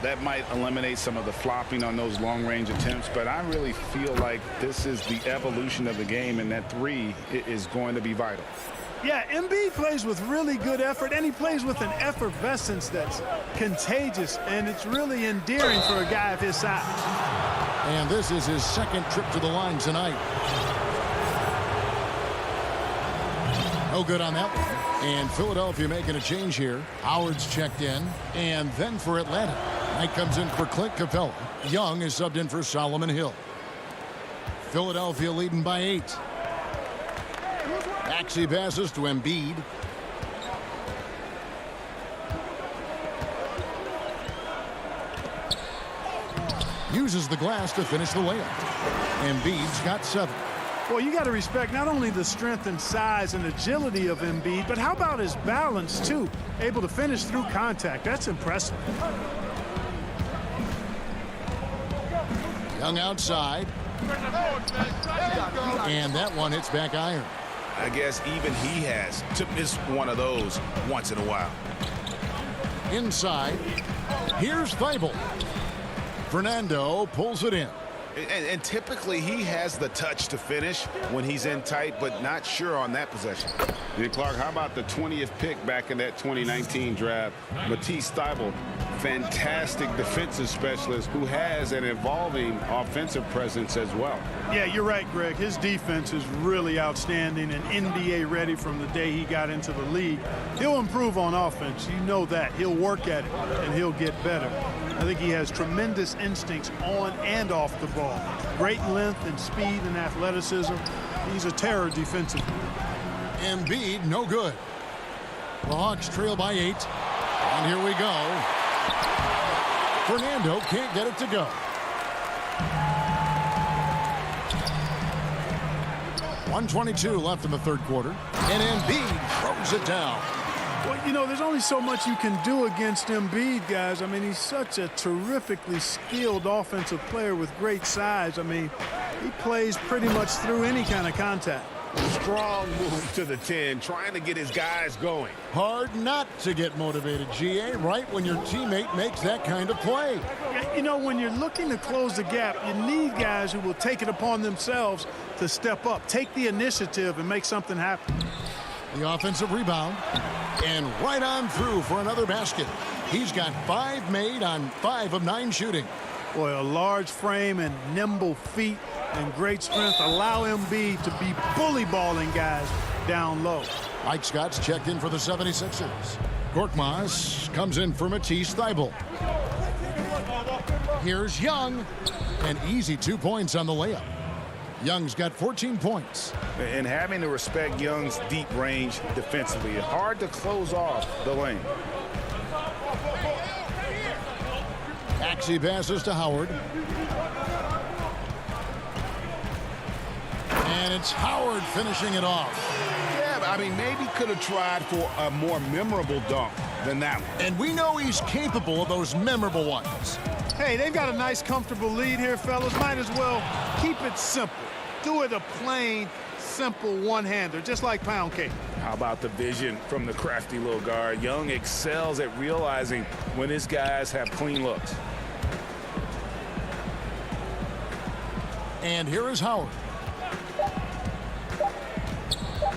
That might eliminate some of the flopping on those long-range attempts, but I really feel like this is the evolution of the game, and that three is going to be vital. Yeah, Embiid plays with really good effort, and he plays with an effervescence that's contagious, and it's really endearing for a guy of his size. And this is his second trip to the line tonight. No good on that one. And Philadelphia making a change here. Howard's checked in. And then for Atlanta, Knight comes in for Clint Capella. Young is subbed in for Solomon Hill. Philadelphia leading by 8. Maxey passes to Embiid. Uses the glass to finish the layup. Embiid's got 7. Well, you got to respect not only the strength and size and agility of Embiid, but how about his balance, too? Able to finish through contact. That's impressive. Young outside. And that one hits back iron. I guess even he has to miss one of those once in a while. Inside. Here's Thibault. Fernando pulls it in. And typically he has the touch to finish when he's in tight, but not sure on that possession. And Clark, how about the 20th pick back in that 2019 draft? Matisse Thybulle, fantastic defensive specialist who has an evolving offensive presence as well. Yeah, you're right, Greg. His defense is really outstanding and NBA ready from the day he got into the league. He'll improve on offense. You know that. He'll work at it, and he'll get better. I think he has tremendous instincts on and off the ball. Great length and speed and athleticism. He's a terror defensively. Embiid, no good. The Hawks trail by 8. And here we go. Fernando can't get it to go. 1:22 left in the third quarter. And Embiid throws it down. Well, you know, there's only so much you can do against Embiid, guys. I mean, he's such a terrifically skilled offensive player with great size. I mean, he plays pretty much through any kind of contact. Strong move to the 10, trying to get his guys going. Hard not to get motivated, GA, right when your teammate makes that kind of play. You know, when you're looking to close the gap, you need guys who will take it upon themselves to step up, take the initiative, and make something happen. The offensive rebound, and right on through for another basket. He's got 5 made on 5 of 9 shooting. Boy, a large frame and nimble feet and great strength allow Embiid to be bully balling guys down low. Mike Scott's checked in for the 76ers. Korkmaz comes in for Matisse Thybulle. Here's Young. An easy 2 points on the layup. Young's got 14 points. And having to respect Young's deep range defensively, hard to close off the lane. Maxey passes to Howard. And it's Howard finishing it off. Yeah, but I mean, maybe could have tried for a more memorable dunk than that one. And we know he's capable of those memorable ones. Hey, they've got a nice, comfortable lead here, fellas. Might as well keep it simple. Do it a plain, simple one-hander, just like pound cake. How about the vision from the crafty little guard? Young excels at realizing when his guys have clean looks. And here is Howard.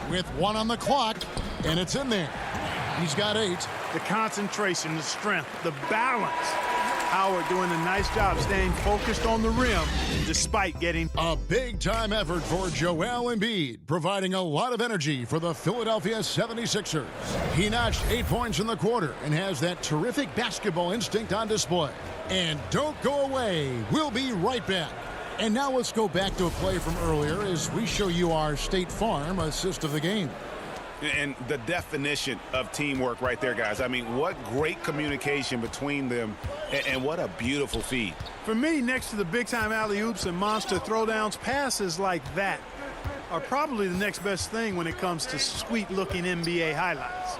With 1 on the clock, and it's in there. He's got 8. The concentration, the strength, the balance. Howard doing a nice job staying focused on the rim despite getting a big-time effort for Joel Embiid, providing a lot of energy for the Philadelphia 76ers. He notched 8 points in the quarter and has that terrific basketball instinct on display. And don't go away. We'll be right back. And now let's go back to a play from earlier as we show you our State Farm assist of the game. And the definition of teamwork right there, guys. I mean, what great communication between them, and what a beautiful feed. For me, next to the big-time alley-oops and monster throwdowns, passes like that are probably the next best thing when it comes to sweet-looking NBA highlights.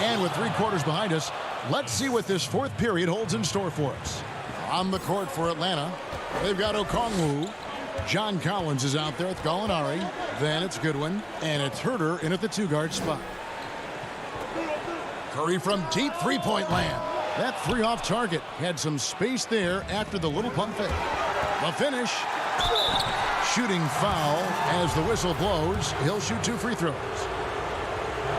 And with 3 quarters behind us, let's see what this 4th period holds in store for us. On the court for Atlanta, they've got Okongwu. John Collins is out there with Gallinari. Then it's Goodwin, and it's Herter in at the 2-guard spot. Curry from deep 3-point land. That 3 off target had some space there after the little pump fake. The finish. Shooting foul as the whistle blows. He'll shoot 2 free throws.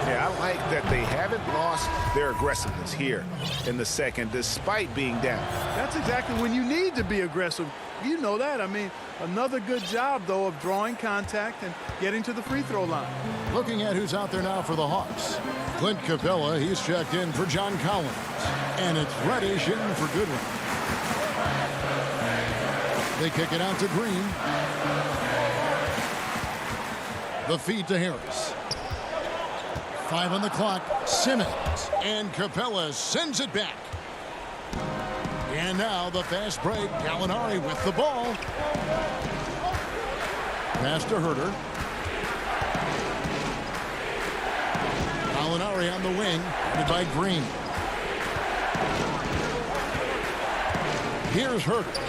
Yeah, I like that they haven't lost their aggressiveness here in the second despite being down. That's exactly when you need to be aggressive. You know that. I mean, another good job, though, of drawing contact and getting to the free throw line. Looking at who's out there now for the Hawks. Clint Capella, he's checked in for John Collins. And it's Reddish in for Goodwin. They kick it out to Green. The feed to Harris. 5 on the clock. Simmons. And Capella sends it back. And now the fast break. Gallinari with the ball. Pass to Herter. Gallinari on the wing. Headed by Green. Here's Herter.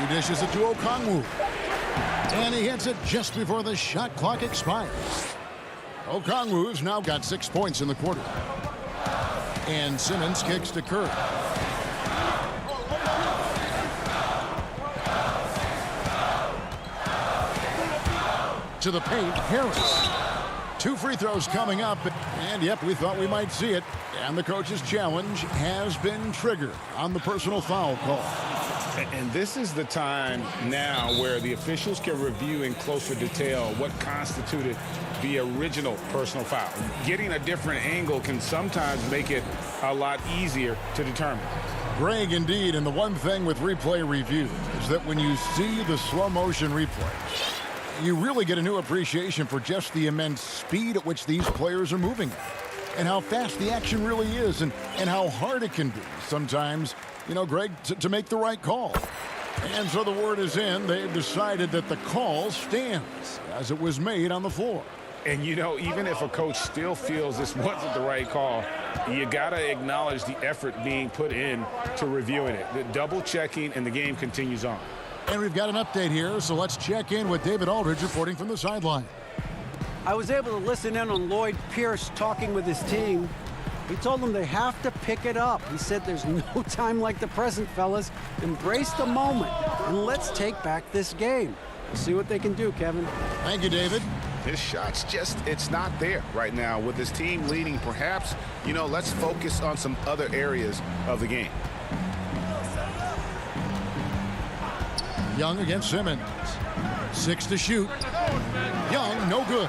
He dishes it to Okongwu. And he hits it just before the shot clock expires. Okongwu's now got 6 points in the quarter. And Simmons kicks to Curry. To the paint, Harris. 2 free throws coming up. And yep, we thought we might see it. And the coach's challenge has been triggered on the personal foul call. And this is the time now where the officials can review in closer detail what constituted the original personal foul. Getting a different angle can sometimes make it a lot easier to determine. Greg, indeed, and the one thing with replay review is that when you see the slow motion replay, you really get a new appreciation for just the immense speed at which these players are moving at, and how fast the action really is, and how hard it can be sometimes, you know, Greg, to make the right call. And so the word is in. They've decided that the call stands as it was made on the floor. And, you know, even if a coach still feels this wasn't the right call, you got to acknowledge the effort being put in to reviewing it. The double checking, and the game continues on. And we've got an update here, so let's check in with David Aldridge reporting from the sideline. I was able to listen in on Lloyd Pierce talking with his team. He told them they have to pick it up. He said there's no time like the present, fellas. Embrace the moment, and let's take back this game. We'll see what they can do, Kevin. Thank you, David. His shot's just, it's not there right now. With his team leading, perhaps, you know, let's focus on some other areas of the game. Young against Simmons. 6 to shoot. Young, no good.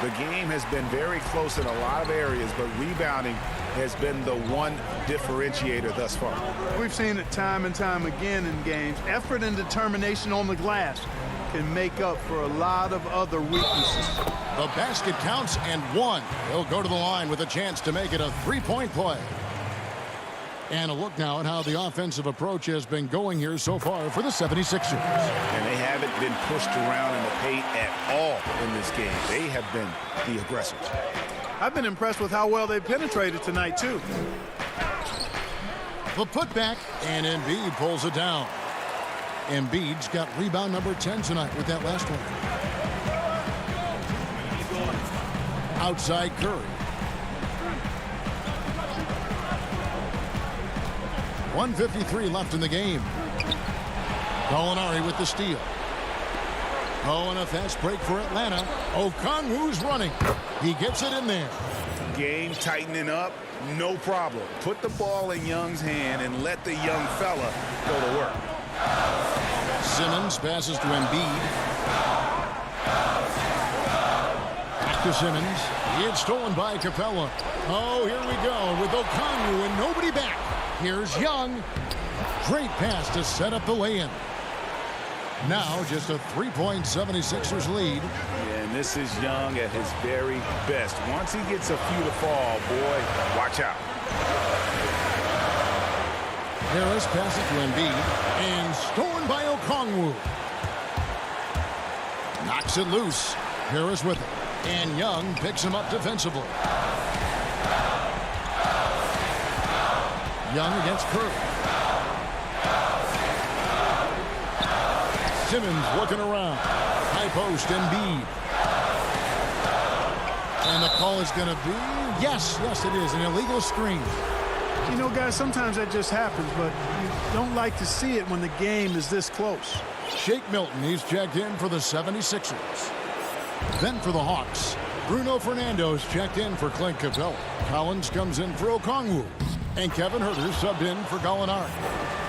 The game has been very close in a lot of areas, but rebounding has been the one differentiator thus far. We've seen it time and time again in games. Effort and determination on the glass can make up for a lot of other weaknesses. The basket counts and 1. He'll go to the line with a chance to make it a 3-point play. And a look now at how the offensive approach has been going here so far for the 76ers. And they haven't been pushed around in the paint at all in this game. They have been the aggressors. I've been impressed with how well they penetrated tonight, too. The putback, and Embiid pulls it down. Embiid's got rebound number 10 tonight with that last one. Outside Curry. 1:53 left in the game. Gallinari with the steal. Oh, and a fast break for Atlanta. Okongwu's running. He gets it in there. Game tightening up, no problem. Put the ball in Young's hand and let the young fella go to work. Simmons passes to Embiid. Back to Simmons. It's stolen by Capella. Oh, here we go with Okongwu and nobody back. Here's Young. Great pass to set up the lay-in. Now just a 3-point 76ers lead. Yeah, and this is Young at his very best. Once he gets a few to fall, boy, watch out. Harris passes to Embiid and stolen by Okongwu. Knocks it loose. Harris with it. And Young picks him up defensively. Young against Curry. Simmons looking around. High post, Embiid. And the call is going to be, yes, it is, an illegal screen. You know, guys, sometimes that just happens, but you don't like to see it when the game is this close. Shake Milton, he's checked in for the 76ers. Then for the Hawks, Bruno Fernando's checked in for Clint Capella. Collins comes in for Okongwu. And Kevin Huerter subbed in for Gallinari.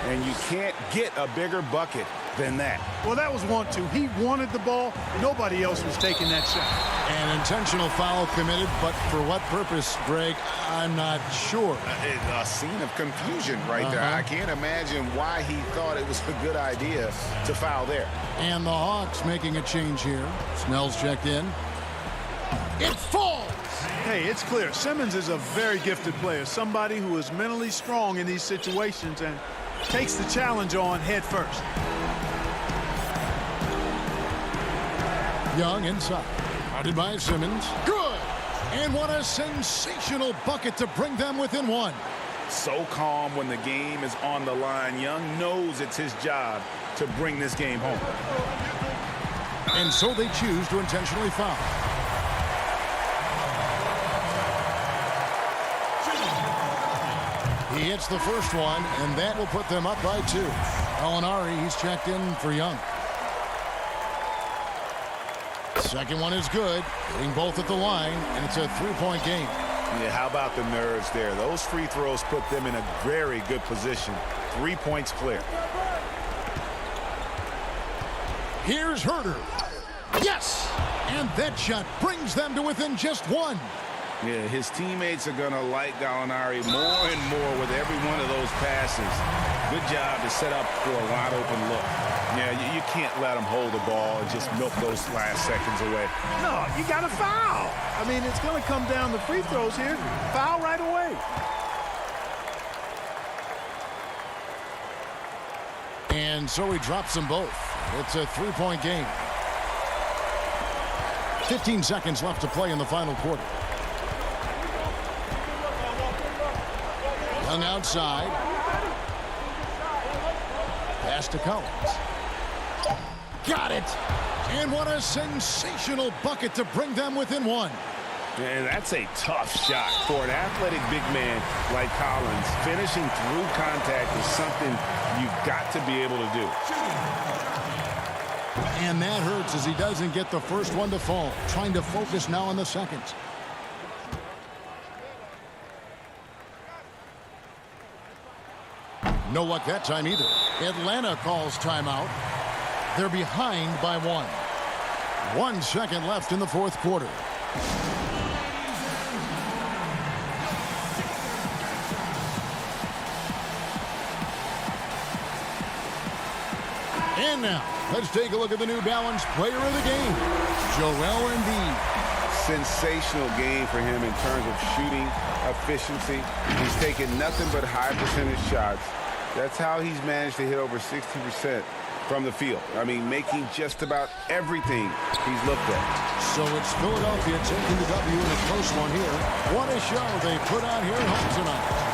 And you can't get a bigger bucket than that. Well, that was 1-2. He wanted the ball. Nobody else was taking that shot. An intentional foul committed, but for what purpose, Greg? I'm not sure. A scene of confusion right there. I can't imagine why he thought it was a good idea to foul there. And the Hawks making a change here. Snell's checked in. It falls! Hey, it's clear. Simmons is a very gifted player, somebody who is mentally strong in these situations and takes the challenge on head first. Young inside. Guarded by Simmons. Good! And what a sensational bucket to bring them within one. So calm when the game is on the line. Young knows it's his job to bring this game home. And so they choose to intentionally foul. He hits the first one, and that will put them up by 2. Gallinari, he's checked in for Young. Second one is good. Hitting both at the line, and it's a 3-point game. Yeah, how about the nerves there? Those free throws put them in a very good position. 3 points clear. Here's Huerter. Yes! And that shot brings them to within just 1. Yeah, his teammates are going to like Gallinari more and more with every one of those passes. Good job to set up for a wide-open look. Yeah, you can't let him hold the ball and just milk those last seconds away. No, you got to foul. I mean, it's going to come down to free throws here. Foul right away. And so he drops them both. It's a 3-point game. 15 seconds left to play in the final quarter. Young outside. Pass to Collins. Got it! And what a sensational bucket to bring them within 1. And that's a tough shot for an athletic big man like Collins. Finishing through contact is something you've got to be able to do. And that hurts as he doesn't get the first one to fall. Trying to focus now on the seconds. No luck that time either. Atlanta calls timeout. They're behind by 1. 1 second left in the fourth quarter. And now, let's take a look at the New Balance player of the game, Joel Embiid. Sensational game for him in terms of shooting efficiency. He's taken nothing but high percentage shots. That's how he's managed to hit over 60% from the field. I mean, making just about everything he's looked at. So it's Philadelphia taking the W in a close one here. What a show they put on here at home tonight.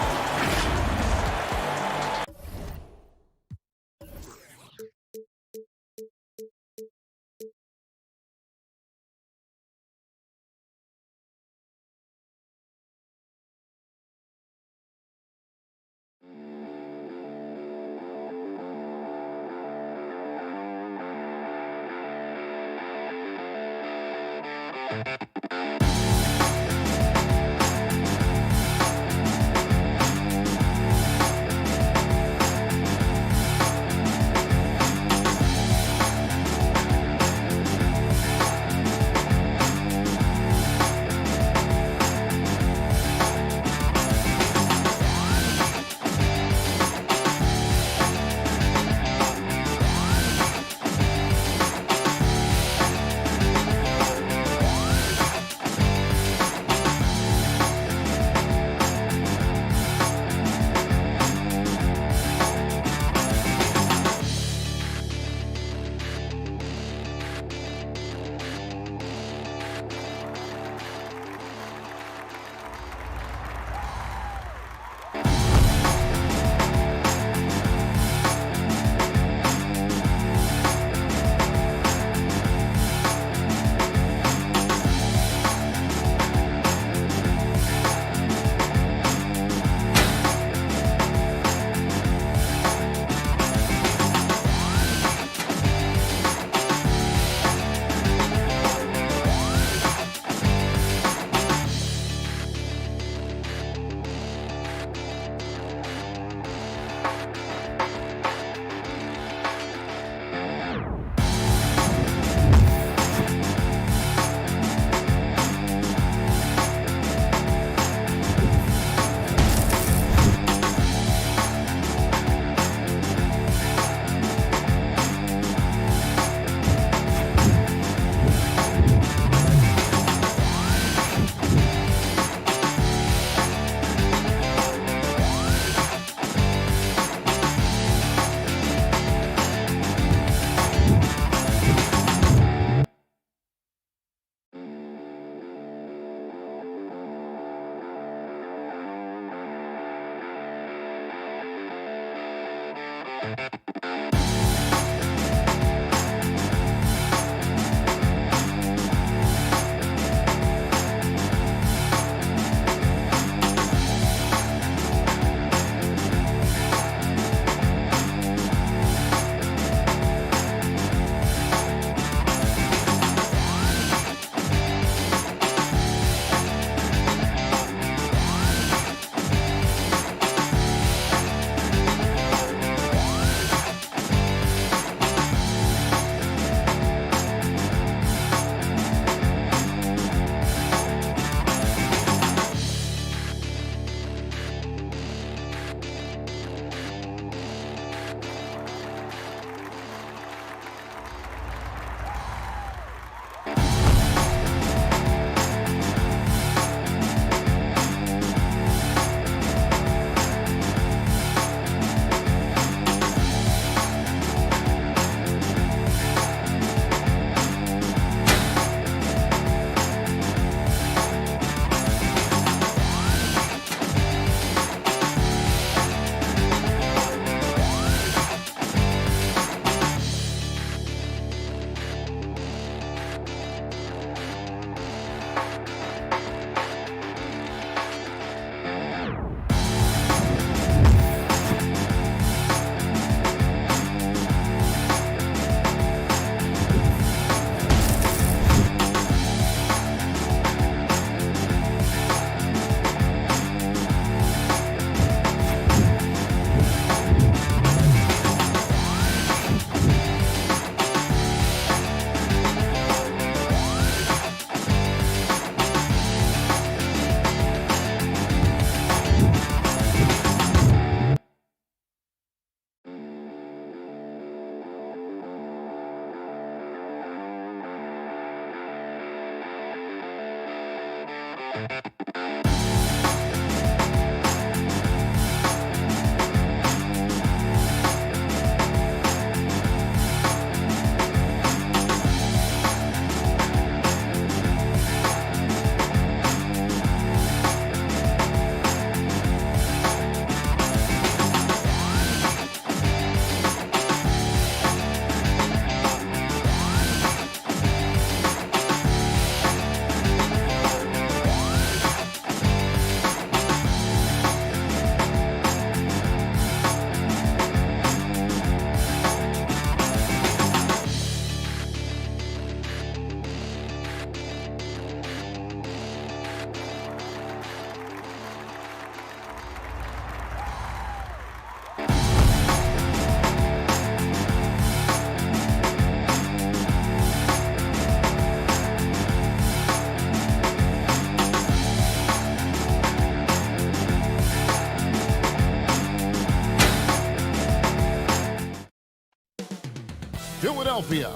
Philadelphia.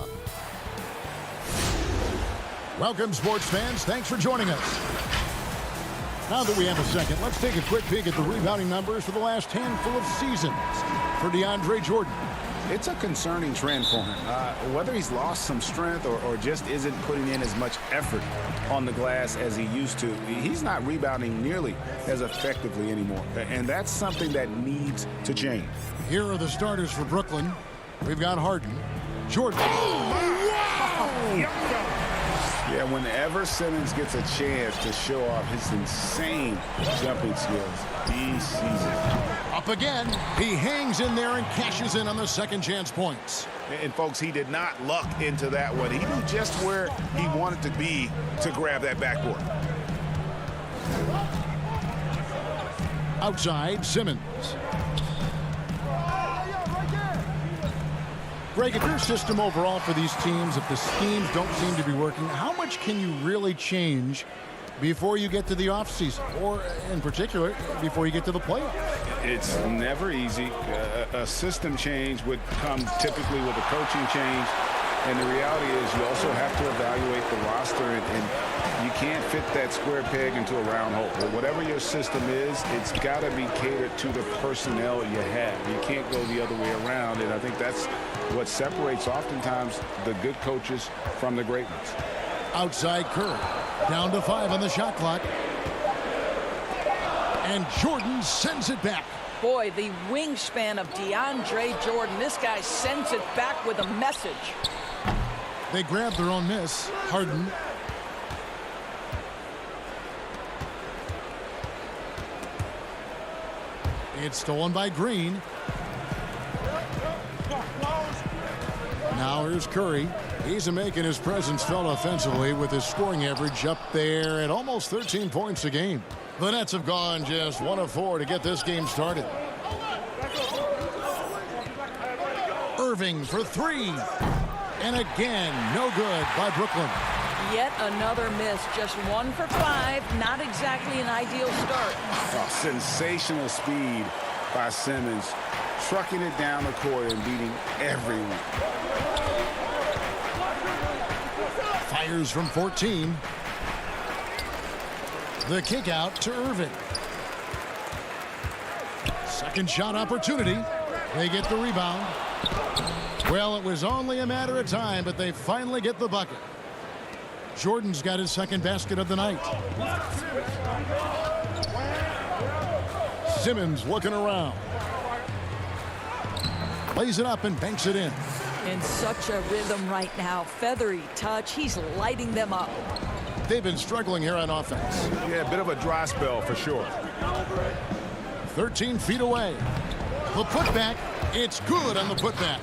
Welcome, sports fans. Thanks for joining us. Now that we have a second, let's take a quick peek at the rebounding numbers for the last handful of seasons for DeAndre Jordan. It's a concerning trend for him. Whether he's lost some strength or just isn't putting in as much effort on the glass as he used to, he's not rebounding nearly as effectively anymore. And that's something that needs to change. Here are the starters for Brooklyn. We've got Harden, Jordan. Yeah, whenever Simmons gets a chance to show off his insane jumping skills, he sees it. Up again. He hangs in there and cashes in on the second chance points. And folks, he did not luck into that one. He knew just where he wanted to be to grab that backboard. Outside, Simmons. Greg, if your system overall for these teams, if the schemes don't seem to be working, how much can you really change before you get to the offseason, or in particular, before you get to the playoffs? It's never easy. A system change would come typically with a coaching change, and the reality is you also have to evaluate the roster, and you can't fit that square peg into a round hole. But whatever your system is, it's got to be catered to the personnel you have. You can't go the other way around, and I think that's what separates oftentimes the good coaches from the great ones. Outside Curry, down to 5 on the shot clock. And Jordan sends it back. Boy, the wingspan of DeAndre Jordan. This guy sends it back with a message. They grab their own miss. Harden. It's stolen by Green. Now here's Curry. He's making his presence felt offensively with his scoring average up there at almost 13 points a game. The Nets have gone just 1 of 4 to get this game started. Irving for 3. And again, no good by Brooklyn. Yet another miss. Just 1 for 5. Not exactly an ideal start. Oh, sensational speed by Simmons. Trucking it down the court and beating everyone. Fires from 14. The kick out to Irving. Second shot opportunity. They get the rebound. Well, it was only a matter of time, but they finally get the bucket. Jordan's got his second basket of the night. Simmons looking around. Lays it up and banks it in. In such a rhythm right now. Feathery touch. He's lighting them up. They've been struggling here on offense. Yeah, a bit of a dry spell for sure. 13 feet away. The putback. It's good on the putback.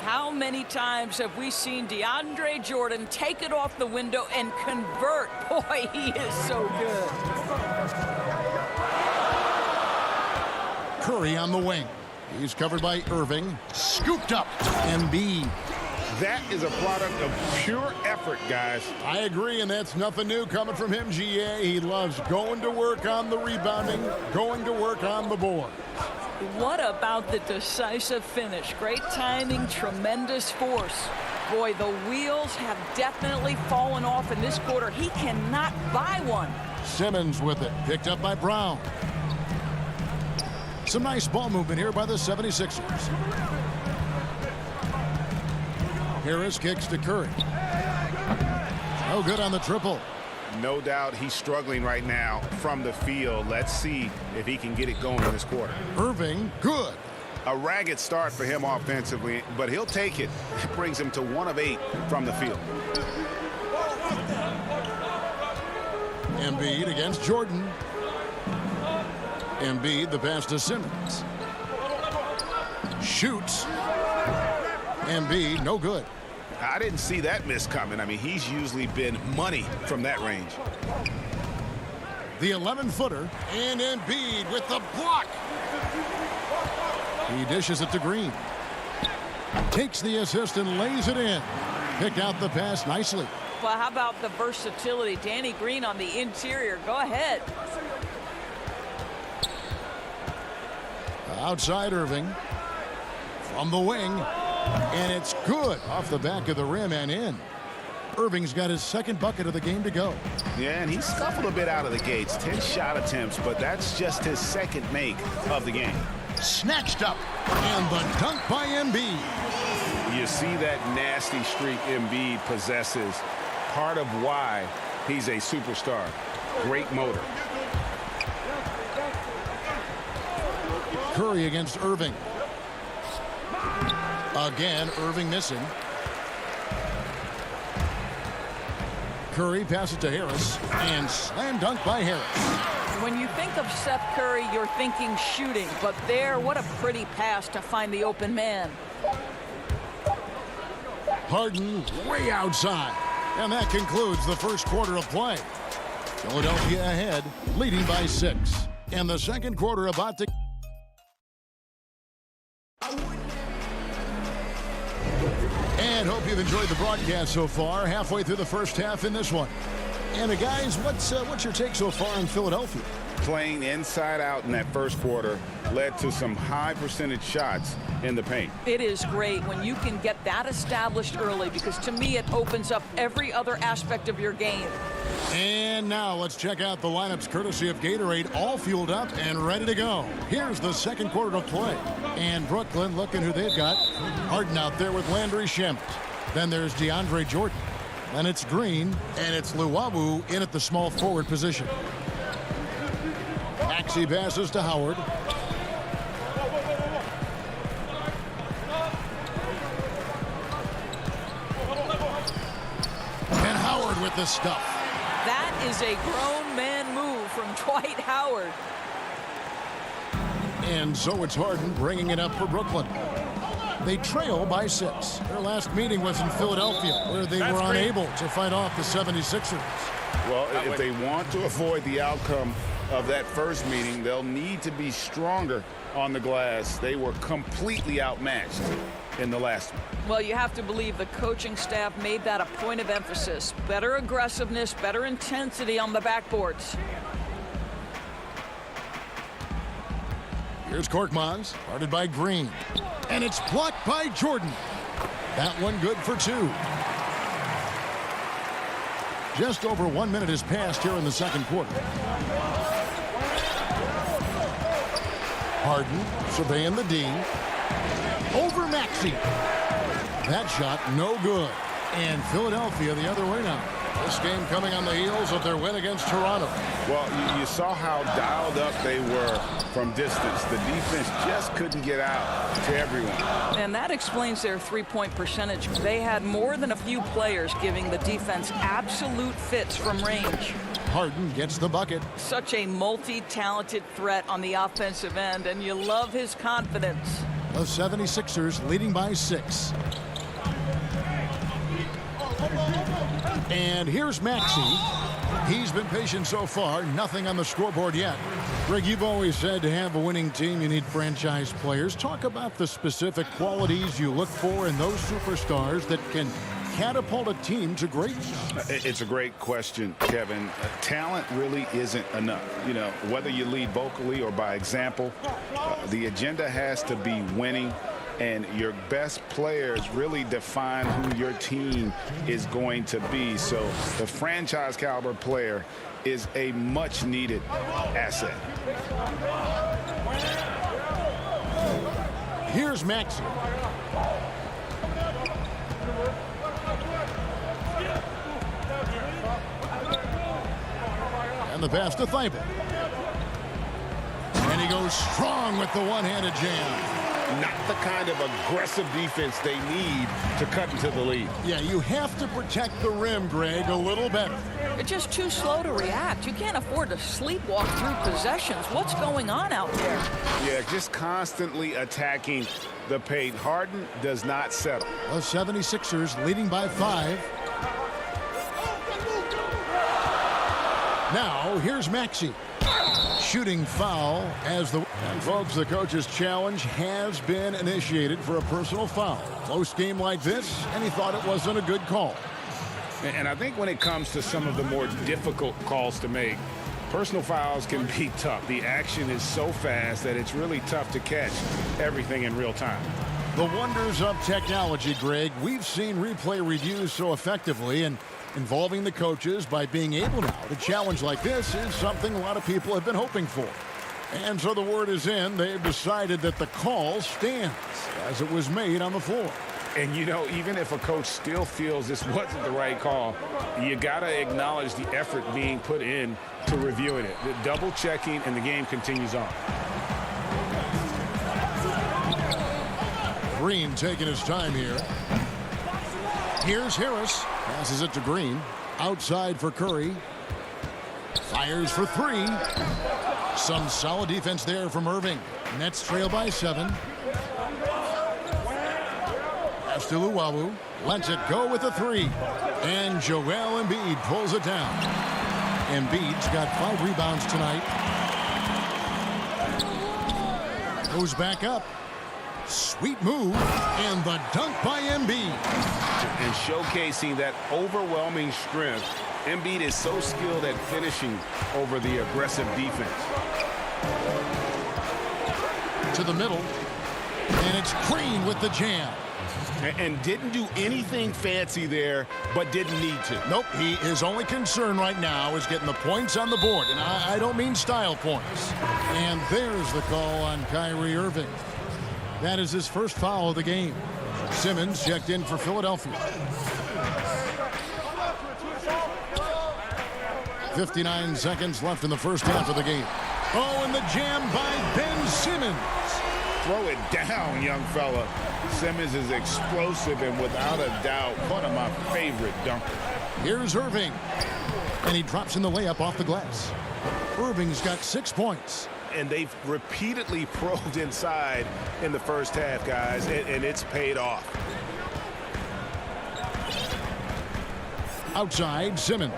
How many times have we seen DeAndre Jordan take it off the window and convert? Boy, he is so good. Curry on the wing. He's covered by Irving. Scooped up. Embiid. That is a product of pure effort, guys. I agree, and that's nothing new coming from him, GA. He loves going to work on the rebounding, going to work on the board. What about the decisive finish? Great timing, tremendous force. Boy, the wheels have definitely fallen off in this quarter. He cannot buy one. Simmons with it. Picked up by Brown. Some nice ball movement here by the 76ers. Harris kicks to Curry. No good on the triple. No doubt he's struggling right now from the field. Let's see if he can get it going in this quarter. Irving, good. A ragged start for him offensively, but he'll take it. It brings him to 1 of 8 from the field. Embiid against Jordan. Embiid, the pass to Simmons. Shoots. Embiid, no good. I didn't see that miss coming. I mean, he's usually been money from that range. The 11-footer, and Embiid with the block. He dishes it to Green. Takes the assist and lays it in. Picked out the pass nicely. Well, how about the versatility? Danny Green on the interior. Go ahead. Outside Irving. From the wing. And it's good off the back of the rim and in. Irving's got his second bucket of the game to go. Yeah, and he scuffled a bit out of the gates. 10 shot attempts, but that's just his second make of the game. Snatched up. And the dunk by Embiid. You see that nasty streak Embiid possesses. Part of why he's a superstar. Great motor. Curry against Irving. Again, Irving missing. Curry passes to Harris, and slam dunk by Harris. When you think of Seth Curry, you're thinking shooting, but there, what a pretty pass to find the open man. Harden way outside, and that concludes the first quarter of play. Philadelphia ahead, leading by 6. And the second quarter about to... And hope you've enjoyed the broadcast so far. Halfway through the first half in this one. And guys, what's your take so far in Philadelphia? Playing inside out in that first quarter led to some high percentage shots in the paint. It is great when you can get that established early, because to me it opens up every other aspect of your game. And now let's check out the lineups courtesy of Gatorade, all fueled up and ready to go. Here's the second quarter of play. And Brooklyn, looking who they've got. Harden out there with Landry Shamet. Then there's DeAndre Jordan. Then it's Green, and it's Luwawu in at the small forward position. Maxey passes to Howard. And Howard with the stuff. That is a grown man move from Dwight Howard. And so it's Harden bringing it up for Brooklyn. They trail by 6. Their last meeting was in Philadelphia, where they were unable to fight off the 76ers. Well, if they want to avoid the outcome of that first meeting, they'll need to be stronger on the glass. They were completely outmatched in the last one. Well, you have to believe the coaching staff made that a point of emphasis. Better aggressiveness, better intensity on the backboards. Here's Korkmaz, guarded by Green. And it's blocked by Jordan. That one good for 2. Just over 1 minute has passed here in the second quarter. Harden surveying the D. Over Maxey. That shot no good. And Philadelphia the other way now. This game coming on the heels of their win against Toronto. Well, you saw how dialed up they were from distance. The defense just couldn't get out to everyone. And that explains their three-point percentage. They had more than a few players giving the defense absolute fits from range. Harden gets the bucket. Such a multi-talented threat on the offensive end, and you love his confidence. The 76ers leading by 6. And here's Maxey. He's been patient so far. Nothing on the scoreboard yet. Greg, you've always said to have a winning team, you need franchise players. Talk about the specific qualities you look for in those superstars that can catapult a team to greatness. It's a great question, Kevin. Talent really isn't enough. You know, whether you lead vocally or by example, the agenda has to be winning. and your best players really define who your team is going to be. So the franchise caliber player is a much needed asset. Here's Maxey. And the pass to Thibault. And he goes strong with the one-handed jam. Not the kind of aggressive defense they need to cut into the lead. Yeah, you have to protect the rim, Greg, a little better. You're just too slow to react. You can't afford to sleepwalk through possessions. What's going on out there? Yeah, just constantly attacking the paint. Harden does not settle. The 76ers leading by 5. Now, here's Maxey. Shooting foul as the... And folks, the coach's challenge has been initiated for a personal foul. Close game like this, and he thought it wasn't a good call. And I think when it comes to some of the more difficult calls to make, personal fouls can be tough. The action is so fast that it's really tough to catch everything in real time. The wonders of technology, Greg. We've seen replay reviews so effectively, and involving the coaches by being able now to challenge like this is something a lot of people have been hoping for. And so the word is in. They've decided that the call stands as it was made on the floor. And, you know, even if a coach still feels this wasn't the right call, you got to acknowledge the effort being put in to reviewing it. The double checking, and the game continues on. Green taking his time here. Here's Harris. Passes it to Green. Outside for Curry. Fires for 3. Some solid defense there from Irving. Nets trail by 7. Pass to Luwawu. Lets it go with a 3. And Joel Embiid pulls it down. Embiid's got 5 rebounds tonight. Goes back up. Sweet move, and the dunk by Embiid. And showcasing that overwhelming strength, Embiid is so skilled at finishing over the aggressive defense. To the middle, and it's Green with the jam. And didn't do anything fancy there, but didn't need to. Nope, his only concern right now is getting the points on the board, and I don't mean style points. And there's the call on Kyrie Irving. That is his first foul of the game. Simmons checked in for Philadelphia. 59 seconds left in the first half of the game. Oh, and the jam by Ben Simmons. Throw it down, young fella. Simmons is explosive and without a doubt one of my favorite dunkers. Here's Irving. And he drops in the layup off the glass. Irving's got 6 points. And they've repeatedly probed inside in the first half, guys, and it's paid off. Outside, Simmons.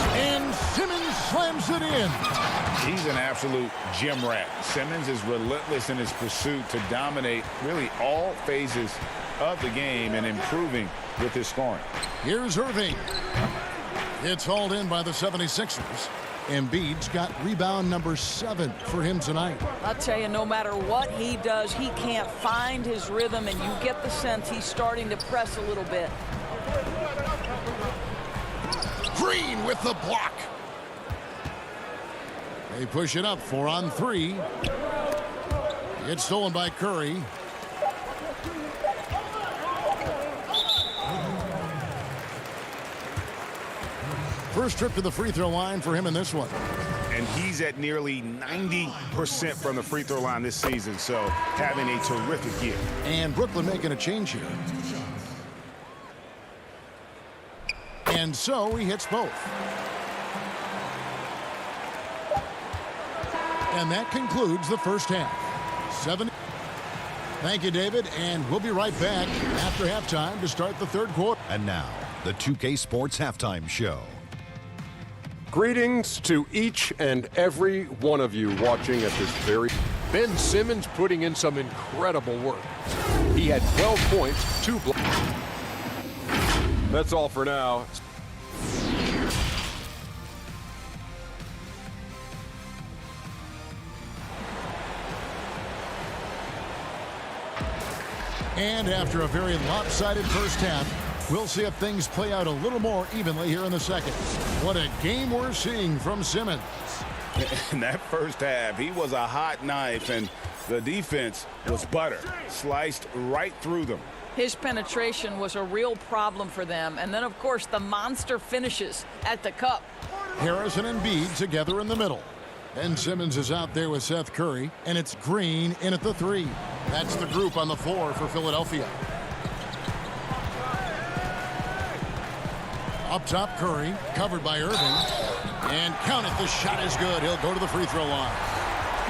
And Simmons slams it in. He's an absolute gym rat. Simmons is relentless in his pursuit to dominate really all phases of the game and improving with his scoring. Here's Irving. It's hauled in by the 76ers. Embiid's got rebound number 7 for him tonight. I'll tell you, no matter what he does, he can't find his rhythm, and you get the sense he's starting to press a little bit. Green with the block. They push it up 4 on 3. It's stolen by Curry. First trip to the free throw line for him in this one. And he's at nearly 90% from the free throw line this season, so having a terrific year. And Brooklyn making a change here. And so he hits both. And that concludes the first half. 7. Thank you, David, and we'll be right back after halftime to start the third quarter. And now, the 2K Sports Halftime Show. Greetings to each and every one of you watching at this very... Ben Simmons putting in some incredible work. He had 12 points, 2 blocks. That's all for now. And after a very lopsided first half, we'll see if things play out a little more evenly here in the second. What a game we're seeing from Simmons. In that first half, he was a hot knife, and the defense was butter, sliced right through them. His penetration was a real problem for them. And then, of course, the monster finishes at the cup. Harris and Embiid together in the middle. And Simmons is out there with Seth Curry, and it's Green in at the 3. That's the group on the floor for Philadelphia. Up top, Curry, covered by Irving. And count it, the shot is good. He'll go to the free throw line.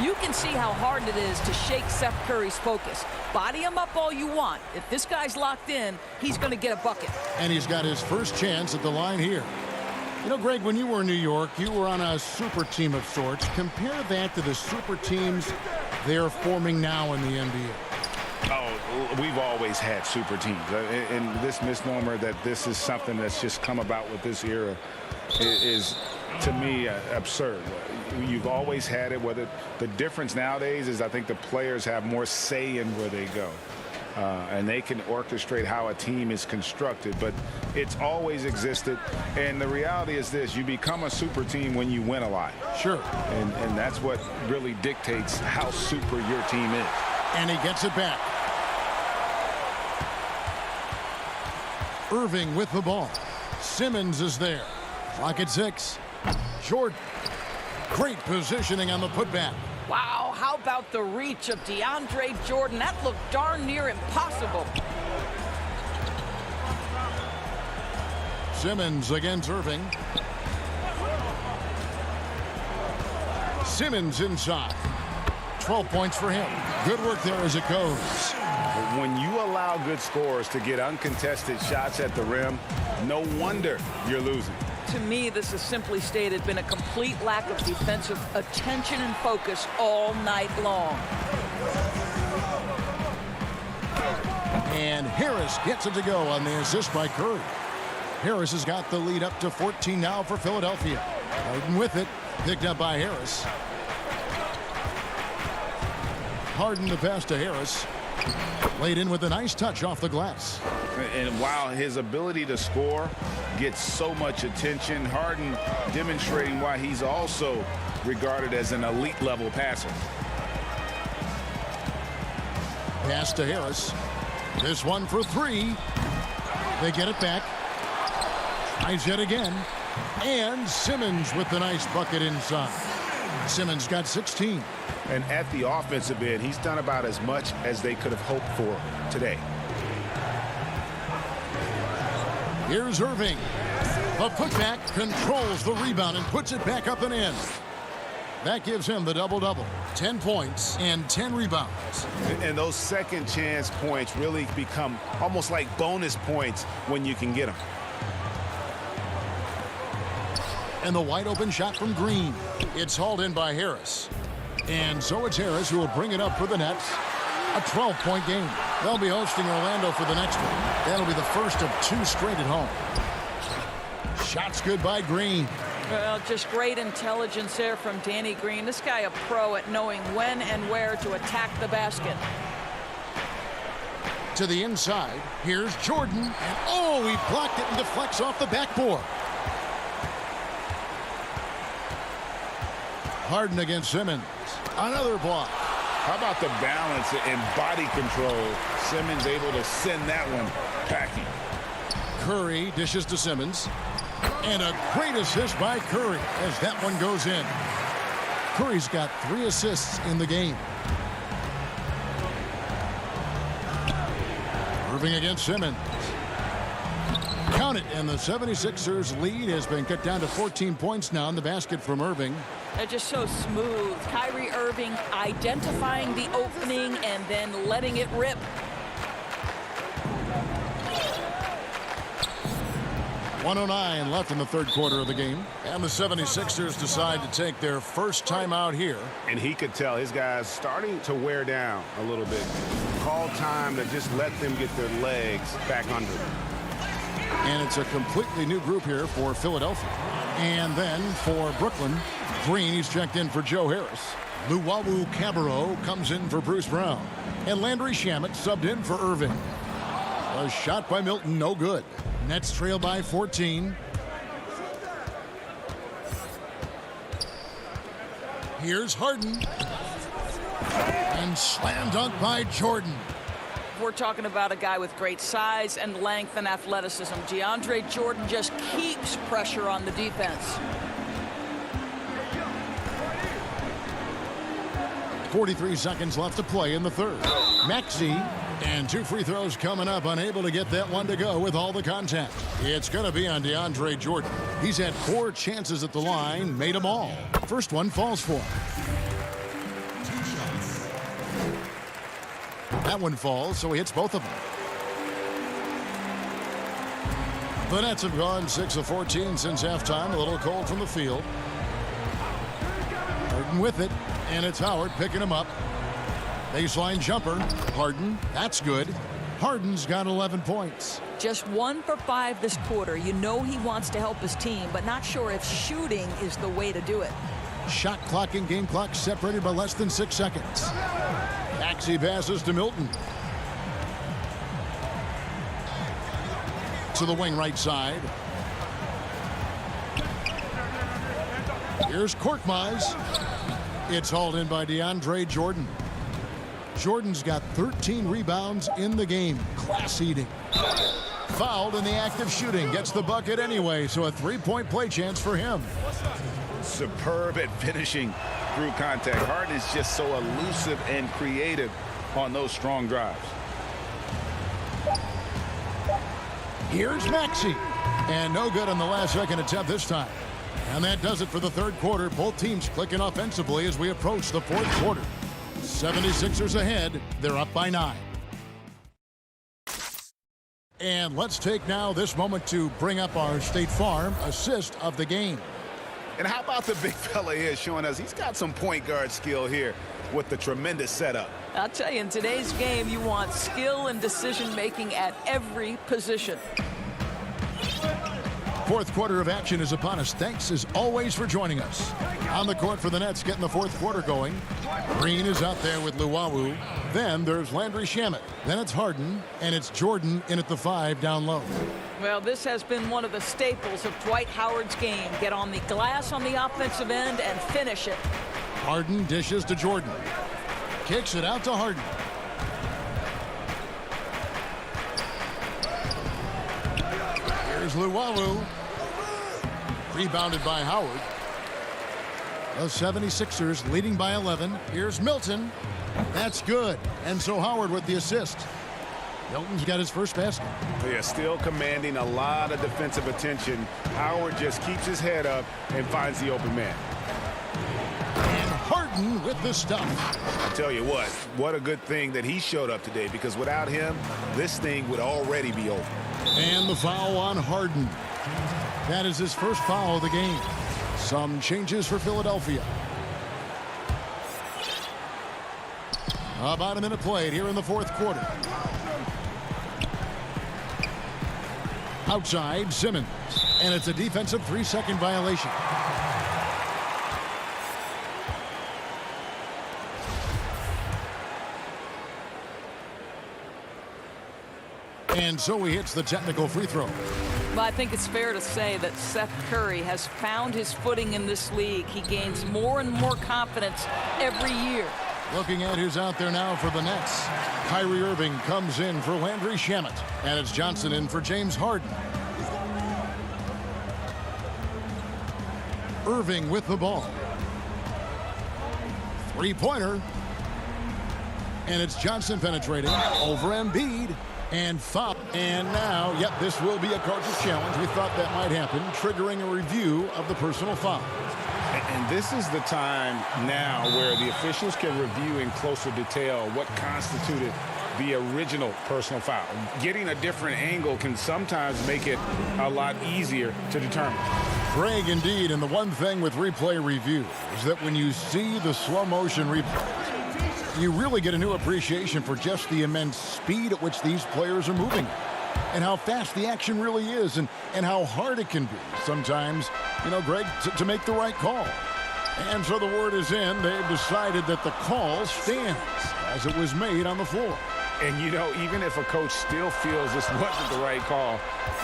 You can see how hard it is to shake Seth Curry's focus. Body him up all you want. If this guy's locked in, he's going to get a bucket. And he's got his first chance at the line here. You know, Greg, when you were in New York, you were on a super team of sorts. Compare that to the super teams they're forming now in the NBA. Oh, we've always had super teams. And this misnomer that this is something that's just come about with this era is, to me, absurd. You've always had it. Whether the difference nowadays is I think the players have more say in where they go. And they can orchestrate how a team is constructed, but it's always existed. And the reality is this: you become a super team when you win a lot. Sure. And that's what really dictates how super your team is. And he gets it back. Irving with the ball. Simmons is there. Clock at 6. Jordan. Great positioning on the putback. Wow, how about the reach of DeAndre Jordan? That looked darn near impossible. Simmons against Irving. Simmons inside. 12 points for him. Good work there as it goes. When you allow good scorers to get uncontested shots at the rim, no wonder you're losing. To me, this has simply stated been a complete lack of defensive attention and focus all night long. And Harris gets it to go on the assist by Curry. Harris has got the lead up to 14 now for Philadelphia. Harden with it, picked up by Harris. Harden the pass to Harris. Laid in with a nice touch off the glass. And while his ability to score gets so much attention, Harden demonstrating why he's also regarded as an elite level passer. Pass to Harris. This one for 3. They get it back. Tries it again. And Simmons with the nice bucket inside. Simmons got 16. And at the offensive end, he's done about as much as they could have hoped for today. Here's Irving. The putback controls the rebound and puts it back up and in. That gives him the double-double. 10 points and 10 rebounds. And those second chance points really become almost like bonus points when you can get them. And the wide open shot from Green. It's hauled in by Harris. And so it's Harris who will bring it up for the Nets. A 12-point game. They'll be hosting Orlando for the next one. That'll be the first of 2 straight at home. Shots good by Green. Well, just great intelligence there from Danny Green. This guy a pro at knowing when and where to attack the basket. To the inside. Here's Jordan. And oh, he blocked it and deflects off the backboard. Harden against Simmons. Another block. How about the balance and body control? Simmons able to send that one packing. Curry dishes to Simmons. And a great assist by Curry as that one goes in. Curry's got 3 assists in the game. Irving against Simmons. Count it, and the 76ers lead has been cut down to 14 points now in the basket from Irving. They're just so smooth. Kyrie Irving identifying the opening and then letting it rip. .109 left in the third quarter of the game. And the 76ers decide to take their first timeout here. And he could tell his guys starting to wear down a little bit. Call time to just let them get their legs back under them. And it's a completely new group here for Philadelphia. And then for Brooklyn, Green, he's checked in for Joe Harris. Luwawu Cabarro comes in for Bruce Brown. And Landry Shamet subbed in for Irving. A shot by Milton, no good. Nets trail by 14. Here's Harden. And slam dunk by Jordan. We're talking about a guy with great size and length and athleticism. DeAndre Jordan just keeps pressure on the defense. 43 seconds left to play in the third. Maxey, and 2 free throws coming up, unable to get that one to go with all the contact. It's going to be on DeAndre Jordan. He's had 4 chances at the line, made them all. First one falls for him. That one falls, so he hits both of them. The Nets have gone 6 of 14 since halftime. A little cold from the field. Harden with it, and it's Howard picking him up. Baseline jumper. Harden, that's good. Harden's got 11 points. Just 1 for 5 this quarter. You know he wants to help his team, but not sure if shooting is the way to do it. Shot clock and game clock separated by less than 6 seconds. Maxey passes to Milton. To the wing right side. Here's Korkmaz. It's hauled in by DeAndre Jordan. Jordan's got 13 rebounds in the game. Class eating. Fouled in the act of shooting. Gets the bucket anyway, so a 3-point play chance for him. Superb at finishing through contact. Harden is just so elusive and creative on those strong drives. Here's Maxey. And no good on the last second attempt this time. And that does it for the third quarter. Both teams clicking offensively as we approach the fourth quarter. 76ers ahead. They're up by 9. And let's take now this moment to bring up our State Farm assist of the game. And how about the big fella here showing us he's got some point guard skill here with the tremendous setup. I'll tell you, in today's game, you want skill and decision-making at every position. Fourth quarter of action is upon us. Thanks, as always, for joining us. On the court for the Nets, getting the fourth quarter going. Green is out there with Luwawu. Then there's Landry Shamet. Then it's Harden, and it's Jordan in at the 5 down low. Well, this has been one of the staples of Dwight Howard's game. Get on the glass on the offensive end and finish it. Harden dishes to Jordan. Kicks it out to Harden. Here's Luwawu. Rebounded by Howard. The 76ers leading by 11. Here's Milton. That's good. And so Howard with the assist. Milton's got his first basket. They are still commanding a lot of defensive attention. Howard just keeps his head up and finds the open man. And Harden with the stuff. I tell you what a good thing that he showed up today, because without him, this thing would already be over. And the foul on Harden. That is his first foul of the game. Some changes for Philadelphia. About a minute played here in the fourth quarter. Outside, Simmons. And it's a defensive 3-second violation. And so he hits the technical free throw. Well, I think it's fair to say that Seth Curry has found his footing in this league. He gains more and more confidence every year. Looking at who's out there now for the Nets. Kyrie Irving comes in for Landry Shamet. And it's Johnson in for James Harden. Irving with the ball. Three-pointer. And it's Johnson penetrating over Embiid. And foul. And now, yep, this will be a Carter's challenge. We thought that might happen, triggering a review of the personal foul. And this is the time now where the officials can review in closer detail what constituted the original personal foul. Getting a different angle can sometimes make it a lot easier to determine. Greg, indeed, and the one thing with replay review is that when you see the slow motion replay, you really get a new appreciation for just the immense speed at which these players are moving and how fast the action really is and how hard it can be sometimes, you know, Greg, to make the right call. And so the word is in. They've decided that the call stands as it was made on the floor. And, you know, even if a coach still feels this wasn't the right call,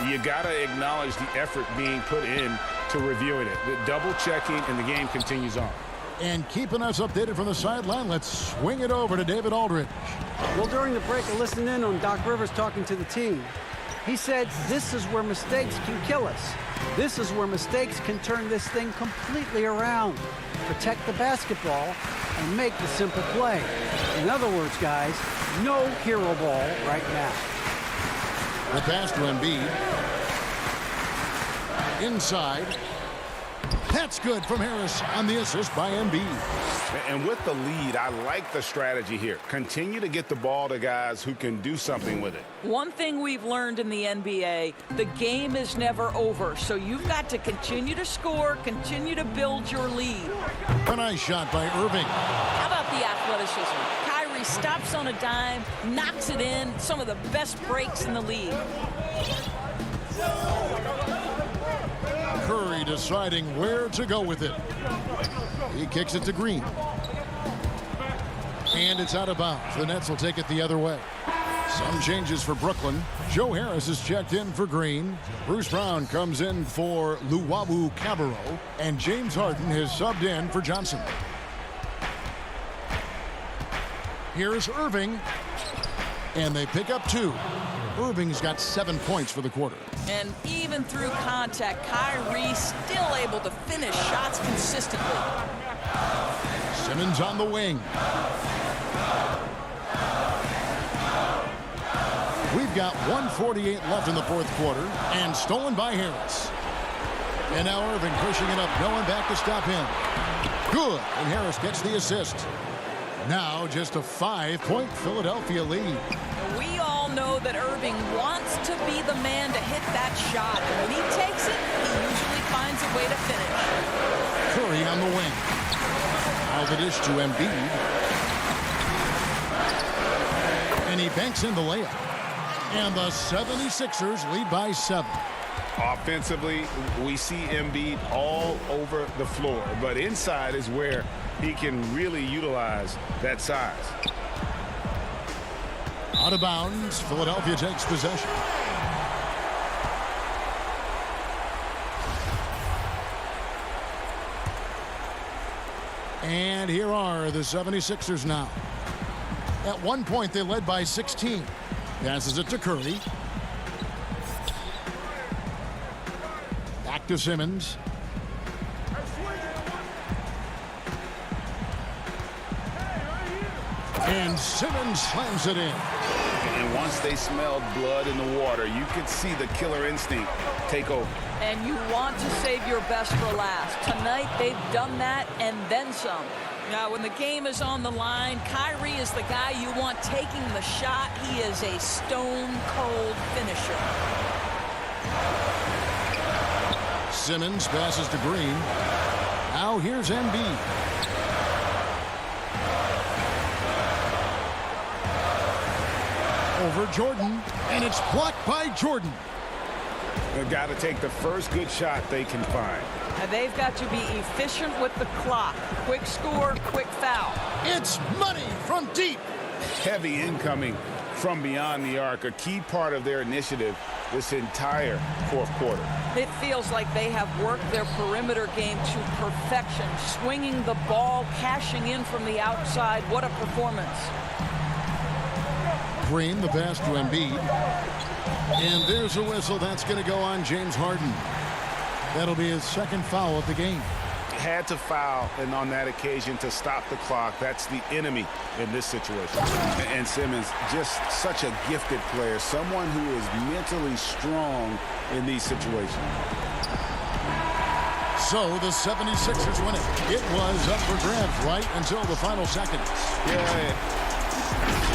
you got to acknowledge the effort being put in to reviewing it. The double checking, and the game continues on. And keeping us updated from the sideline, let's swing it over to David Aldridge. Well, during the break, I listened in on Doc Rivers talking to the team. He said, this is where mistakes can kill us. This is where mistakes can turn this thing completely around. Protect the basketball and make the simple play. In other words, guys, no hero ball right now. The pass to Embiid. Inside. That's good from Harris on the assist by Embiid. And with the lead, I like the strategy here. Continue to get the ball to guys who can do something with it. One thing we've learned in the NBA, the game is never over. So you've got to continue to score, continue to build your lead. A nice shot by Irving. How about the athleticism? Kyrie stops on a dime, knocks it in. Some of the best breaks in the league. Curry deciding where to go with it. He kicks it to Green. And it's out of bounds. The Nets will take it the other way. Some changes for Brooklyn. Joe Harris is checked in for Green. Bruce Brown comes in for Luwawu Cabarro. And James Harden has subbed in for Johnson. Here's Irving. And they pick up 2. Irving's got 7 points for the quarter. And even through contact, Kyrie still able to finish shots consistently. Simmons on the wing. We've got 1:48 left in the fourth quarter, and stolen by Harris. And now Irving pushing it up, no one back to stop him. Good, and Harris gets the assist. Now just a 5-point Philadelphia lead. We all know that Irving wants to be the man to hit that shot. And when he takes it, he usually finds a way to finish. Curry on the wing. Now the dish to Embiid. And he banks in the layup. And the 76ers lead by 7. Offensively, we see Embiid all over the floor, but inside is where he can really utilize that size. Out of bounds, Philadelphia takes possession. And here are the 76ers now. At one point, they led by 16. Passes it to Curry. Back to Simmons. And Simmons slams it in. And once they smelled blood in the water, you could see the killer instinct take over. And you want to save your best for last. Tonight, they've done that and then some. Now, when the game is on the line, Kyrie is the guy you want taking the shot. He is a stone-cold finisher. Simmons passes to Green. Now here's Embiid. Over Jordan, and it's blocked by Jordan. They've got to take the first good shot they can find. And they've got to be efficient with the clock. Quick score, quick foul. It's money from deep. Heavy incoming from beyond the arc, a key part of their initiative this entire fourth quarter. It feels like they have worked their perimeter game to perfection, swinging the ball, cashing in from the outside. What a performance. Green, the pass to Embiid. And there's a whistle. That's going to go on James Harden. That'll be his second foul of the game. Had to foul, and on that occasion to stop the clock. That's the enemy in this situation. And Simmons, just such a gifted player, someone who is mentally strong in these situations. So the 76ers win it. It was up for grabs right until the final seconds. Yeah.